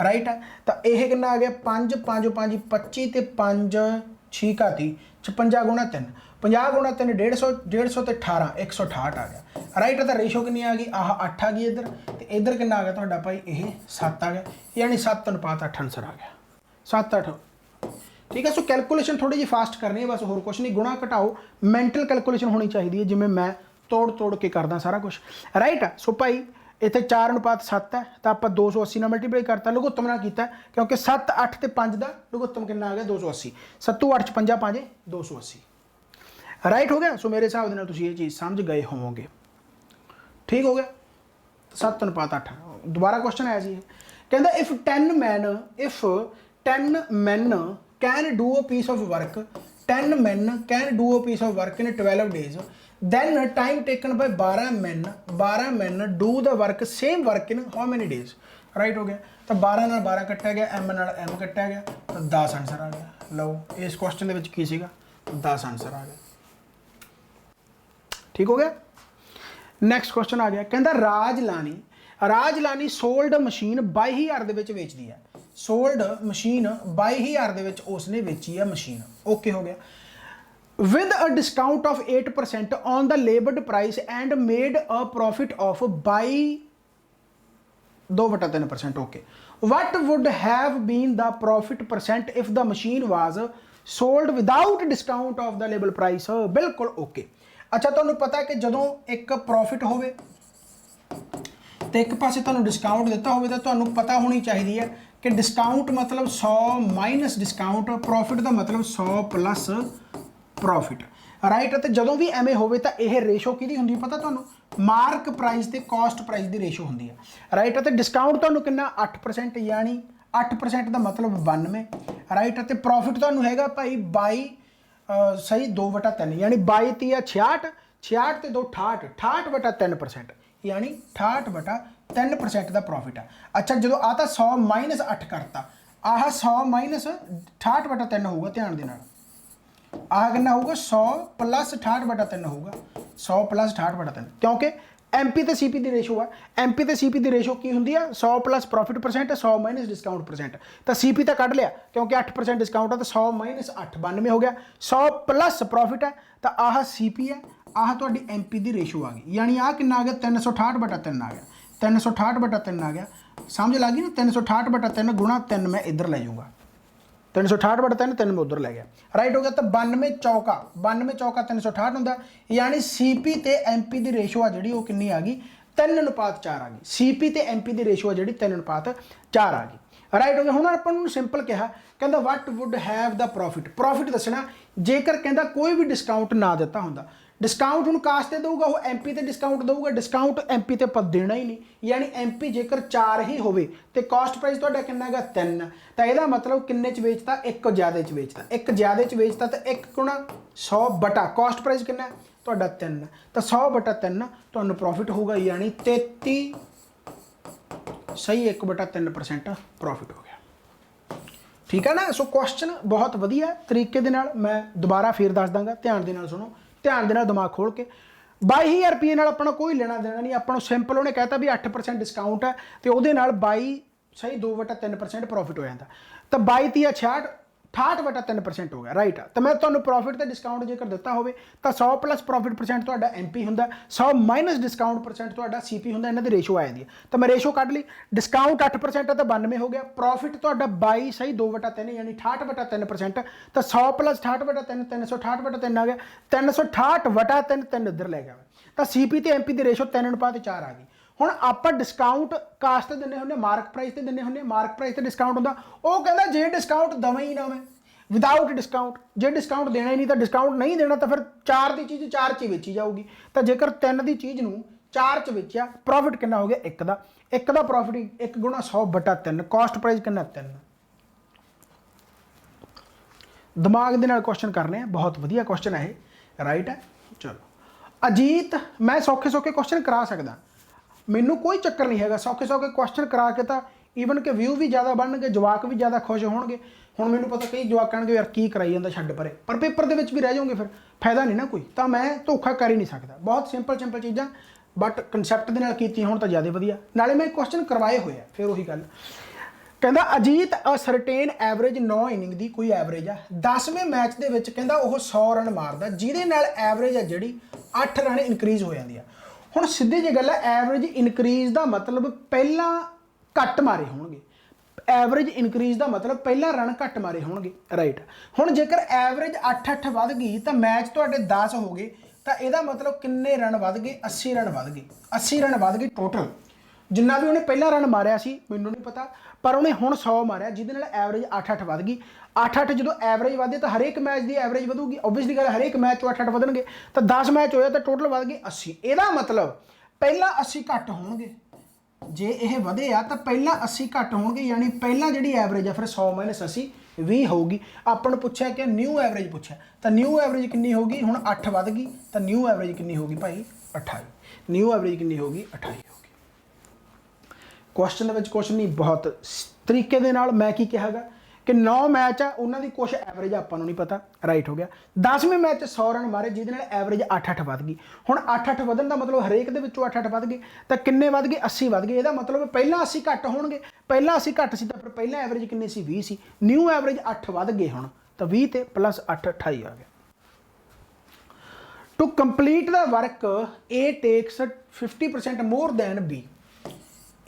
ਰਾਈਟ। ਤਾਂ ਇਹ ਕਿੰਨਾ ਆ ਗਿਆ 5 5 5 25 ਤੇ 5 6 30 56 ਗੁਣਾ 3, 50 ਗੁਣਾ 3 150 150 ਤੇ 18 168 ਆ ਗਿਆ, ਰਾਈਟ। ਤਾਂ ਰੇਸ਼ੋ ਕਿੰਨੀ ਆ ਗਈ, ਆਹ 8 ਆ ਗਈ ਇੱਧਰ, ਤੇ ਇੱਧਰ ਕਿੰਨਾ ਆ ਗਿਆ ਤੁਹਾਡਾ ਭਾਈ ਇਹ 7 ਆ ਗਿਆ, ਯਾਨੀ 7:8 ਆਨਸਰ ਆ ਗਿਆ, 7 8। ठीक है। सो कैलकुलेशन थोड़ी जी फास्ट करनी है, बस होर कुछ नहीं, गुणा घटाओ मैंटल कैलकुलेशन होनी चाहिए, जिमें मैं तोड़ के करदा सारा कुछ, राइट। सो भाई इतने 4:7 है, तो आप 280 ਨਾਲ मल्टीप्लाई करता, लघुत्तम ਨਾਲ ਕੀਤਾ क्योंकि 7 8 ਤੇ 5 ਦਾ लघुत्तम कितना आ गया 280, 7 8 56 5 280, राइट हो गया। सो मेरे हिसाब ਦੇ ਨਾਲ ਤੁਸੀਂ ਇਹ ਚੀਜ਼ ਸਮਝ ਗਏ ਹੋਵੋਗੇ, ठीक हो गया। 7:8 दोबारा क्वेश्चन आया जी, कहता if 10 men can do a piece of work, 10 men can do a piece of work in 12 days, then time taken by 12 men do the work same work in how many days, right हो गया। तो 12 ਨਾਲ 12 ਕੱਟਿਆ ਗਿਆ, m ਨਾਲ m ਕੱਟਿਆ ਗਿਆ, ਤਾਂ 10 ਆਨਸਰ ਆ ਗਿਆ। ਲਓ ਇਸ ਕੁਐਸਚਨ ਦੇ ਵਿੱਚ ਕੀ ਸੀਗਾ 10 ਆਨਸਰ ਆ ਗਿਆ, ठीक हो गया। ਨੈਕਸਟ ਕੁਐਸਚਨ ਆ ਗਿਆ, ਕਹਿੰਦਾ ਰਾਜ ਲਾਨੀ ਸੋਲਡ ਮਸ਼ੀਨ 22,000 ਦੇ ਵਿੱਚ ਵੇਚਦੀ ਹੈ, सोल्ड मशीन 22,000 ਦੇ ਵਿੱਚ ਉਸਨੇ ਵੇਚੀ ਹੈ ਮਸ਼ੀਨ, ਓਕੇ ਹੋ ਗਿਆ। with a discount of 8% on the labeled price and made a profit of 2/3%, okay। what would have been the profit percent if the machine was sold without discount of the label price, ਬਿਲਕੁਲ okay. ਅੱਛਾ ਤੁਹਾਨੂੰ ਪਤਾ ਕਿ ਜਦੋਂ ਇੱਕ profit ਹੋਵੇ ਤੇ ਇੱਕ ਪਾਸੇ ਤੁਹਾਨੂੰ ਡਿਸਕਾਊਂਟ ਦਿੱਤਾ ਹੋਵੇ, ਤਾਂ ਤੁਹਾਨੂੰ ਪਤਾ ਹੋਣੀ ਚਾਹੀਦੀ ਹੈ कि डिस्काउंट मतलब 100 माइनस डिस्काउंट, प्रॉफिट का मतलब 100 प्लस प्रॉफिट, राइट। तो जो भी एवें होवे तो यह रेशो की होंगी पता तुहानू, मार्क प्राइस ते कॉस्ट प्राइस की रेशो होंगी है, राइट। तो डिस्काउंट तुहानू कितना 8%, यानी 8% का मतलब 92, राइट। तो प्रॉफिट तुहानू हैगा भाई 22 सही 2/3, यानी 22 3 66 66 ते 2 68 68/3%, यानी 68/3% का प्रॉफिट है। अच्छा जो आता 100 माइनस 8 करता, आह 100 माइनस 68/3 होगा, ध्यान देना आह कितना होगा 100 प्लस 68/3 होगा, 100 प्लस 68/3, क्योंकि MP ਤੇ CP ਦੀ ਰੇਸ਼ੋ ਆ, MP ਤੇ CP ਦੀ ਰੇਸ਼ੋ ਕੀ ਹੁੰਦੀ ਆ 100 plus profit percent, 100 minus discount percent. ਤਾਂ CP ਤਾਂ ਕੱਢ ਲਿਆ ਕਿਉਂਕਿ 8% ਡਿਸਕਾਊਂਟ ਆ, ਤਾਂ 100 ਮਾਈਨਸ 8 92 ਹੋ ਗਿਆ, 100 ਪਲੱਸ ਪ੍ਰੋਫਿਟ ਹੈ, ਤਾਂ ਆਹ CP ਹੈ, ਆਹ ਤੁਹਾਡੀ MP ਦੀ ਰੇਸ਼ੋ ਆ ਗਈ, ਯਾਨੀ ਆਹ ਕਿੰਨਾ ਆ ਗਿਆ 368/3 ਆ ਗਿਆ, 368/3 ਆ ਗਿਆ, ਸਮਝ ਲੱਗ ਗਈ ਨਾ। 368/3 ਗੁਣਾ 3 ਮੈਂ ਇੱਧਰ ਲੈ ਜਾਊਂਗਾ, 368/3 3 ਮੈਂ ਉੱਧਰ ਲੈ ਗਿਆ, ਰਾਈਟ ਹੋ ਗਿਆ। ਤਾਂ 92 ਚੌਕਾ 368 ਹੁੰਦਾ, ਯਾਨੀ CP ਤੇ MP ਦੀ ਰੇਸ਼ੋ ਆ ਜਿਹੜੀ ਉਹ ਕਿੰਨੀ ਆ ਗਈ 3:4 ਆ ਗਈ, CP ਤੇ MP ਦੀ ਰੇਸ਼ੋ ਆ ਜਿਹੜੀ 3:4 ਆ ਗਈ, ਰਾਈਟ ਹੋ ਗਿਆ। ਹੁਣ ਆਪਾਂ ਨੂੰ ਸਿੰਪਲ ਕਿਹਾ, ਕਹਿੰਦਾ ਵਟ ਵੁੱਡ ਹੈਵ ਦਾ ਪ੍ਰੋਫਿਟ ਦੱਸਣਾ ਜੇਕਰ ਕਹਿੰਦਾ ਕੋਈ ਵੀ ਡਿਸਕਾਊਂਟ ਨਾ ਦਿੱਤਾ ਹੁੰਦਾ। डिस्काउंट हूँ कास्ट से दूगा, वो MP ते डिस्काउंट दूगा, डिस्काउंट MP ते पर देना ही नहीं, यानी MP जेकर 4 ही होवे तो कॉस्ट प्राइस तो कितना है 3, तो यह मतलब किन्ने च बेचता 1 ज़्यादा च बेचता, 1 ज़्यादा च बेचता, तो 1 गुणा 100 बटा कॉस्ट प्राइस कितना तो 3, तो 100/3 तो प्रॉफिट होगा, यानी 33 सही 1/3% प्रॉफिट हो गया, ठीक है ना। सो क्वेश्चन बहुत वधिया तरीके दे नाल मैं दोबारा फिर दस दांगा, ध्यान दे नाल सुनो, ध्यान देना दिमाग खोल के। 22,000 रुपये नाल अपना कोई लेना देना नहीं, अपना सिंपल उन्हें कहता भी 8% डिस्काउंट है, तो वो 22 सही 2/3% प्रॉफिट हो जाता। तो 22 3 66 68/3% हो गया राइट। तो मैं तुहानू प्रॉफिट ते डिस्काउंट जेकर दिता होवे तो 100 प्लस प्रॉफिट परसेंट तुहाडा MP हुंदा, 100 माइनस डिस्काउंट परसेंट तुहाडा CP हुंदा। इन्हां दी रेशो आ जांदी है। तो मैं रेशो कढ ली, डिस्काउंट 8% है तो 92 हो गया, प्रॉफिट तुहाडा 22 सही 2/3 यानी 68/3%। तो 100 प्लस 68/3 368/3 आ गया, 368/3 इधर लै गया। तो CP ते MP की रेशो 3:4 आ गई। ਹੁਣ ਆਪਾਂ ਡਿਸਕਾਊਂਟ ਕਾਸਟ ਤੇ ਦਿੰਦੇ ਹੁੰਦੇ, ਮਾਰਕ ਪ੍ਰਾਈਸ ਤੇ ਦਿੰਦੇ ਹੁੰਦੇ, ਮਾਰਕ ਪ੍ਰਾਈਸ ਤੇ ਡਿਸਕਾਊਂਟ ਹੁੰਦਾ। ਉਹ ਕਹਿੰਦਾ ਜੇ ਡਿਸਕਾਊਂਟ ਦਵਾਂ ਹੀ ਨਾ ਮੈਂ ਵਿਦਾਊਟ ਡਿਸਕਾਊਂਟ, ਜੇ ਡਿਸਕਾਊਂਟ ਦੇਣਾ ਹੀ ਨਹੀਂ ਤਾਂ ਡਿਸਕਾਊਂਟ ਨਹੀਂ ਦੇਣਾ ਤਾਂ ਫਿਰ 4 ਦੀ ਚੀਜ਼ 4 'ਚ ਹੀ ਵੇਚੀ ਜਾਊਗੀ। ਤਾਂ ਜੇਕਰ 3 ਦੀ ਚੀਜ਼ ਨੂੰ 4 'ਚ ਵੇਚਿਆ, ਪ੍ਰੋਫਿਟ ਕਿੰਨਾ ਹੋ ਗਿਆ 1 ਦਾ। 1 ਦਾ ਪ੍ਰੋਫਿਟ 1 ਗੁਣਾ 100/3, ਕਾਸਟ ਪ੍ਰਾਈਸ ਕਿੰਨਾ 3। ਦਿਮਾਗ ਦੇ ਨਾਲ ਕੁਐਸਚਨ ਕਰਨੇ ਆ, ਬਹੁਤ ਵਧੀਆ ਕੁਐਸਚਨ ਹੈ ਇਹ ਰਾਈਟ ਹੈ। ਚਲੋ ਅਜੀਤ, ਮੈਂ ਸੌਖੇ ਸੌਖੇ ਕੁਐਸਚਨ ਕਰਾ ਸਕਦਾ, ਮੈਨੂੰ ਕੋਈ ਚੱਕਰ ਨਹੀਂ ਹੈਗਾ। ਸੌਖੇ ਸੌਖੇ ਕੁਐਸਚਨ ਕਰਾ ਕੇ ਤਾਂ ਈਵਨ ਕਿ ਵਿਊ ਵੀ ਜ਼ਿਆਦਾ ਬਣਨਗੇ, ਜਵਾਕ ਵੀ ਜ਼ਿਆਦਾ ਖੁਸ਼ ਹੋਣਗੇ। ਹੁਣ ਮੈਨੂੰ ਪਤਾ ਕਈ ਜਵਾਕ ਕਹਿਣਗੇ ਯਾਰ ਕੀ ਕਰਾਈ ਜਾਂਦਾ, ਛੱਡ ਪਰੇ, ਪਰ ਪੇਪਰ ਦੇ ਵਿੱਚ ਵੀ ਰਹਿ ਜਾਓਗੇ, ਫਿਰ ਫਾਇਦਾ ਨਹੀਂ ਨਾ ਕੋਈ। ਤਾਂ ਮੈਂ ਧੋਖਾ ਕਰ ਹੀ ਨਹੀਂ ਸਕਦਾ। ਬਹੁਤ ਸਿੰਪਲ ਚੀਜ਼ਾਂ ਬਟ ਕਨਸੈਪਟ ਦੇ ਨਾਲ ਕੀਤੀਆਂ ਹੋਣ ਤਾਂ ਜ਼ਿਆਦਾ ਵਧੀਆ। ਨਾਲੇ ਮੈਂ ਕੁਐਸਚਨ ਕਰਵਾਏ ਹੋਏ ਆ। ਫਿਰ ਉਹੀ ਗੱਲ ਕਹਿੰਦਾ ਅਜੀਤ ਅ ਸਰਟੇਨ ਐਵਰੇਜ 9 ਇਨਿੰਗ ਦੀ ਕੋਈ ਐਵਰੇਜ ਆ, 10ਵੇਂ ਮੈਚ ਦੇ ਵਿੱਚ ਕਹਿੰਦਾ ਉਹ 100 ਰਨ ਮਾਰਦਾ, ਜਿਹਦੇ ਨਾਲ ਐਵਰੇਜ ਆ ਜਿਹੜੀ 8 ਰਨ ਇਨਕਰੀਜ਼ ਹੋ ਜਾਂਦੀ ਆ। ਹੁਣ ਸਿੱਧੀ ਜਿਹੀ ਗੱਲ ਹੈ, ਐਵਰੇਜ ਇਨਕਰੀਜ਼ ਦਾ ਮਤਲਬ ਪਹਿਲਾਂ ਘੱਟ ਮਾਰੇ ਹੋਣਗੇ। ਐਵਰੇਜ ਇਨਕਰੀਜ਼ ਦਾ ਮਤਲਬ ਪਹਿਲਾਂ ਰਨ ਘੱਟ ਮਾਰੇ ਹੋਣਗੇ ਰਾਈਟ। ਹੁਣ ਜੇਕਰ ਐਵਰੇਜ 8 ਵੱਧ ਗਈ ਤਾਂ ਮੈਚ ਤੁਹਾਡੇ 10 ਹੋ ਗਏ, ਤਾਂ ਇਹਦਾ ਮਤਲਬ ਕਿੰਨੇ ਰਨ ਵੱਧ ਗਏ? 80 ਰਨ ਵੱਧ ਗਏ। 80 ਰਨ ਵੱਧ ਗਏ ਟੋਟਲ। ਜਿੰਨਾ ਵੀ ਉਹਨੇ ਪਹਿਲਾਂ ਰਨ ਮਾਰਿਆ ਸੀ ਮੈਨੂੰ ਨਹੀਂ ਪਤਾ, ਪਰ ਉਹਨੇ ਹੁਣ 100 ਮਾਰਿਆ, ਜਿਹਦੇ ਨਾਲ ਐਵਰੇਜ 8 ਵੱਧ ਗਈ। 8 ਜਦੋਂ ਐਵਰੇਜ ਵਧੇ ਤਾਂ ਹਰੇਕ ਮੈਚ ਦੀ ਐਵਰੇਜ ਵਧੂਗੀ। ਓਬਵੀਅਸਲੀ ਗੱਲ, ਹਰੇਕ ਮੈਚ 'ਚੋਂ 8 ਵਧਣਗੇ, ਤਾਂ 10 ਮੈਚ ਹੋਇਆ ਤਾਂ ਟੋਟਲ ਵੱਧ ਗਏ 80। ਇਹਦਾ ਮਤਲਬ ਪਹਿਲਾਂ 80 ਘੱਟ ਹੋਣਗੇ। ਜੇ ਇਹ ਵਧੇ ਆ ਤਾਂ ਪਹਿਲਾਂ 80 ਘੱਟ ਹੋਣਗੇ, ਯਾਨੀ ਪਹਿਲਾਂ ਜਿਹੜੀ ਐਵਰੇਜ ਆ ਫਿਰ 100 ਮਾਈਨਸ 80 20 ਹੋਊਗੀ। ਆਪਾਂ ਨੂੰ ਪੁੱਛਿਆ ਕਿ ਨਿਊ ਐਵਰੇਜ ਪੁੱਛਿਆ, ਤਾਂ ਨਿਊ ਐਵਰੇਜ ਕਿੰਨੀ ਹੋਊਗੀ? ਹੁਣ 8 ਵੱਧ ਗਈ ਤਾਂ ਨਿਊ ਐਵਰੇਜ ਕਿੰਨੀ ਹੋਊਗੀ ਭਾਈ? 28। ਨਿਊ ਐਵਰੇਜ ਕਿੰਨੀ ਹੋਊਗੀ? 28 ਹੋਊਗੀ। ਕੁਐਸਚਨ ਦੇ ਵਿੱਚ ਕੁਛ ਨਹੀਂ, ਬਹੁਤ ਤਰੀਕੇ ਦੇ ਨਾਲ ਮੈਂ ਕੀ ਕਿਹਾਗਾ ਕਿ 9 ਮੈਚ ਆ, ਉਹਨਾਂ ਦੀ ਕੁਛ ਐਵਰੇਜ ਆਪਾਂ ਨੂੰ ਨਹੀਂ ਪਤਾ ਰਾਈਟ ਹੋ ਗਿਆ। 10ਵੇਂ ਮੈਚ 'ਚ 100 ਰਨ ਮਾਰੇ, ਜਿਹਦੇ ਨਾਲ ਐਵਰੇਜ 8 ਵੱਧ ਗਈ। ਹੁਣ 8 ਵਧਣ ਦਾ ਮਤਲਬ ਹਰੇਕ ਦੇ ਵਿੱਚੋਂ 8 ਵੱਧ ਗਏ, ਤਾਂ ਕਿੰਨੇ ਵੱਧ ਗਏ? 80 ਵੱਧ ਗਏ। ਇਹਦਾ ਮਤਲਬ ਪਹਿਲਾਂ 80 ਘੱਟ ਹੋਣਗੇ। ਪਹਿਲਾਂ 80 ਘੱਟ ਸੀ ਤਾਂ ਫਿਰ ਪਹਿਲਾਂ ਐਵਰੇਜ ਕਿੰਨੀ ਸੀ? 20 ਸੀ। ਨਿਊ ਐਵਰੇਜ 8 ਵੱਧ ਗਏ ਹੁਣ, ਤਾਂ 20 ਤੇ ਪਲੱਸ 8 28 ਆ ਗਿਆ। To complete the work A takes 50% more than B।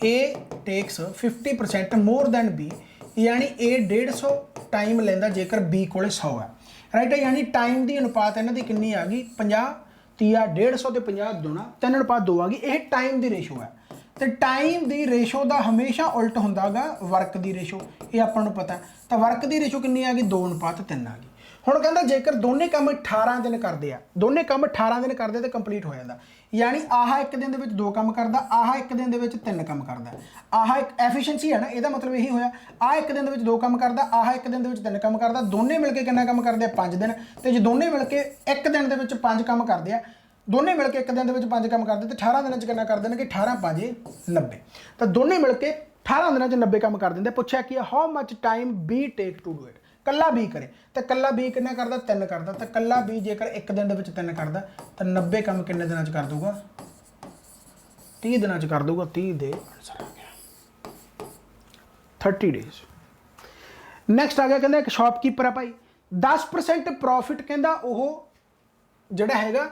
A takes 50% more than B, यानी A 150 टाइम लेंदा जेकर B कोले 100 है राइट है। यानी टाइम की अनुपात इन्हां दी कितनी आ गई? 50 30 150 ते 50 दूना 3:2 आ गई। यह टाइम की रेशो है, तो टाइम की रेशो का हमेशा उल्ट होंदा गा वर्क की रेशो, ये आपां नूं पता है। तो वर्क की रेशो कितनी आ गई? 2:3 आ गई। हुण कहंदा जेकर दोने काम 18 दिन करते हैं, दोने काम 18 दिन करते तो कंप्लीट हो जाता। यानी आह एक दिन दे विच 2 काम करता, आह एक दिन दे विच 3 काम करता। आह एक एफिशिएंसी है ना, ਇਹਦਾ मतलब यही होया। आह एक दिन दे विच 2 काम करता, आह एक दिन दे विच 3 काम करता। दोने मिलके कितना काम करते? 5 दिन। तो जो दोने मिलके एक दिन दे विच 5 काम करते हैं, दोने मिलके एक दिन दे विच 5 काम करते, तो 18 दिन कितना कर देंगे? 18 5 90। तो दोने मिलके 18 दिन 90 काम कर देंगे। पूछा कि how much time B take to do it. कल्ला B करे तो कल्ला B कितना करता? 3 करता। तो कल्ला B जेकर एक दिन 3 करता तो 90 काम किन्ने दिन कर दूगा? 30 दिन कर दूगा। 30 दे आंसर आ गया 30 डेज। नैक्सट आ गया कहना एक शॉपकीपर है भाई, 10% प्रॉफिट कहता वो जोड़ा हैगा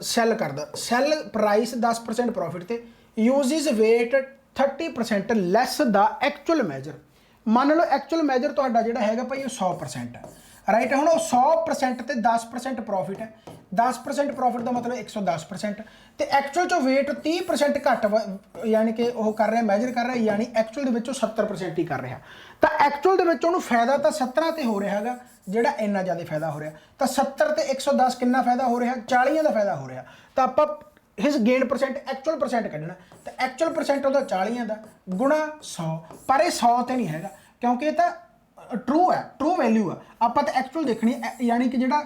सैल करता, सैल प्राइस 10% प्रॉफिट से uses weight 30% less the actual measure. मान लो एक्चुअल मेजर तो जोड़ा है भाई 100% है राइट। हम 100% ते 10% प्रॉफिट है, 10% प्रॉफिट का मतलब 110%। तो एक्चुअल चो वेट 30% घट यानी कि वह कर रहा मेजर कर रहा, यानी एक्चुअल के 70% ही कर रहा। तो एक्चुअल के फायदा तो 17 ते हो रहा है, जोड़ा इन्ना ज़्यादा फायदा हो रहा। तो 70 ते 110 कितना फायदा हो रहा? 40 का फायदा हो रहा। तो आप his gain percent actual percent कढ़ना, तो एक्चुअल परसेंट वो 40 का गुणा 100, पर यह 100 तो नहीं है क्योंकि तो ट्रू है, ट्रू वैल्यू है। आप तो एक्चुअल देखनी यानी कि जोड़ा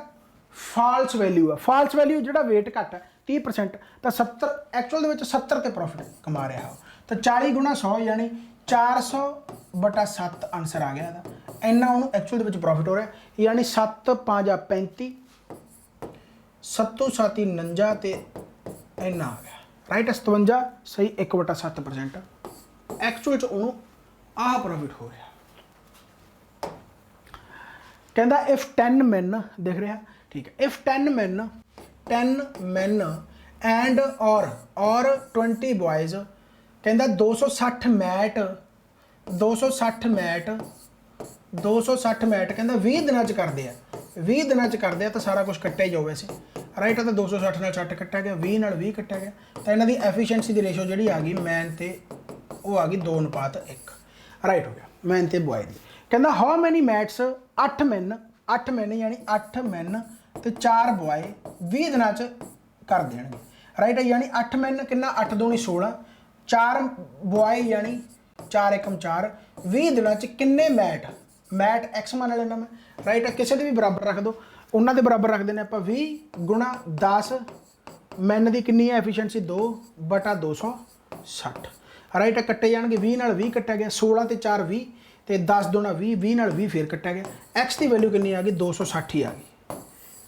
फाल्स वैल्यू है, फाल्स वैल्यू जो वेट घट है 30%, तो 70 एक्चुअल के 70 ते प्रॉफिट कमा रहा हो। तो 40 गुणा 100 यानी 400/7 आंसर आ गया। इन्ना उन्होंने एक्चुअल के प्रॉफिट हो रहा है, यानी 7 5 35 7 7 49 ते इन्ना आ गया राइट। 57 सही 1/7% एक्चुअल च उन्होंने आह प्रॉफिट हो रहा। कहता इफ 10 men दिख रहा ठीक है, इफ 10 men एंड और 20 बॉयज़ कहता 260 मैट 260 मैट कहता 20 दिनों च करते हैं 20 दिनों च करते हैं तो सारा कुछ कट्टिया जाओ वैसे राइट है। तो 260 नाल 60 कट्टिया गया 20 नाल 20 कट्टिया गया तो इन्हों की एफिशिएंसी की रेशो जी आ गई मैन तो वो आ गई 2:1 राइट हो गया मैन तो बॉय की। कहता हाउ मैनी मैट्स 8 मैन यानी 8 मैन तो 4 बॉय 20 दिनों च कर देंगे राइट है। यानी 8 मैन कितना 8 दूनी 16 4 बॉय यानी 4 एकम 4 20 दिनों च किन्ने मैट एक्स मान लेना मैं राइट है। किसी भी बराबर रख दो उन्होंने बराबर रख देने आप 20 गुणा 10 मैन की कितनी है एफिशिएंसी 2/260 राइट है। कट्टे जाएंगे 20 नाल 20 कट्टा गया 16 तो 4 20 तो 10 दूना 20 20 नाल 20 फिर कट्टा गया एक्स की वैल्यू कितनी आ गई 260 ही आ गई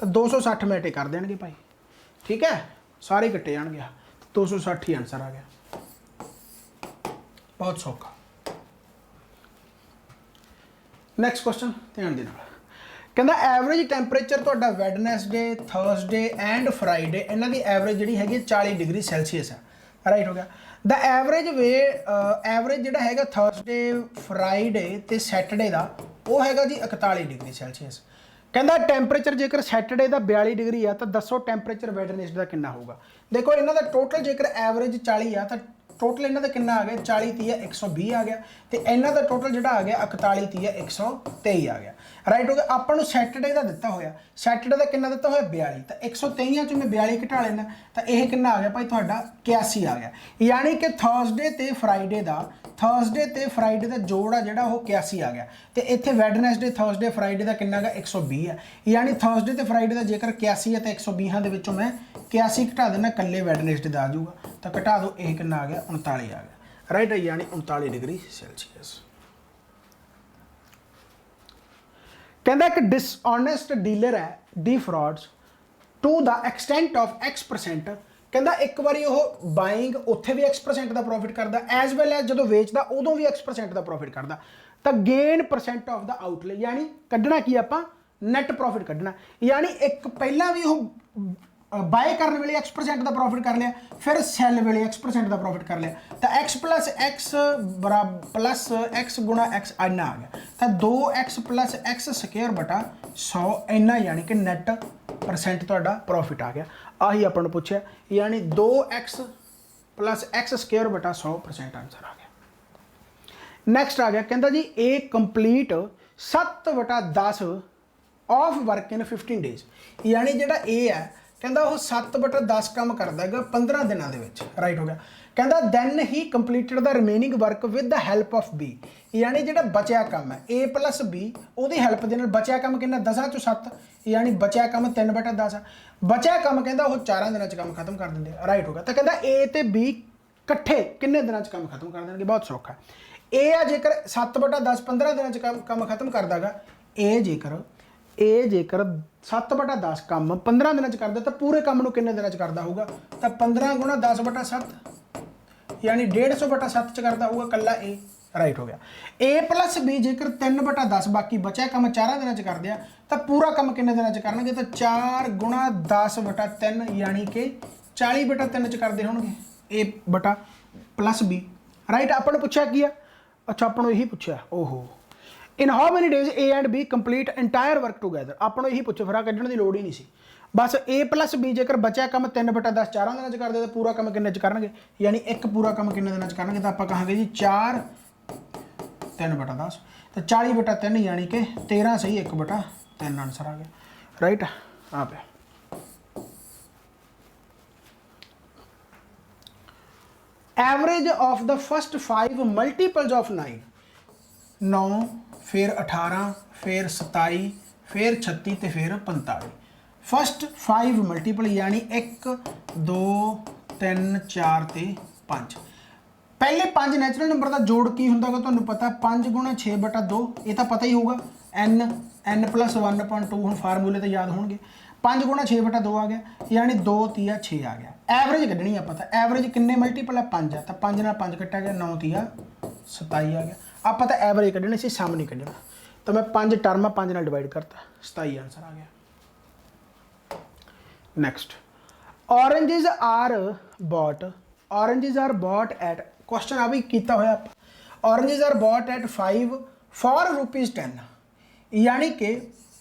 तो 260 मैटे कर देंगे भाई ठीक है सारे कट्टे जाएंगे 260 ही आंसर आ गया बहुत सौखा। नैक्सट क्वेश्चन ध्यान देना कहता एवरेज टैंपरेचर तो वैडनसडे थर्सडे एंड फ्राइडे इन्हों की एवरेज जी है 40 डिग्री सेल्सीयस है राइट हो गया। द एवरेज एवरेज जोड़ा है थर्सडे फ्राइडे तो सैटरडे का वो है जी 41 डिग्री सेल्सीयस। कहता टैंपरेचर जेकर सैटरडे का 42 डिग्री है तो दसो टैंपरेचर वैडनसडे का कितना होगा। देखो इन्हों का टोटल जेकर एवरेज 40 है तो टोटल इन्हों का कितना आ गया 40 30 120 आ गया तो इन्हों का टोटल जोड़ा आ गया 41 30 123 आ गया राइट हो गया। आपको सैटरडे का दिता होया सैटरडे का कितना दिता होया 42 तो 123 चो मैं 42 घटा लेना तो यह कितना आ गया भाई तुहाडा 81 आ गया। यानी कि थर्सडे तो फ्राइडे का जोड़ आ जोड़ा वो 81 आ गया तो इतने वैडनसडे थर्सडे फ्राइडे का कितना है 120 है। यानी थर्सडे तो फ्राइडे का जेकर 81 है तो 120 के मैं 81 घटा देना कल्ले वैडनसडे का आ जाऊगा तो घटा दो यह कितना आ गया 39 आ गया राइट है। यानी 39 डिग्री सेल्सीयस। कहता एक डिसऑनेस्ट डीलर है D frauds to the extent of X% कहता एक बारी वो बाइंग उत्थे भी X% का प्रॉफिट करता एज वैल एज जो वेचता उदों भी X% का प्रॉफिट करता तो gain percent of the outlay यानी कढ़ना की आप नैट प्रॉफिट कढ़ना यानी एक पहला भी वो बाय करने वेले X% का प्रॉफिट कर लिया फिर सैल वेले X% का प्रॉफिट कर लिया तो X प्लस X बराबर प्लस X गुणा X इन्ना आ गया तो 2X प्लस X स्क्वायर बटा 100 इन्ना यानी कि नैट परसेंट तुहाडा प्रॉफिट आ गया। आही अपन पूछा यानी 2X प्लस X स्क्वायर बटा 100% आंसर आ गया। नैक्सट आ गया कहता जी A complete 7/10 of work in 15 days यानी जोड़ा ए है कहता वो 7/10 काम करता है 15 दिनों के राइट हो गया। कहता then he completed the remaining work with the help of B यानी जो बचा काम है ए प्लस बी वो हैल्प के बचा काम कि 10 चो 7 यानी बचा काम 3/10 बचा काम कहता वो 4 दिनों काम खत्म कर देंगे राइट हो गया। तो कहता ए तो बी कट्ठे किन्ने दिनों काम खत्म कर देंगे बहुत सौखा है। ए है जेकर 7/10 15 दिनों काम खत्म कर देगा ए जेकर 7/10 काम 15 दिनों करता तो पूरे काम किन्ने दिनों करता होगा तो 15 गुणा 10/7 यानी 150/7 करता होगा कला ए राइट हो गया। ए प्लस बी जेकर 3/10 बाकी बचा काम 4 दिनों कर दिया तो पूरा काम किन्ने दिनों करनगे तो 4 गुणा 10/3 यानी कि 40/3 करते होंगे ए बटा प्लस बी राइट। आपने पूछा की है अच्छा आपको यही पूछा ओहो in how many days A and B complete entire work together आपको यही पूछो फिर कढ़ने की लड़ ही नहीं सी बस ए प्लस बी जेकर बचा काम 3/10 4 दिनों करते तो पूरा काम किन्ने करनगे यानी एक पूरा काम किन्ने दिनों करनगे तो आप कहांगे जी 4 3/10 तो 40/3 यानी कि 13 सही 1/3 आंसर आ गया राइट आ पे। Average of the first 5 multiples of 9 फिर 18 फिर 27 फिर 36 तो फिर 45 फस्ट 5 मल्टीपल यानी 1 2 3 4 तो 5 पहले 5 नैचुरल नंबर का जोड़ की होंगे तो पता 5 गुणा 6/2 ये तो पता ही होगा n प्लस 1/2 हम फार्मूले तो याद होंगे 5 गुणा 6/2 आ गया यानी 2 3 6 आ गया। एवरेज कढ़नी है पता एवरेज किन्ने मल्टीपल है 5 है तो 5 नाल 5 कट्टा गया 9 3 27 आ गया। आप तो एवरेज कढ़ने से सम नहीं कढ़ना तो मैं 5 टर्म 5 नाल डिवाइड करता, 27 आंसर आ गया। Next, oranges are bought, oranges are bought at, question आ भी किया होया आप, oranges are bought at 5 for ₹10, यानी कि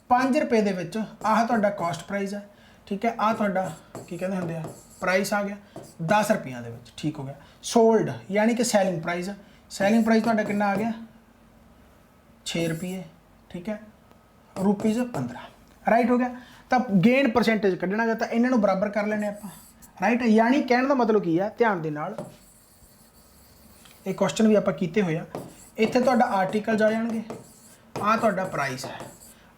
5 रुपए दे विच आह तुहाडा कॉस्ट प्राइस है, ठीक है, आह तुहाडा की कहते होंदे आ प्राइस आ गया 10 रुपया दे विच, ठीक हो गया। सोल्ड यानी कि सैलिंग प्राइस, सैलिंग प्राइस तुहाडा कितना आ गया 6 रुपये, ठीक है, ₹15, राइट हो गया। तो गेन परसेंटेज कढ़ना गा, तो इन्हों बराबर कर लेने आप, राइट। यानी कहने का मतलब की है, ध्यान दे नाल ये क्वेश्चन भी आप कीते हुए, इत्थे तुहाडा आर्टिकल्स आ जाएंगे, आह तुहाडा प्राइस है,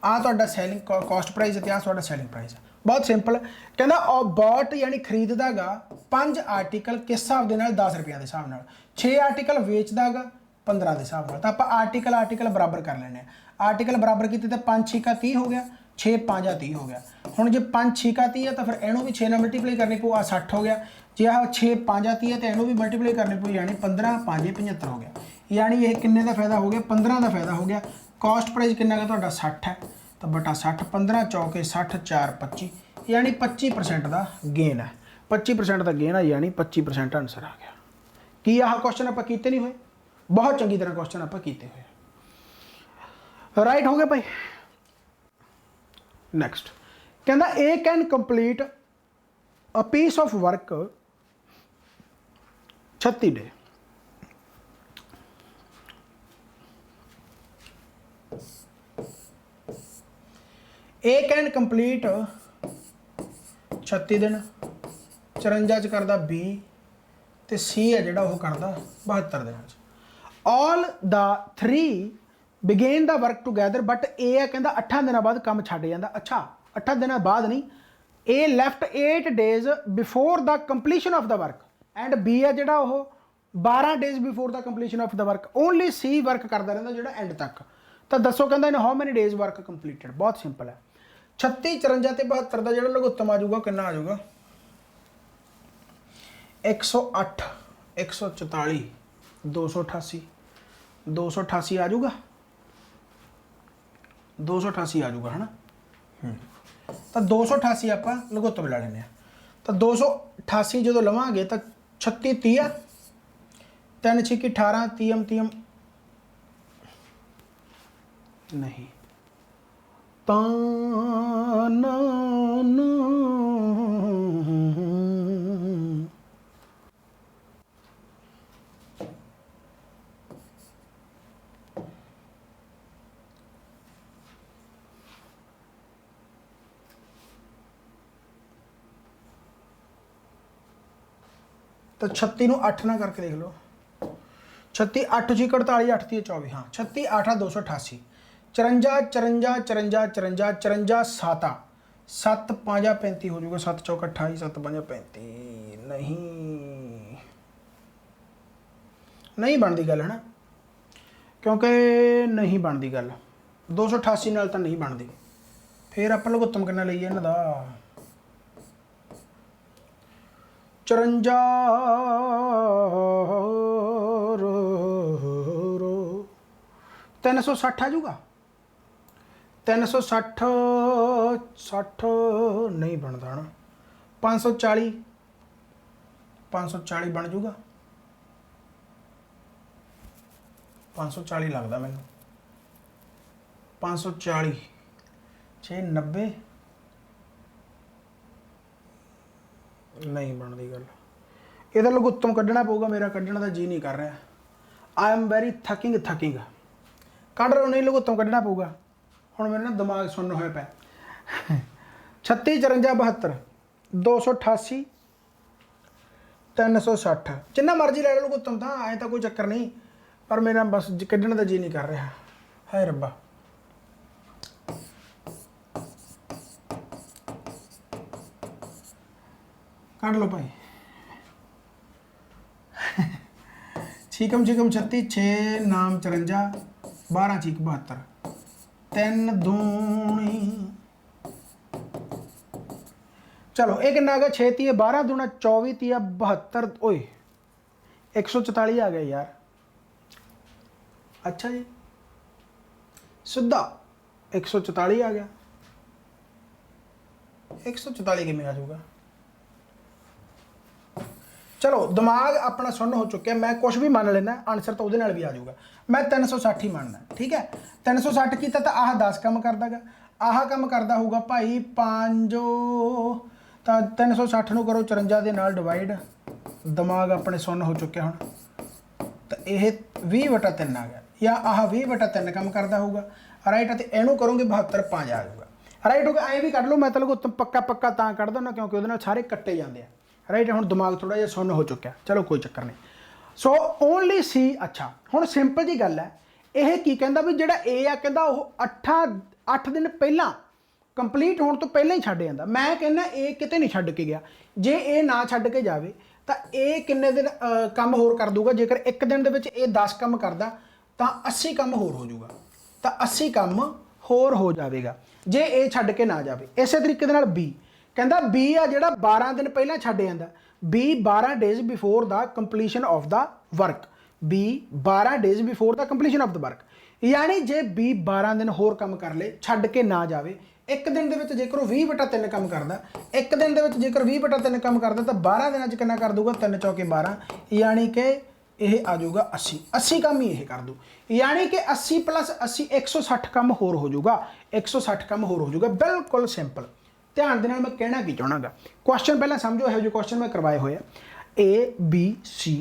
आह तुहाडा सैलिंग कॉस्ट प्राइस है, आह तुहाडा सैलिंग प्राइस है। बहुत सिंपल, कहना बॉट यानी खरीददा गा 5 आर्टिकल किस हिसाब के 10 रुपये के हिसाब नाल, 6 आर्टिकल वेचदा गा 15 के हिसाब नाल। तो आप आर्टिकल आर्टिकल बराबर कर लेने, आर्टिकल बराबर किए तो 5 6 का 30 हो गया, 6 5 30 हो गया। हुण जे 5 6 का 30 है तो फिर इनू भी 6 नाल मल्टीप्लाई करनी पऊ, 60 हो गया। जे आ 6 5 30 है तो इनू भी मल्टीप्लाई करनी पऊ, यानी 15 5 75 हो गया। यानी ये किन्ने का फायदा हो गया, 15 का फायदा हो गया। कॉस्ट प्राइस कितना का तुहाडा 60 है, तो बटा 60, 15 चौके 60 4 25, यानी 25% का गेन है, 25% का गेन है, यानी 25% आंसर आ गया। कि आह क्वेश्चन आप कीते नहीं हुए, बहुत चंगी तरह क्वेश्चन आप कीते हुए, राइट हो गया भाई। नैक्सट, कहना A can complete a piece of work 36 day, A can complete 36 दिन, 54 च करदा 20, तो सी है जोड़ा वो करता 72 दिन। All the 3 began the work together, but A है कहता 8 दिन बाद काम छड्ड जांदा। अच्छा 8 दिन बाद नहीं, A left 8 days before the completion of the work, and B है जोड़ा वो 12 days before the completion of the work. Only C work करता रहता जो एंड तक। तो दसो कहता in how many days work completed. बहुत सिंपल है, 36 54 ते 72 का जो लघुत्तम आ जाऊगा कितना आ जाऊगा 108 144 288 288 आ जाऊगा, 288 आ जाऊगा है ना। तो 288 आप लघुत्तम ला लें, तो 288 जो लवेंगे तो 36 30 3 6 18 30 30 नहीं तो 36 ਨੂੰ 8 ना करके देख लो, 36 8 जी 48 8 ती 24, हाँ 36 8 288 54 54 54 54 54 7 7 5 35 हो जाएगा, 7 चौका 28 7 5 35 नहीं बनती गल है ना, क्योंकि नहीं बनती गल 288 नाल तो नहीं बनती। फिर आप लघुत्तम कितना लईए इन्हां दा 54 360 आ जाऊगा, 360 60 नहीं बनता ना, 540 540 बन जूगा, 540 लगता मैनू, 540 6 90 नहीं बनती गल। यदा लघुत्तम कढ़ना पऊगा, मेरा कढ़ने का जी नहीं कर रहा, आई एम वेरी थकिंग कढ़ रहा नहीं, लघुत्तम कढ़ना पऊगा। हुण मेरा ना दिमाग सुन्न होया पिया 36 54 72 288 360 जिन्ना मर्जी लै लो लघुत्तम, तो ऐ तो कोई चक्कर नहीं, पर मेरा बस कढ़ने का जी नहीं कर रहा है रब्बा। कढ़ लो भाई, छीकम 36 6 नाम 54 12 चीक 72 3 दूनी, चलो एक कितना आ गया 6 ती 12 दूना 24 ती 72, ओए 144 आ गया यार। अच्छा जी सीधा 144 आ गया। 144 किमें आ जाऊगा? चलो दिमाग अपना सुन्न हो चुके, मैं कुछ भी मान लेना, आंसर तो वो भी आ जाऊगा। मैं 360 ही मानना, ठीक है। 360 किया तो आह 10 कम करदा गा, आह कम करदा होगा भाई 5, तो 360 ਨੂੰ करो 54 ਦੇ ਨਾਲ डिवाइड। दिमाग अपने सुन्न हो चुके हुण, तो यह 20/3 आ गया, या आह 20/3 कम करदा होगा, राइट। तो इनू करोगे 72 5 आ जाऊगा, राइट हो गया। ऐ भी कढ़ लो, मैं तो पक्का पक्का तां कढ़ दिंदा क्योंकि वो सारे कट्टे जाते हैं, राइट। हुण दिमाग थोड़ा जिहा सुन्न हो चुका, चलो कोई चक्कर नहीं। सो ओनली सी। अच्छा हुण सिंपल जी गल है, यह की कहंदा भी जिहड़ा ए आ कहंदा वो 8 दिन पहला कंप्लीट होने तो पहले ही छड्ड जांदा। मैं कहना ए किते नहीं छड्ड के गया, जे ए ना छड्ड के जावे तो ए किन्ने दिन काम होर कर दूगा। जेकर एक दिन दे विच ए 10 काम करदा तो 80 काम होर हो जाऊगा, तो 80 काम होर हो जाएगा जे ए छड्ड के ना जावे। इस तरीके दे नाल बी कहंदा बी आ जिहड़ा 12 दिन पहला छड्ड जांदा, B 12 days before the completion of the work, B 12 days before the completion of the work. यानी जे बी 12 दिन होर काम कर ले, छड्ड के ना जावे, एक दिन दे विच जेकर 20/3 काम करदा, एक दिन दे विच जेकर 20/3 काम करदा तो 12 दिनों च कितना कर दूगा? 3 चौके 12, यानी कि यह आ जाऊगा 80। 80 काम ही यह कर दू, यानी कि 80 + 80 160 काम होर हो जाऊगा, 160 काम होर हो जाऊगा। बिल्कुल सिंपल। ध्यान दे नाल मैं कहना की चाहना, क्वेश्चन पहले समझो, यहो क्वेश्चन मैं करवाए हुए ए बी सी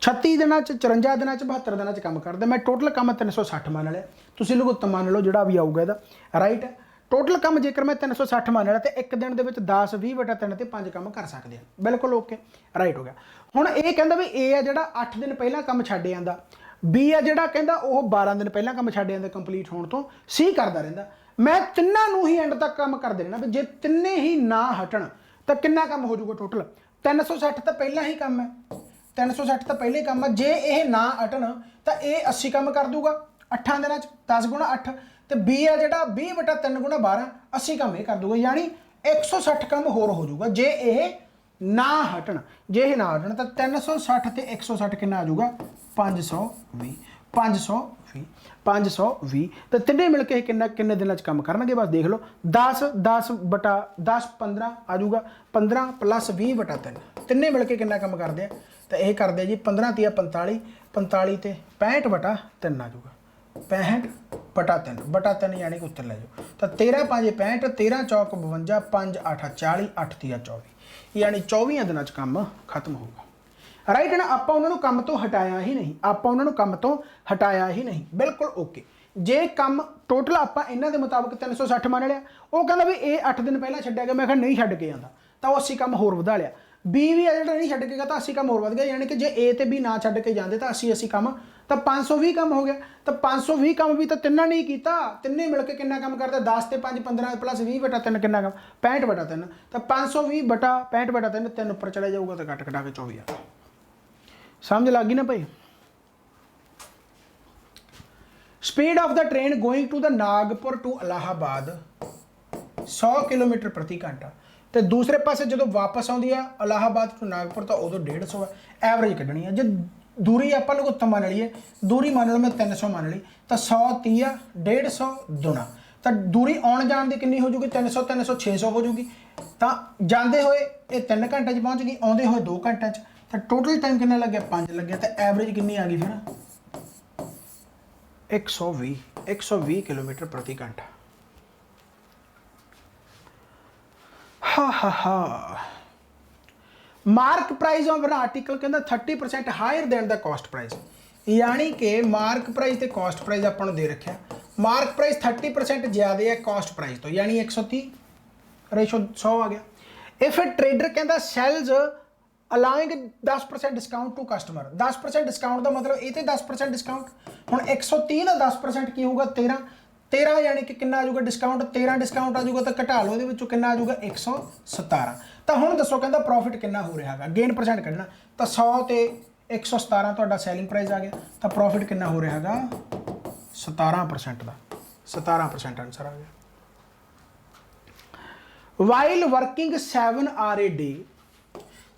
36 दिन 54 दिन 72 दिन काम करता। मैं टोटल काम 360 मान लिया, तुसीं लघुत्तम मान लो जोड़ा भी आऊगा इहदा, राइट। टोटल काम जेकर मैं 360 मान लिया तो एक दिन के 10 20/3 ते 5 काम कर सकते हैं, बिल्कुल ओके, राइट हो गया। हुण ये कहता भी ए आ जिहड़ा 8 दिन पहला काम छड्ड जांदा, बी आ जिहड़ा कहंदा वो 12 दिन पहला काम छड्ड जांदा कंप्लीट होने तो, सी करदा रहिंदा। मैं तिन्नां ही एंड तक काम कर देना भी जे तिन्ने ही ना हटण तो कितना काम हो जाऊगा टोटल? 360 तो पहला ही काम है, 360 तो पहले काम है। जे ये ना हटण तो ये 80 काम कर दूगा 8 दिन 10 × 8, तो बी है जो 20/3 × 12 80 काम ये कर दूगा, यानी 160 काम होर हो जाऊगा जे ये ना हटण। जे ये ना हटण तो 360 ते 160 कितना आ जाऊगा? 520, 520, 520। तो तिने मिल के किन्ने दिन काम करनगे? बस देख लो, 10 10/10 15 आ जाऊगा, 15 + 20/3 तिने मिल के कितना काम करते हैं? तो यह करते जी 15 × 45, 45 ते 65/3 आ जाऊगा, 65/3 यानी कि उत्तर ले जाओ। तो 13 × 5 65, 13 चौक 52, 5 8 40, 8 3 24, यानी 24 दिन काम खत्म होगा, राइट है ना। आप उन्होंने काम तो हटाया ही नहीं, आप उन्होंने काम तो हटाया ही नहीं, बिल्कुल ओके। जे काम टोटल आप इन्हों के मुताबिक 360 मान लिया, वो कहता भी ये 8 दिन पहला छड्डिया गया, मैं नहीं छड्ड के जाता, तो 80 काम होर वधा लिया। बी भी है जो नहीं छड्ड के गया तो 80 काम होर वध गया, यानी कि जे ए ते बी ना छड्ड के जाते तो 80 काम, तो 520 काम हो गया। तो 520 काम भी तो तिना नहीं किया, तिने मिलकर कितना काम करते? 10 ते 5 15 + 20/3 कितना काम? 65/3। तो 520/65/3 3 ऊपर चले जाऊगा तो कट कटा के 24 आ। समझ लग गई ना भाई? Speed of the train going to the Nagpur to Allahabad 100 kilometre प्रति घंटा, तो दूसरे पासे जो वापस आती है इलाहाबाद टू नागपुर तो उदो 150 है। एवरेज कढ़नी है, जो दूरी आप लघुत्तम मान लीए, दूरी मान लो मैं 300 मान ली, तो 100 30 150 दूना, तो दूरी आने जाने की कितनी हो जूगी? 300 300 600 हो जूगी। तो जाते हुए ये 3 घंटे पहुँच गई, आते हुए 2 घंटे, तो टोटल टाइम कितना लग गया? 5 लग गया। तो एवरेज कितनी आ गई फिर? 120 किलोमीटर प्रति घंटा। हा mark price of an article कहता 30% higher than the cost price, यानी कि मार्क प्राइस ते कॉस्ट प्राइस अपन दे रखा, मार्क प्राइस 30% ज़्यादा है कॉस्ट प्राइस तो, यानी 130 रेशो 100 आ गया। इफ ए ट्रेडर कहता sells allowing 10% discount to customer, 10% discount का मतलब ये 10% डिस्काउंट, हम 130 का 10% की होगा? 13 यानी कि कितना आ जाऊगा डिस्काउंट? 13 डिस्काउंट आ जाऊगा, तो घटा लो ये कितना आ जाऊगा? 117। तो हम दसो कहता प्रॉफिट कितना हो रहा है, गेन परसेंट कढ़ना, तो 100 ते 117 तो सैलिंग प्राइस आ गया, तो प्रॉफिट कितना हो रहा है? 17% का, 17% आंसर आ गया। While working 7 hour a day,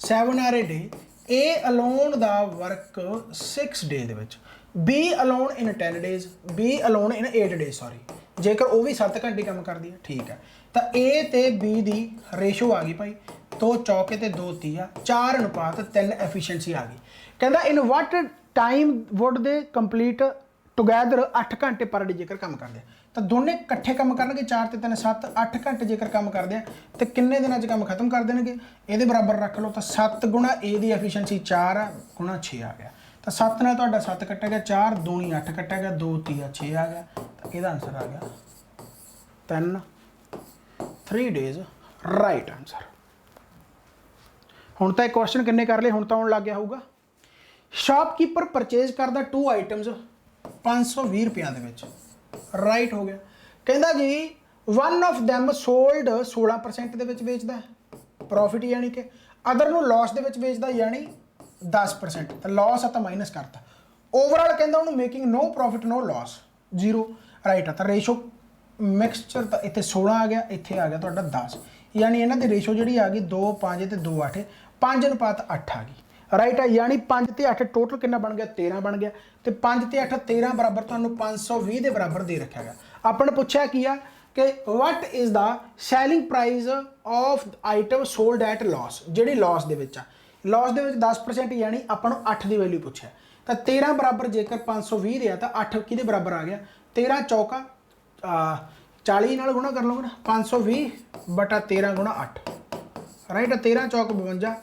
7 hour a day, A alone दा वर्क 6 डे दे विच B alone in 10 days, B alone in 8 days sorry, जेकर वो भी 7 घंटे काम करती है ठीक है। तो ए ते बी की रेशो आ गई भाई 2 चौके ते 2 तीया 4 अनुपात 3 एफिशिएंसी आ गई। कहता in what time would they complete together 8 घंटे पर डे जेकर काम करते हैं। तो दोनों कट्ठे काम करनगे 4 ते 3 7 8 घंटे जेकर काम करते हैं तो किन्ने दिनों काम खत्म कर देंगे, ये बराबर रख लो। तो 7 गुणा ए की एफिशिएंसी 4 आ गुणा 6 आ गया। तो 7 नाल तुहाडा 7 कट्टा गया 4 दूनी 8 कट्टा गया 2 तीया 6 आ गया। तो यदा आंसर आ गया 3 डेज राइट आंसर। हुण तो एक क्वेश्चन किन्ने कर लिए, हुण तो आउण लग गया होगा। शॉपकीपर परचेज करदा 2 आइटम्स 520 रुपया दे विच राइट हो गया। कहता जी वन ऑफ दैम सोल्ड 16% दे विच बेचदा है प्रॉफिट यानी कि अदर नूं लॉस दे विच बेचदा यानी 10%। तो लॉस है तो माइनस करता ओवरऑल कहता उन्होंने making no profit no loss 0 right है। तो रेशो मिक्सचर तो इतने 16 आ गया, इतने आ गया तो 10 यानी इन्हों की रेशो जी आ गई 2 5 तो 2 8 5 अनुपात 8 आ गई राइट है। यानी 5 ते 8 टोटल कितना बन गया 13 बन गया। तो 5 ते 8 13 बराबर तो 520 के बराबर दे रखा गया। अपन पूछा कि कि what is the selling price of item sold at loss, जी लॉस के लॉस के 10% यानी अपन 8 की वैल्यू पूछा। तो 13 बराबर जेकर 520 है तो 8 कि बराबर आ गया 13 चौका 40 नाल गुणा कर लोगे ना 520 बटा 13 गुणा 8 राइट। 13 चौक 52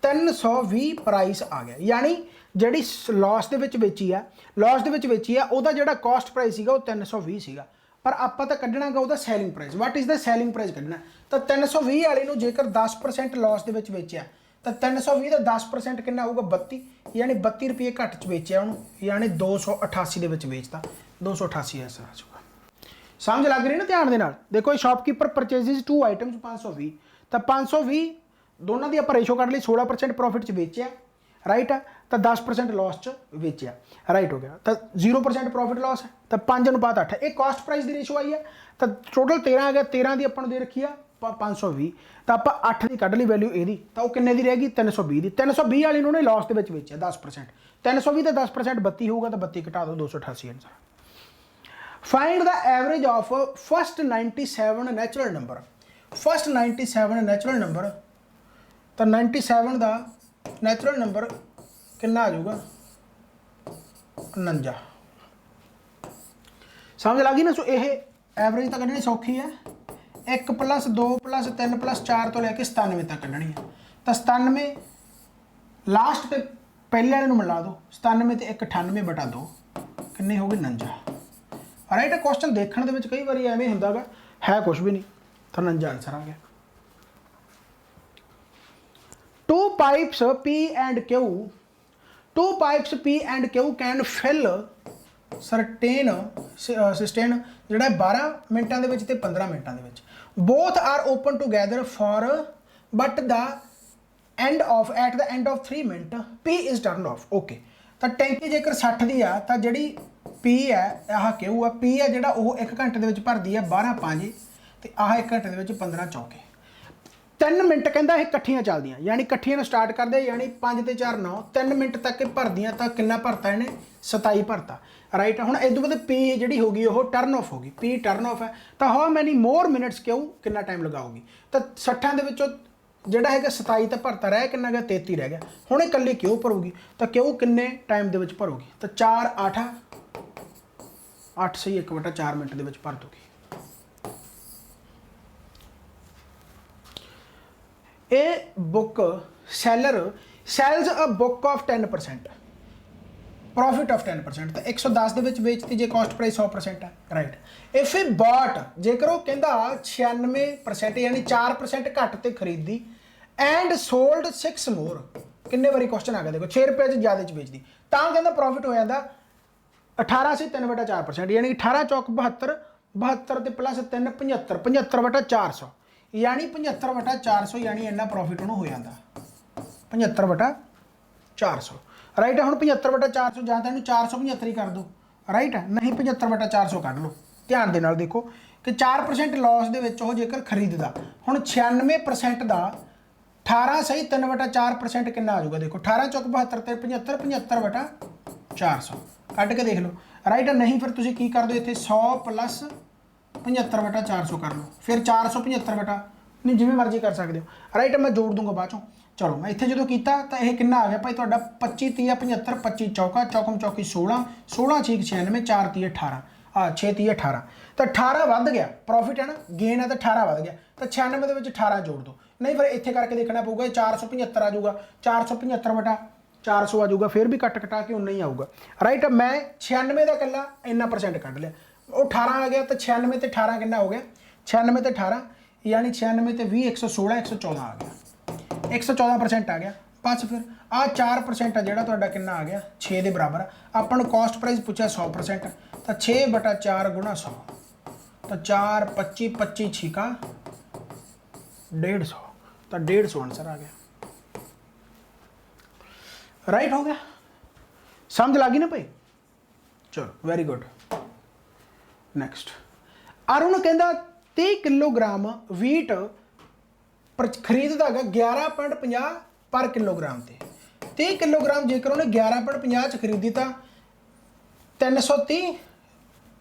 320 प्राइस आ गया। यानी जी लॉस के बेची है लॉस के बेची है वह जो कॉस्ट प्राइस है 320 सीगा पर आप तो कढ़ना गा selling price. What is the selling price कढ़ना। तो 320 वाले जेकर 10% लॉस के बेचा तो 320 का 10% कितना होगा 32 यानी 32 रुपये घट च बेचा उन्होंने यानी 288 के बेचता 288 आंसर आ चुका। समझ लग रही ना ध्यान के नाल। देखो शॉपकीपर परचेजिज 2 आइटम्स 520 तो 520 दोनों की आप रेशो कढ़ ली 16% प्रॉफिट च बेचा राइट है। तो 10% लॉस च बेचा राइट हो गया। तो 0% प्रॉफिट लॉस है तो 5 अनुपात 8 एक कॉस्ट प्राइस की रेशो आई है। तो टोटल 13 आ गया 13 की अपन दे रखी है 520 तो आप 8 की कढ़ ली वैल्यू यदी तो वह किन्ने की रहेगी 320 की। 320 वाली उन्होंने लॉस के बेचा 10% 320 तो 10% 32 होगा तो 32 घटा दो 288 answer. Find the average of first 97 natural number. First 97 natural number तो 97 का नैचुरल नंबर कितना आ जाऊगा 49। समझ लगी ना। सो ये एवरेज तो कढ़नी सौखी है 1 + 2 + 3 + 4 तो लैके 97 तक कढ़नी है। तो 97 लास्ट पे पहले वाले मिला दो 97 ते 1 98 बटा 2 किन्नी हो गई 49 राइट। क्वेश्चन देखने के कई बार एवं होंगे है कुछ भी नहीं तो 49 आंसर आ गया। 2 pipes P and Q, 2 pipes P and Q can fill certain sustain जोड़ा 12 मिनटों के ते 15 मिनटों के both are open together for but the end of at the end of 3 minute P is turned off okay. तो टैंकी जेकर 60 की आ तो जी P है आह Q है P है जोड़ा वो 1 घंटे के भरती है 12 5 तो आह 1 घंटे के 15 चौके 3 मिनट कहता ये कट्ठियां चलदियां यानी कट्ठियां स्टार्ट करते यानी 5 ते 4 9 3 मिनट तक भरदियां तो कितना भरता इन्हें 27 भरता राइट। हुण इदों बाद पी जी होगी वो टर्न ऑफ होगी पी टर्न ऑफ है तो हाउ मैनी मोर मिनट्स क्यों कितना टाइम लगाओगी। तो 60 के जोड़ा है 27 तो भरता रहा कितना गया 33 रह गया। हुण इकल्ली क्यों भरूगी तो क्यों किन्ने टाइम के भरूगी तो 4 8 8 सही 1/4 मिनट के भर दूगी। A book seller sells a book of 10% profit of 10% तो 110 के बेचती जे कॉस्ट प्राइस 100% है राइट। इफ ए बॉट जेकर वो कहता 96% यानी 4% घट ते खरीदी एंड सोल्ड 6 मोर किन्ने बारी क्वेश्चन आ गया देखो 6 रुपये ज़्यादा बेचती तो कहता प्रॉफिट हो जाता 18 से 3/4% यानी 18 चौक 72 72 ते प्लस 3 75 75/400 यानी 75/400 यानी इन्ना प्रॉफिट उन्होंने हो जाता 75/400 राइट है। हम 75/400 या तो 475 ही कर दो राइट है नहीं 75/400 कढ़ लो। ध्यान के नाल देखो कि 4% लॉस के जेकर खरीददा हुण 96% का 18 सही 3/4% कितना आ जाऊगा देखो 18 चौक 72 ते 75 75/400 ਕੱਢ ਕੇ ਦੇਖ ਲਓ ਰਾइट। नहीं फिर तुसीं की कर दो इत्थे 100 प्लस 75/400 कर लो, फिर 475 बटा नहीं जिवें मर्जी कर सकते हो राइट। मैं जोड़ दूंगा बाद चों। चलो मैं इत्थे जो किया तो यह कितना आ गया भाई तुहाडा 25 30 75 25 चौका चौकम चौकी 16 16 6 96 4 30 18 6 30 18 तो 18 वध गया प्रॉफिट है ना, गेन है तो 18 वध गया तो 96 के 18 जोड़ दो। नहीं फिर इत्थे करके देखना पऊगा 475 आ जाऊगा 475 बटा 400 आ जाऊगा, फिर भी कट कटा के उन्ना ही आऊगा राइट। मैं 96 का कला इन्ना परसेंट कढ़ लिया, वो 18 आ गया तो 96 ते 18 कितना हो गया 96 ते 18 यानी 96 ते 20 116 114 आ गया 114% आ गया। बस फिर आ 4% है जोड़ा कितना आ गया 6 के बराबर। अपन कॉस्ट प्राइस पूछा 100% तो 6/4 गुणा 100 तो 4 25 25 छिका 150 तो 150 आंसर आ गया राइट। हो गया समझ लगी ना भाई। चलो वेरी गुड। नैक्सट अरुण कहता 30 किलोग्राम वीट खरीददा है 11.50 पर किलोग्राम से। 30 किलोग्राम जेकर उन्हें 11.50 च खरीदी तो 330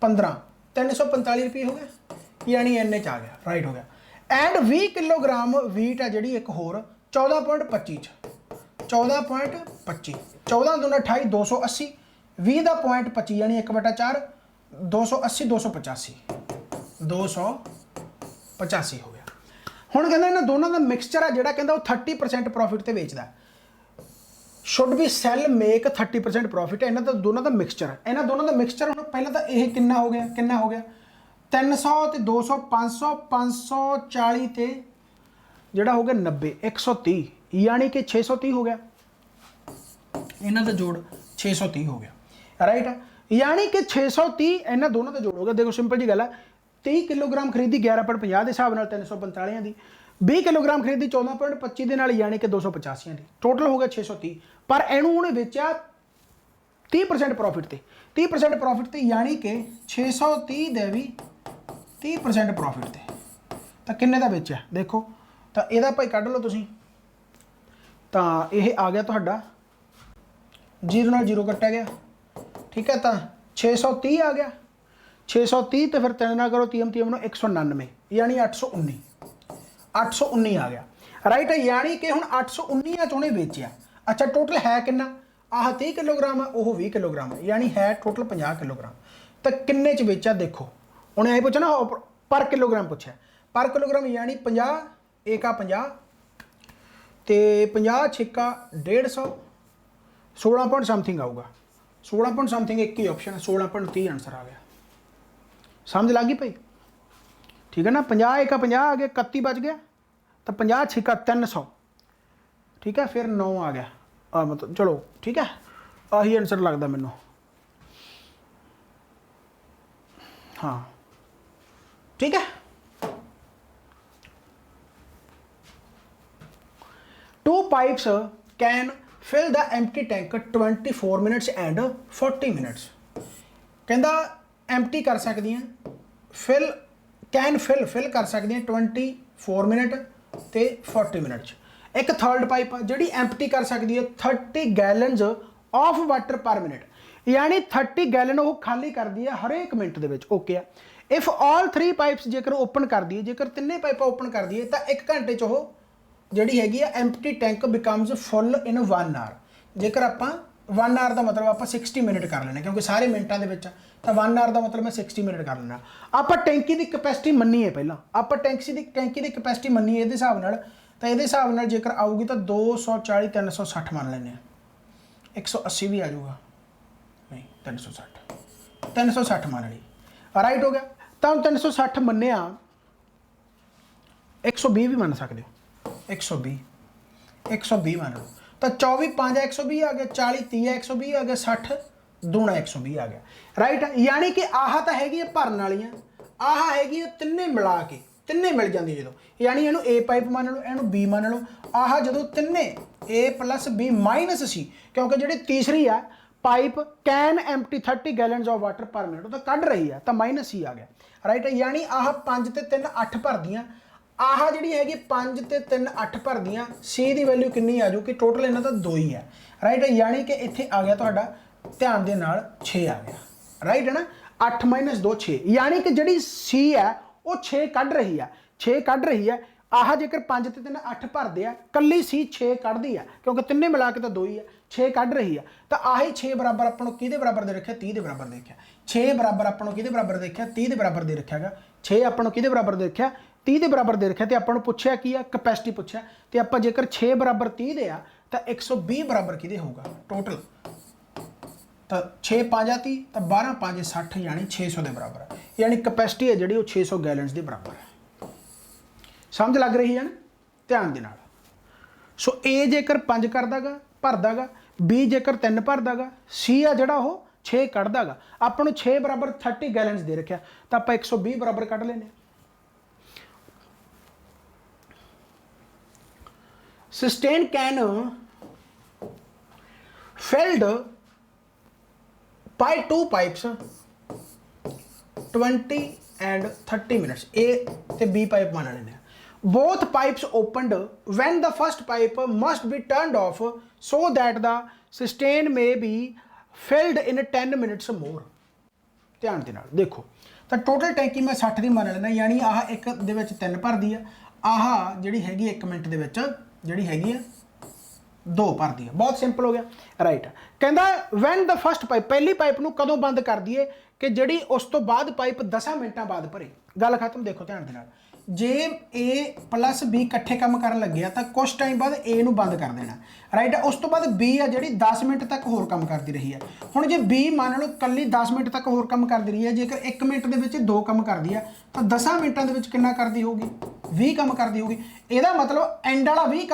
15 345 रुपये हो गया यानी इन्ने च आ गया राइट। हो गया एंड 20 किलोग्राम वीट है जी एक होर 14.25 14.25 14 दूना 28 280 20 का 0.25 यानी 1/4 280 285 285 हो गया। हुण कहंदा इन्हां दोनों का मिक्सचर है जिहड़ा कहंदा 30% प्रॉफिट ते बेचदा should be sell make 30% profit है। इन्हां दोनों का मिक्सचर है, इन्हां दोनों का मिक्सचर हुण पहलां तां इह किन्ना हो गया 300 ते 200 500 540 ते जिहड़ा हो गया 90 130 यानी कि 630 हो गया। इन्हां दा जोड़ 630 हो गया राइट। यानी कि 630 इन्हां दोनों का जोड़ हो गया। देखो सिंपल जी गल है 30 किलोग्राम खरीदी 11.50 के हिसाब नाल 345 की, 20 किलोग्राम खरीदी 14.25 के नाल यानी कि 285 की, टोटल हो गया 630। पर इनू उन्हें बेचा 30% प्रॉफिट ते 30% प्रॉफिट ते यानी कि 630 दे भी 30% प्रॉफिट ते तो किन्ने का बेचा देखो तो यदा भाई कढ़ लो तुसीं तो यह आ गया तुहाडा 0 नाल 0 कट्टा गया ठीक है। तो 630 आ गया 630 तो फिर 3 ना करो 3 3 199 यानी 819 819 आ गया राइट। यानी कि हुण 819 उन्हें बेचिया। अच्छा टोटल है कितना आह 30 किलोग्राम है वह 20 किलोग्राम है यानी है टोटल 50 किलोग्राम। तो किन्ने च बेचा देखो उन्हें यह पूछा ना पर किलोग्राम पूछा पर किलोग्राम यानी 50 एक 50 तो 50 छिक्का 150 16 पॉइंट समथिंग आऊगा 16 पॉइंट समथिंग एक ही ऑप्शन है 16.30 आंसर आ गया। समझ लगी भाई ठीक है ना। 50 एक 50 आ गया 31 बच गया तो 50 छिक्का 300 ठीक है फिर 9 आ गया मतलब चलो ठीक है आही आंसर लगता मैनू। हाँ ठीक है। 2 pipes can fill the empty tank 24 minutes and 40 minutes कहता एम्प्टी कर सकदियां फिल कैन फिल कर सकदियां 24 मिनट ते 40 मिनट। एक थर्ड पाइप जिहड़ी एम्प्टी कर सकदी है 30 गैलनस ऑफ वाटर पर मिनट यानी 30 गैलन वो खाली कर दी है हर एक मिनट दे विच ओके है। इफ ऑल 3 पाइप्स जेकर ओपन कर दी जेकर तिन्ने पाइपां ओपन कर दी तो 1 घंटे च वो जिहड़ी हैगी है empty tank becomes full in 1 hour. जेकर आपां 1 आवर का मतलब आप 60 मिनट कर लेना क्योंकि सारे मिनटों के तो 1 आवर का मतलब मैं 60 मिनट कर लेना। आप टैंकी की कैपेसिटी मनीए पहला आप टैंकी की कैपेसिटी मनीए ये हिसाब नाल तो ये हिसाब नाल जेकर आऊगी तो 240 360 मान लें 180 भी आ जाऊगा नहीं 360 मान ली राइट हो गया। तो 360 मनिया 120 भी मान सकते हो 120 मान लो तो 24 5 120 आ गया 40 30 120 आ गया 60 दूना 120 आ गया राइट। यानी कि आह तो हैगी भरन वाली आह हैगी तिन्ने मिला के तिन्ने मिल जाती जो यानी इनू ए पाइप मान लो इनू बी मान लो आह जो तिन्ने ए प्लस बी माइनस सी क्योंकि जी तीसरी है pipe can empty 30 gallons of water पर मिनट तो कढ़ रही है तो माइनस सी आ गया राइट। यानी आह 5 ते 3 8 भर दियाँ आह जी हैगी 5 ते 3 8 भर दियाँ सी की वैल्यू कितनी आ जाऊगी टोटल इन्हों का 2 ही है राइट। यानी कि इत्थे आ गया तुहाडा ध्यान दे नाल 6 आ गया, राइट है ना। 8 - 2 6, यानी कि जिहड़ी सी है वो 6 कढ़ रही है, 6 कढ़ रही है। आह जेकर 5 ते 3 8 भरदे आ, कल्ली सी 6 कढ़दी है क्योंकि तिन्ने मिला के तो 2 ही है, 6 कढ़ रही है। तो आही 6 बराबर अपन किहदे बराबर दे रखिया, 30 दे बराबर देखिया। 6 बराबर अपन किहदे बराबर देखिया, 30 दे बराबर दे रखियागा। 6 अपन किहदे बराबर देखिया, 30 दे बराबर दे रखिया। तो अपन पुछया की आ, कैपेसिटी पुछया। तो आपां जेकर 6 बराबर 30 दे आ तो 120 बराबर किहदे होगा टोटल। तो 6 5 30 तो 12 5 60, यानी 600 के बराबर है। यानी कैपेसिटी है जी 600 गैलन्स के बराबर है। समझ लग रही है ना, ध्यान दे नाल। सो ए जेकर 5 करदागा भरदागा, बी जेकर 3 भरदागा, सी आ जिहड़ा वो 6 कढ़दागा। आपां नूं 6 बराबर 30 गैलन्स दे रखिया, तो आपां 120 बराबर कढ़ लेने। Cysteine can field by 2 pipes 20 and 30 minutes। A ते B pipe मान लेने। Both pipes opened when the first pipe must be turned off so that the cistern may be filled in 10 minutes more। ध्यान दे नाल देखो, तो total टैंकी मैं 60 दी मान लेना, यानी आह एक दे विच 3 भरदी है, आह जिहड़ी हैगी 1 मिनट दे विच जिहड़ी हैगी है 2 भर दी है। बहुत सिंपल हो गया, राइट। कहता वैन द फस्ट पाइप, पहली पाइप नूं कदों बंद कर दईए कि जिहड़ी उस तो बाद पाइप 10 मिनटां बाद भरे। गल खत्म। देखो ध्यान दे नाल, जे ए प्लस बी इकट्ठे काम करन लगे तो कुछ टाइम बाद ए नूं बंद कर देना, राइट। उस तो बाद बी आ जिहड़ी 10 मिनट तक होर काम करती रही है। हुण जे बी मान लो कल्ली 10 मिनट तक होर काम करती रही है, जेकर 1 मिनट दे विच 2 काम करदी है तो 10 मिनटां दे विच किन्ना करदी होगी, 20 काम करदी होगी। ਇਹਦਾ मतलब एंड वाला 20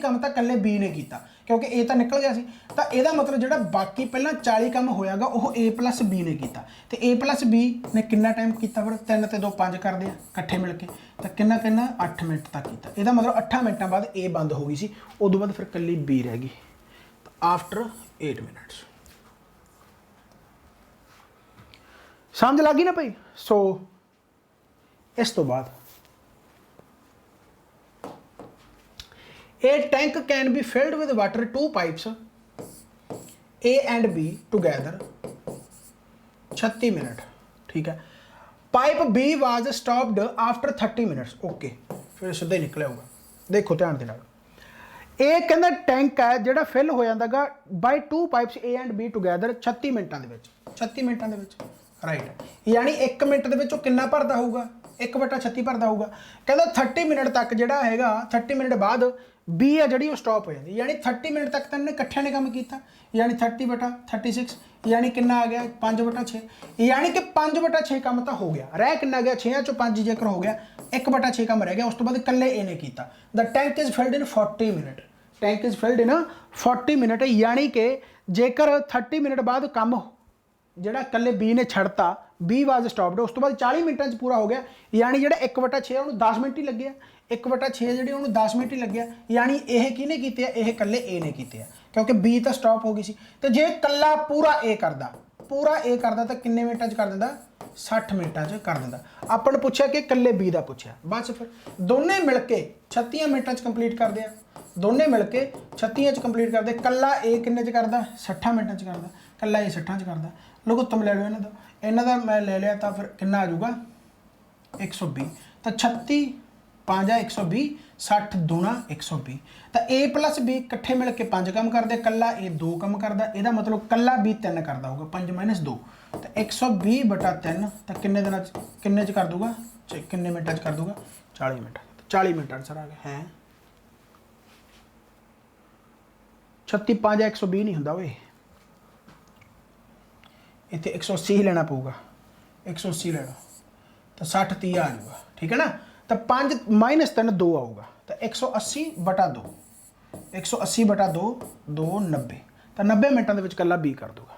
काम ਤਾਂ ਕੱਲੇ बी ने किया क्योंकि ए तो निकल गया सी। तो ਇਹਦਾ मतलब ਜਿਹੜਾ बाकी पहला 40 काम होयागा वो ए प्लस बी ने किया। तो ए प्लस बी ने कितना टाइम किया फिर, 3 ते 2 5 करते हैं इकट्ठे मिल के, तो किन्ना 8 मिनट तक किया। ਇਹਦਾ मतलब 8 मिनटों बाद ए बंद हो गई सी, उदों बाद फिर कल्ली बी रह गई। तो आफ्टर 8 मिनट्स। समझ लग गई ना भाई। सो इस तो बाद A tank can be filled with water, 2 pipes A and B together 36 minute, ठीक है। Pipe B was stopped after 30 minutes, okay. फिर सीधा ही निकलिया होगा। देखो ध्यान दे नाल, ए कहंदा टैंक है जिहड़ा फिल हो जांदागा by 2 pipes A and B together 36 मिनटां दे विच, 36 मिनटां दे विच, राइट। यानी 1 मिनट दे विच वो कितना भरदा होगा, 1/36 भरदा होगा। कहंदा 30 मिनट तक जिहड़ा हैगा, 30 मिनट बाद बी है जी स्टॉप हो जाती, यानी 30 मिनट तक तो इन्हें कट्ठिया ने काम किया, यानी 30/36, यानी कितना आ गया 5/6, यानी कि 5/6 काम तो हो गया। रह कितना गया 6 चों 5 जेकर हो गया, 1/6 काम रह गया। उस तो बाद कल्ले ए ने किया। The tank is filled in 40 minute, tank is filled in 40 minute, यानी कि जेकर 30 मिनट बाद काम ਜਿਹੜਾ ਕੱਲੇ बी ने छड़ता, बी वाज स्टॉप्ड, उस तो बाद 40 मिनटां च पूरा हो गया। यानी ਜਿਹੜਾ 1/6 ਉਹਨੂੰ 10 ਮਿੰਟ ਹੀ ਲੱਗੇ ਆ, 1/6 ਜਿਹੜੀ ਉਹਨੂੰ 10 ਮਿੰਟ ਹੀ ਲੱਗਿਆ। यानी ਇਹ ਕਿਹਨੇ ਕੀਤੇ ਆ, ਇਹ ਕੱਲੇ ए ने ਕੀਤੇ ਆ क्योंकि बी ਤਾਂ स्टॉप हो गई सी। ਤੇ ਜੇ ਕੱਲਾ ਪੂਰਾ ए ਕਰਦਾ ਤਾਂ ਕਿੰਨੇ ਮਿੰਟਾਂ ਚ ਕਰ ਦਿੰਦਾ, 60 ਮਿੰਟਾਂ ਚ ਕਰ ਦਿੰਦਾ। ਆਪਾਂ ਨੂੰ ਪੁੱਛਿਆ ਕਿ ਕੱਲੇ बी ਦਾ ਪੁੱਛਿਆ, ਬਸ ਫਿਰ ਦੋਨੇ ਮਿਲ ਕੇ 36 ਮਿੰਟਾਂ ਚ ਕੰਪਲੀਟ ਕਰਦੇ ਆ, ਦੋਨੇ ਮਿਲ ਕੇ 36 ਚ ਕੰਪਲੀਟ ਕਰਦੇ। ਕੱਲਾ ए ਕਿੰਨੇ ਚ ਕਰਦਾ, 60 ਮਿੰਟਾਂ ਚ ਕਰਦਾ, ਕੱਲਾ ए 60 ਚ ਕਰਦਾ। लघुत्तम ले लो इन्हों का मैं ले लिया तो फिर कितना आ जाऊगा 120। तो 36 5 120, 60 दूना 120। तो ए प्लस बी इकट्ठे मिल के 5 काम करते, कला ए 2 काम करता। यदा मतलब कला बी 3 करता होगा, 5 - 2 तो 120/3। तो किन्ने दिन किन्ने कर दूगा, किन्ने मिनटा कर दूगा 40 मिनट। 40 मिनट आंसर आ गया है। 36 5 120 नहीं होंगे वे, इतने 180 लेना पऊगा, 180 लेना तो 60 30 आ जाऊगा, ठीक है ना। तो 5 - 3 2 आऊगा, तो 180/2, 180/2 2 90। तो 90 मिनटों के कला बी कर दूगा,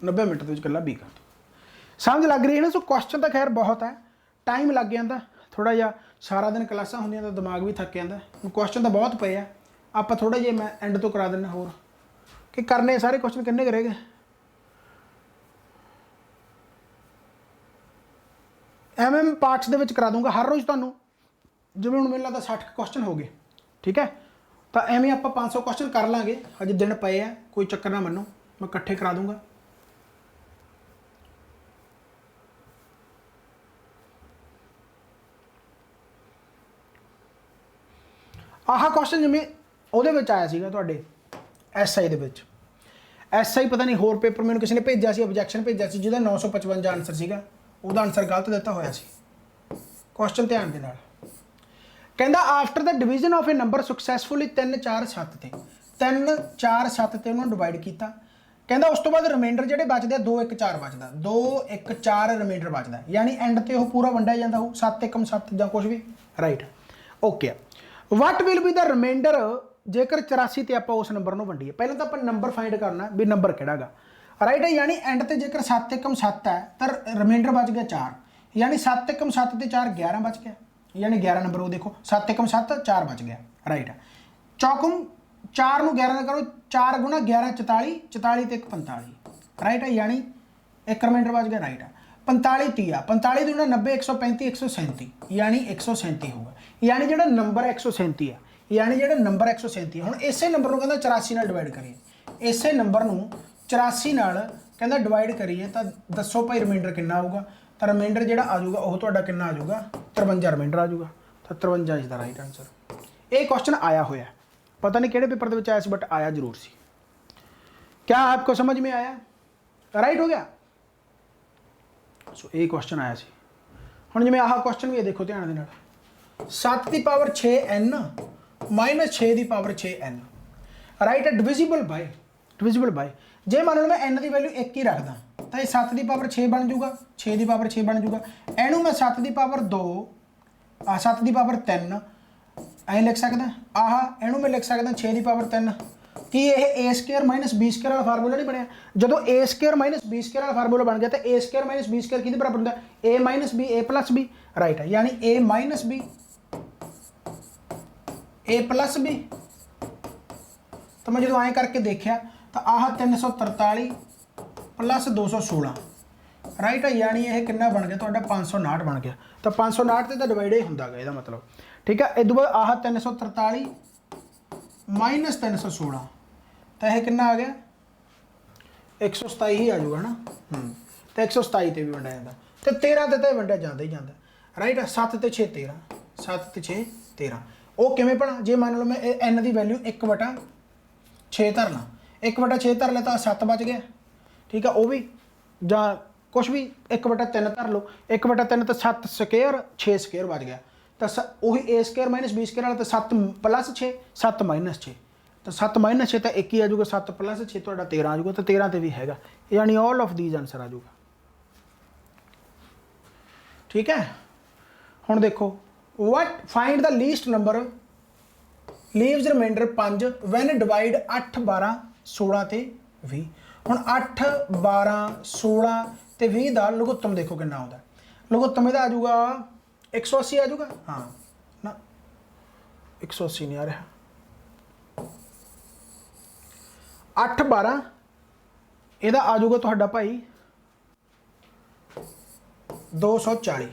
90 मिनट के कला बी कर दूगा। समझ लग रही है ना। सो क्वेश्चन तो खैर बहुत है, टाइम लग जाता थोड़ा जिहा, सारा दिन क्लासा होंदियां तो दिमाग भी थक जाता। क्वेश्चन तो बहुत पे आ, आप थोड़े जे मैं एंड तो करा देना होर कि करने सारे क्वेश्चन किन्ने करेंगे। MM पार्ट्स दे विच करा दूंगा हर रोज़ तुहानूं, जिवें हुण मैनूं लगदा 60 क्वेश्चन हो गए, ठीक है। तो एवें आप 500 क्वेश्चन कर लाँगे, अजे दिन पे है, कोई चक्कर ना मनो, मैं इकट्ठे करा दूंगा। आह क्वेश्चन जिमें वो आया सीगा तुहाडे SI दे विच, SI पता नहीं होर पेपर मैंने किसी ने भेजा सी, ऑब्जैक्शन भेजा सी, जिहदा 955 आंसर सीगा, उहदा आंसर गलत दिता होया सी। क्वेश्चन ध्यान दे नाल कहंदा after the division of a number successfully 3 4 7 ते 3 4 7 ते उन्होंने डिवाइड किया, कहंदा उस तो बाद रिमाइंडर जिहड़े बचदे 2 1 4 बचदा, 2 1 4 रिमाइंडर बचदा, यानी एंड ते वो पूरा वंडिया जांदा हो 7 1 7 जां कुछ भी, right okay. What will be the remainder जेकर 84 ते आपां उस नंबर नूं वंडीए, पहले तो आपां नंबर फाइंड करना भी नंबर किहड़ा गा, राइट है, यानी एंड ते जेकर 7 1 7 है तो रिमाइंडर बच गया 4, यानी 7 1 7 ते 4 11 बच गया, यानी 11 नंबर वो देखो 7 1 7 4 बच गया, राइट है। चौकुम 4 नूं 11 करो, 4 गुणा 11 44, 44 ते 1 45, राइट है, यानी एक रिमाइंडर बच गया, राइट है। 45 30, 45 दूना 90 135 137, यानी 137 होगा, यानी जो नंबर 137 है, यानी जो नंबर 137 है। हुण इसे नंबर को कहता 84 नाल डिवाइड करिए, इसे नंबर को 84 नाल कहता डिवाइड करिए तो दसो भाई रिमाइंडर कितना आऊगा, तो रिमाइंडर जो आजूगा वह तुहाडा कितना आजूगा 53 रिमाइंडर आजूगा, तो 53 इज द राइट आंसर। ये क्वेश्चन आया होया, पता नहीं किहड़े पेपर दे आया सी, बट आया जरूर सी। क्या आपको समझ में आया, राइट हो गया। सो ये क्वेश्चन आया सी। हुण जिवें आह क्वेश्चन भी देखो ध्यान दे नाल, 7 की पावर 6n माइनस 6 की पावर 6n, राइट है, डिविजिबल बाय, जे मान लो मैं n की वैल्यू 1 ही रखदा तो ये 7 की पावर 6 बन जूगा, 6 की पावर 6 बन जूगा, इनू मैं 7 की पावर 2 7 की पावर 3 ऐ लिख सकदा, आह इनू मैं लिख सकदा 6 की पावर 3, कि यह ए स्केयर माइनस बी स्केयर वाला फार्मूला नहीं बनया, जो ए स्केयर माइनस बी स्केयर वाला फार्मूला बन गया तो ए स्केयर माइनस बी स्केयर किहदे बराबर होंदा, ए माइनस बी ए प्लस बी, राइट है, यानी ए माइनस बी ए प्लस बी। तो मैं जो आए करके देखा तो आह 343 प्लस 216, राइट है, यानी यह कितना बन गया तो 559 बन गया, तो 559 तो डिवाइड ही होंदा गा, मतलब ठीक है। इस बाद आह 343 माइनस 316, तो यह कितना आ गया 127 ही आ जाऊगा ना, तो 127 ते भी वंडिया जाता, तो 13 ते वंडिया जाता ही जाता, राइट है। 7 ते 6 13, 7 ते 6 13, वो किमें बना, जे मान लो मैं n की वैल्यू 1/6 धरना, 1/6 धर लिया तो 7 बच गया, ठीक है, वो भी जां कुछ भी 1/3 धर लो, 1/3 तो 7 स्केयर 6 स्केयर बच गया, तो वही ए स्केयर माइनस बी स्केयर वाला तो 7 प्लस 6 7 माइनस 6, तो 7 माइनस 6 तो 1 ही आ जाऊगा, 7 प्लस 6 तो 13 आ जाऊगा, तो 13 तो भी हैगा, यानी ऑल ऑफ दीज आंसर आ जाऊगा, ठीक है। हुण देखो what find the least number leaves remainder 5 when divide 8 12 16 ते 20। हुण 8 12 16 ते 20 का लघुत्तम देखो कितना आता, लघुत्तम इहदा आ जाऊगा 180 आ जाऊगा, हाँ ना 180 नहीं आ रहा, 8 12 इहदा आ जाऊगा तुहाडा भाई 240,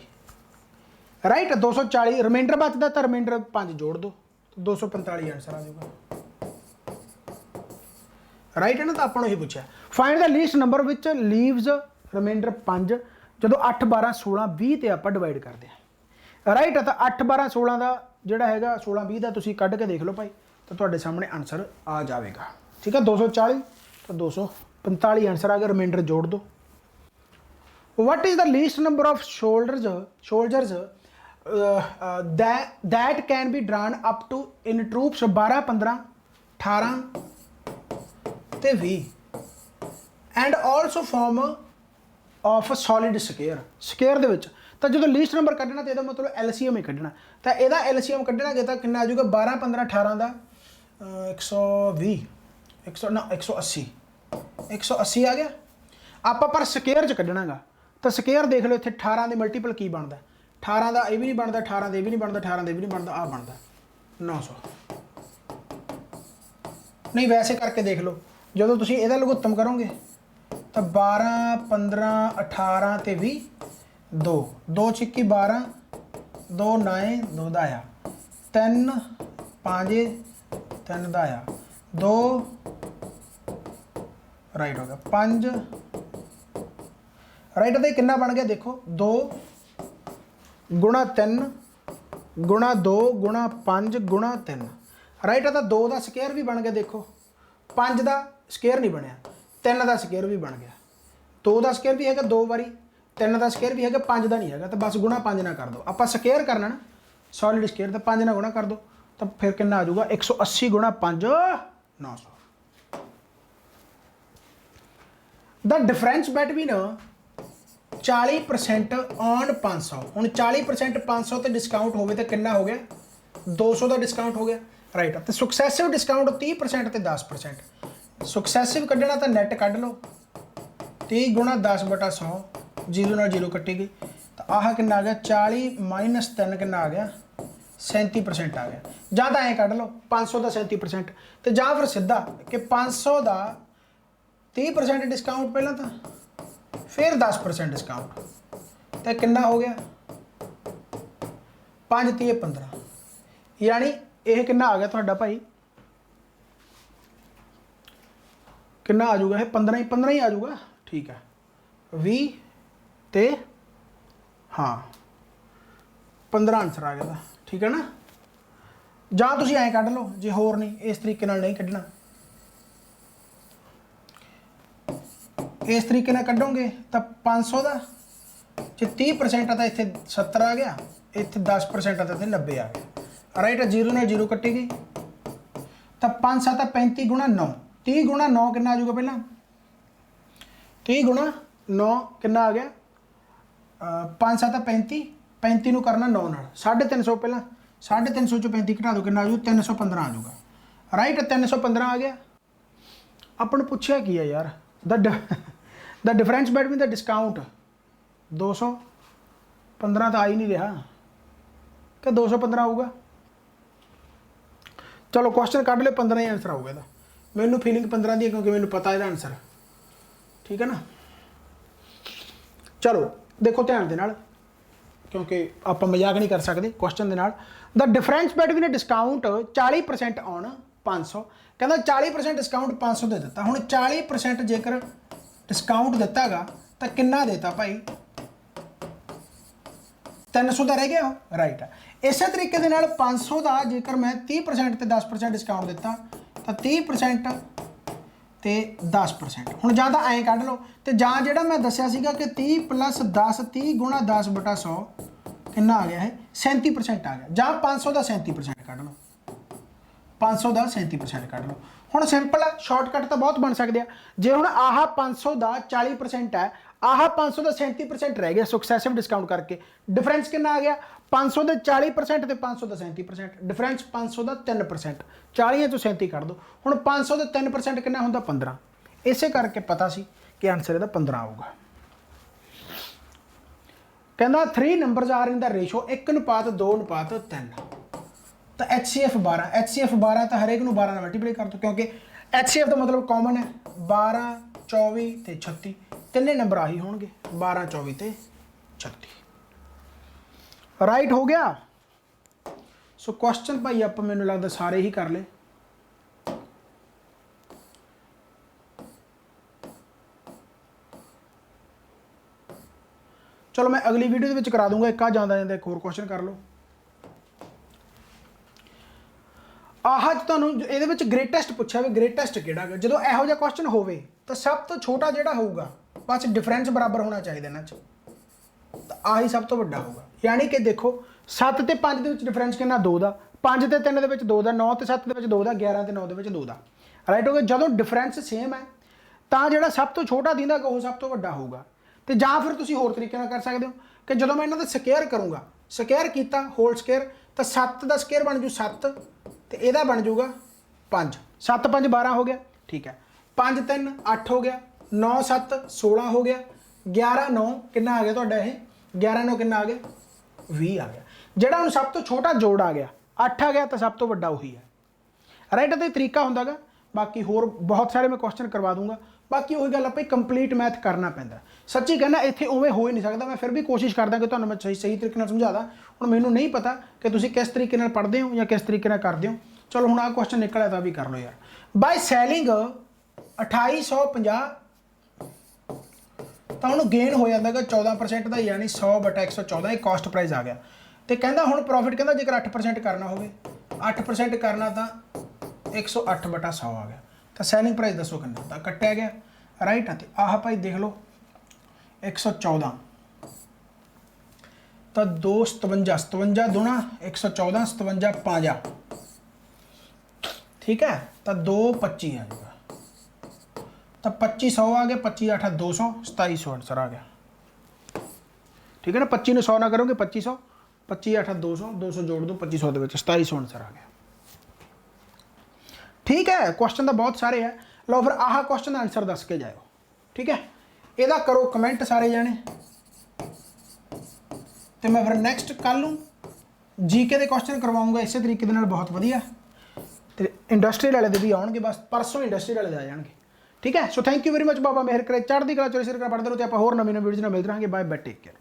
राइट, 240 रिमाइंडर बचता तो रिमाइंडर 5 जोड़ दो, 245 आंसर आ जाऊगा, राइट है ना। तो आपको ही पूछा find the least number which leaves remainder 5 जो 8 12 16 20 ते आप डिवाइड करते हैं, राइट है। तो 8 12 16 का जोड़ा है 16 20 का तुम कढ़ के देख लो भाई, तो तुहाडे सामने आंसर आ जाएगा, ठीक है। 240 तो 245 आंसर आ गया, रिमाइंडर जोड़ दो। What is the least number of soldiers that can be drawn up to in troops 12 15 18 ते 20 and also form of solid square दे विच। तो जो लीस्ट नंबर कढ़ना तो यदा मतलब LCM ही कढ़ना, तो यदा LCM कढ़ना गया तो कितना आ जाऊगा 12 15 18 का 120 ना 180 180 आ गया। आप पर स्केयर च कढ़ना गा, तो स्केयर देख लो इतने 18 के मल्टीपल की बनता, 18 का यह भी नहीं बनता, 18 का भी नहीं बनता, 18 का भी नहीं बनता, आ बनता 900। नहीं वैसे करके देख लो, जो तुम यदा लघुत्तम करोगे तो 12 15 18 ते 20 2 2 छिक्की 12 2 9 2 दाया 3 5 3 ਦਾ ਆਇਆ 2 राइट हो गया 5 राइट तो कितना बन गया देखो 2 गुणा 3 गुणा 2 गुणा 5 गुणा 3 राइट है तो 2 का स्केयर भी बन गया देखो 5 का स्केयर नहीं बनया 3 का स्केयर भी बन गया 2 का स्केयर भी है 2 बारी 3 का स्केयर भी है 5 का नहीं है तो बस गुणा 5 ना कर दो आप स्केयर करना ना सॉलिड स्केयर तो 5 ना गुणा कर दो तो फिर कितना आ जाऊगा 180 गुणा 5 900 द डिफरेंस बिटवीन 40% ऑन 500 हुण 40% 500 ते डिस्काउंट होवे तो कितना हो गया 200 का डिस्काउंट हो गया राइट तो सुक्सैसिव डिस्काउंट 30% ते 10% सुक्सैसिव कढ़ना तो नैट कढ़ लो 30 गुणा 10 बटा 100 जीरो नाल जीरो कट्टी गई तो आह कितना आ गया 40 माइनस 3 कितना आ गया 37% आ गया ਜਾਂ ਤਾਂ ਐਂ ਕੱਢ ਲਓ 500 ਦਾ 37% ਤੇ ਜਾਂ ਫਿਰ ਸਿੱਧਾ ਕਿ 500 ਦਾ 30% डिस्काउंट पहला था फिर 10% डिस्काउंट तो कितना हो गया 5 30 15 यानी यह कितना आ गया थोड़ा भाई कितना आ जाऊगा 15 ही आ जाऊगा ठीक है 20 ते हाँ 15 आंसर आ गया ठीक है ना ਜਾਂ ਤੁਸੀਂ ਐਂ ਕੱਢ ਲਓ ਜੇ ਹੋਰ ਨਹੀਂ ਇਸ ਤਰੀਕੇ ਨਾਲ ਨਹੀਂ ਕੱਢਣਾ इस तरीके ਨਾਲ ਕੱਢੋਗੇ ਤਾਂ 500 ਦਾ ਜੇ 30% ਆ ਤਾਂ ਇੱਥੇ 70 ਆ ਗਿਆ ਇੱਥੇ 10% ਆ ਤਾਂ ਇੱਥੇ 90 ਆ ਗਿਆ ਰਾਈਟ ਜ਼ੀਰੋ ਨਾਲ ਜ਼ੀਰੋ ਕੱਟੀ ਗਈ ਤਾਂ 5 7 35 ਗੁਣਾ 9 30 ਗੁਣਾ 9 ਕਿੰਨਾ ਆ ਜਾਊਗਾ ਪਹਿਲਾਂ 30 ਗੁਣਾ 9 ਕਿੰਨਾ ਆ ਗਿਆ 5 7 35 35 ਨੂੰ ਕਰਨਾ 9 ਨਾਲ 350 ਪਹਿਲਾਂ 350 ਚੋਂ 35 ਘਟਾ ਦਿਓ ਕਿੰਨਾ ਆ ਜੂ 315 ਆ ਜਾਊਗਾ ਰਾਈਟ 315 ਆ ਗਿਆ ਆਪਾਂ ਨੂੰ ਪੁੱਛਿਆ ਕੀ ਹੈ ਯਾਰ the difference between the discount 200 15 तो आ ही नहीं रहा क्या 215 आऊगा चलो क्वेश्चन कट लो 15 ही आंसर आऊगा मैनू फीलिंग 15 दी क्योंकि मैनू पता है आंसर ठीक है ना चलो देखो ध्यान दे नाल क्योंकि आप मजाक नहीं कर सकते क्वेश्चन दे नाल the difference between discount 40% on 500 कहता 40% डिस्काउंट 500 दे दिता हुण 40% जेकर डिस्काउंट दिता गा तो किन्ना देता भाई 300 का रह गया राइट है इस तरीके दे नाल 500 का जेकर मैं 30% ते 10% डिस्काउंट दिता तो 30% ते 10% हुण जां तां ऐं कढ लो ते जां जिहड़ा मैं दस्सिया सीगा कि 30 प्लस 10 30 गुणा 10 बटा 100 किन्ना आ गया है 37% आ गया जां 500 का 37% कढ लो 500 का 37% कढ लो ਹੁਣ ਸਿੰਪਲ ਹੈ ਸ਼ਾਰਟਕਟ ਤਾਂ ਬਹੁਤ ਬਣ ਸਕਦੇ ਆ ਜੇ ਹੁਣ ਆਹ 500 ਦਾ 40% ਹੈ ਆਹ 500 ਦਾ 37% ਰਹਿ ਗਿਆ ਸੁਕਸੈਸਿਵ ਡਿਸਕਾਊਂਟ ਕਰਕੇ ਡਿਫਰੈਂਸ ਕਿੰਨਾ ਆ ਗਿਆ 500 ਦੇ 40% ਤੇ 500 ਦਾ 37% ਡਿਫਰੈਂਸ 500 ਦਾ 3% 40 ਚੋਂ 37 ਕੱਢ ਦੋ ਹੁਣ 500 ਦੇ 3% ਕਿੰਨਾ ਹੁੰਦਾ 15 ਇਸੇ ਕਰਕੇ ਪਤਾ ਸੀ ਕਿ ਆਨਸਰ ਇਹਦਾ 15 ਆਊਗਾ ਕਹਿੰਦਾ 3 numbers are in the ratio 1:2:3 तो HCF 12 तो हरेक नूं 12 मल्टीप्लाई कर दो क्योंकि HCF का मतलब कॉमन है 12 24 ते 36 तिने नंबर आही होंगे 12 24 ते 36 राइट हो गया सो क्वेश्चन भाई आप मैनूं लगदा सारे ही कर ले चलो मैं अगली वीडियो दे विच करा दूंगा एक आ जांदा जांदा एक होर क्वेश्चन कर लो आह तुहानूं इहदे विच ग्रेटेस्ट पुछा भी ग्रेटेस्ट किहड़ा है जो इहो जिहा क्वेश्चन होवे तो सब तो छोटा जिहड़ा होऊगा बस डिफरेंस बराबर होना चाहिए इन्हां च तो आही सब तो वड्डा होगा यानी कि देखो 7 ते 5 दे विच डिफरेंस कितना 2 दा 5 ते 3 दे विच 2 दा 9 ते 7 दे विच 2 दा 11 ते 9 दे विच 2 दा राइट हो गया जदों डिफरेंस सेम है तो जिहड़ा सब तो छोटा दिंदा वो सब तो वड्डा होगा तो जां फिर तुसीं होर तरीके नाल कर सकदे हो कि जदों मैं इन्हां दा स्केयर करूँगा स्केयर कीता होल स्केयर तो 7 दा स्केयर बन जू 7 तो यदा बन जाऊगा 5 7 5 12 हो गया ठीक है 5 3 8 हो गया 9 7 16 हो गया 11 9 कितना आ गया तुहाडा ये 11 9 कितना आ गया 20 आ गया जिहड़ा हुण सब तो छोटा जोड़ आ गया 8 आ गया तो सब तो वड्डा उही है राइट तो तरीका हुंदा गा बाकी होर बहुत सारे मैं क्वेश्चन करवा दूंगा बाकी वही गल आप कंप्लीट मैथ करना पैंदा सच्ची कहना इत्थे उवें हो ही नहीं सकता मैं फिर भी कोशिश करदा कि तुहानूं मैं सही तरीके नाल समझा दा हुण मैनूं नहीं पता कि तुसीं किस तरीके नाल पढ़दे हो या किस तरीके नाल करदे हो चलो हुण आ क्वेश्चन निकलिया तां भी कर लो यार। बाय सैलिंग 2850 ਤਾਂ ਉਹਨੂੰ ਗੇਨ ਹੋ ਜਾਂਦਾ ਹੈਗਾ 14% ਦਾ, ਯਾਨੀ 100/114 ਇਹ ਕਾਸਟ ਪ੍ਰਾਈਸ ਆ ਗਿਆ। ਤੇ ਕਹਿੰਦਾ ਹੁਣ ਪ੍ਰੋਫਿਟ ਕਹਿੰਦਾ ਜੇਕਰ 8% ਕਰਨਾ ਹੋਵੇ, 8% ਕਰਨਾ ਤਾਂ 108/100 ਆ ਗਿਆ। ਤਾਂ ਸੈਲਿੰਗ ਪ੍ਰਾਈਸ ਦੱਸੋ ਕਿੰਨਾ, ਤਾਂ ਕੱਟਿਆ ਗਿਆ ਰਾਈਟ। ਤੇ ਆਹ ਭਾਈ ਦੇਖ ਲਓ 114 ਤਾਂ 257, 57 ਦੁਣਾ 114, 57 5, ठीक है। तो 225 आ जाएगा, तो 2500 आ गया, 25 8 200, 2700 आंसर आ गया, ठीक है ना। 25 ने 100 ना करोगे 2500, 25 8 200, 200 जोड़ दो 2500 के 2700 आंसर आ गया, ठीक है। क्वेश्चन तो बहुत सारे है। लो फिर आह क्वेश्चन का आंसर दस के जाओ, ठीक है। ਇਹਦਾ करो कमेंट सारे जाने, तो मैं फिर नैक्सट कल नूं जीके के क्वेश्चन करवाऊँगा इस तरीके के नाल बहुत वधिया। तो इंडस्ट्री वाले भी आउणगे, बस परसों इंडस्ट्री वाले आ जाएंगे, ठीक है। So thank you very much, बाबा मेहर करे, चढ़दी कला चोरी सिर कर पढ़ते रहो। तो आप होर नवीं वीडियो मिलते रहेंगे। Bye bye, take care.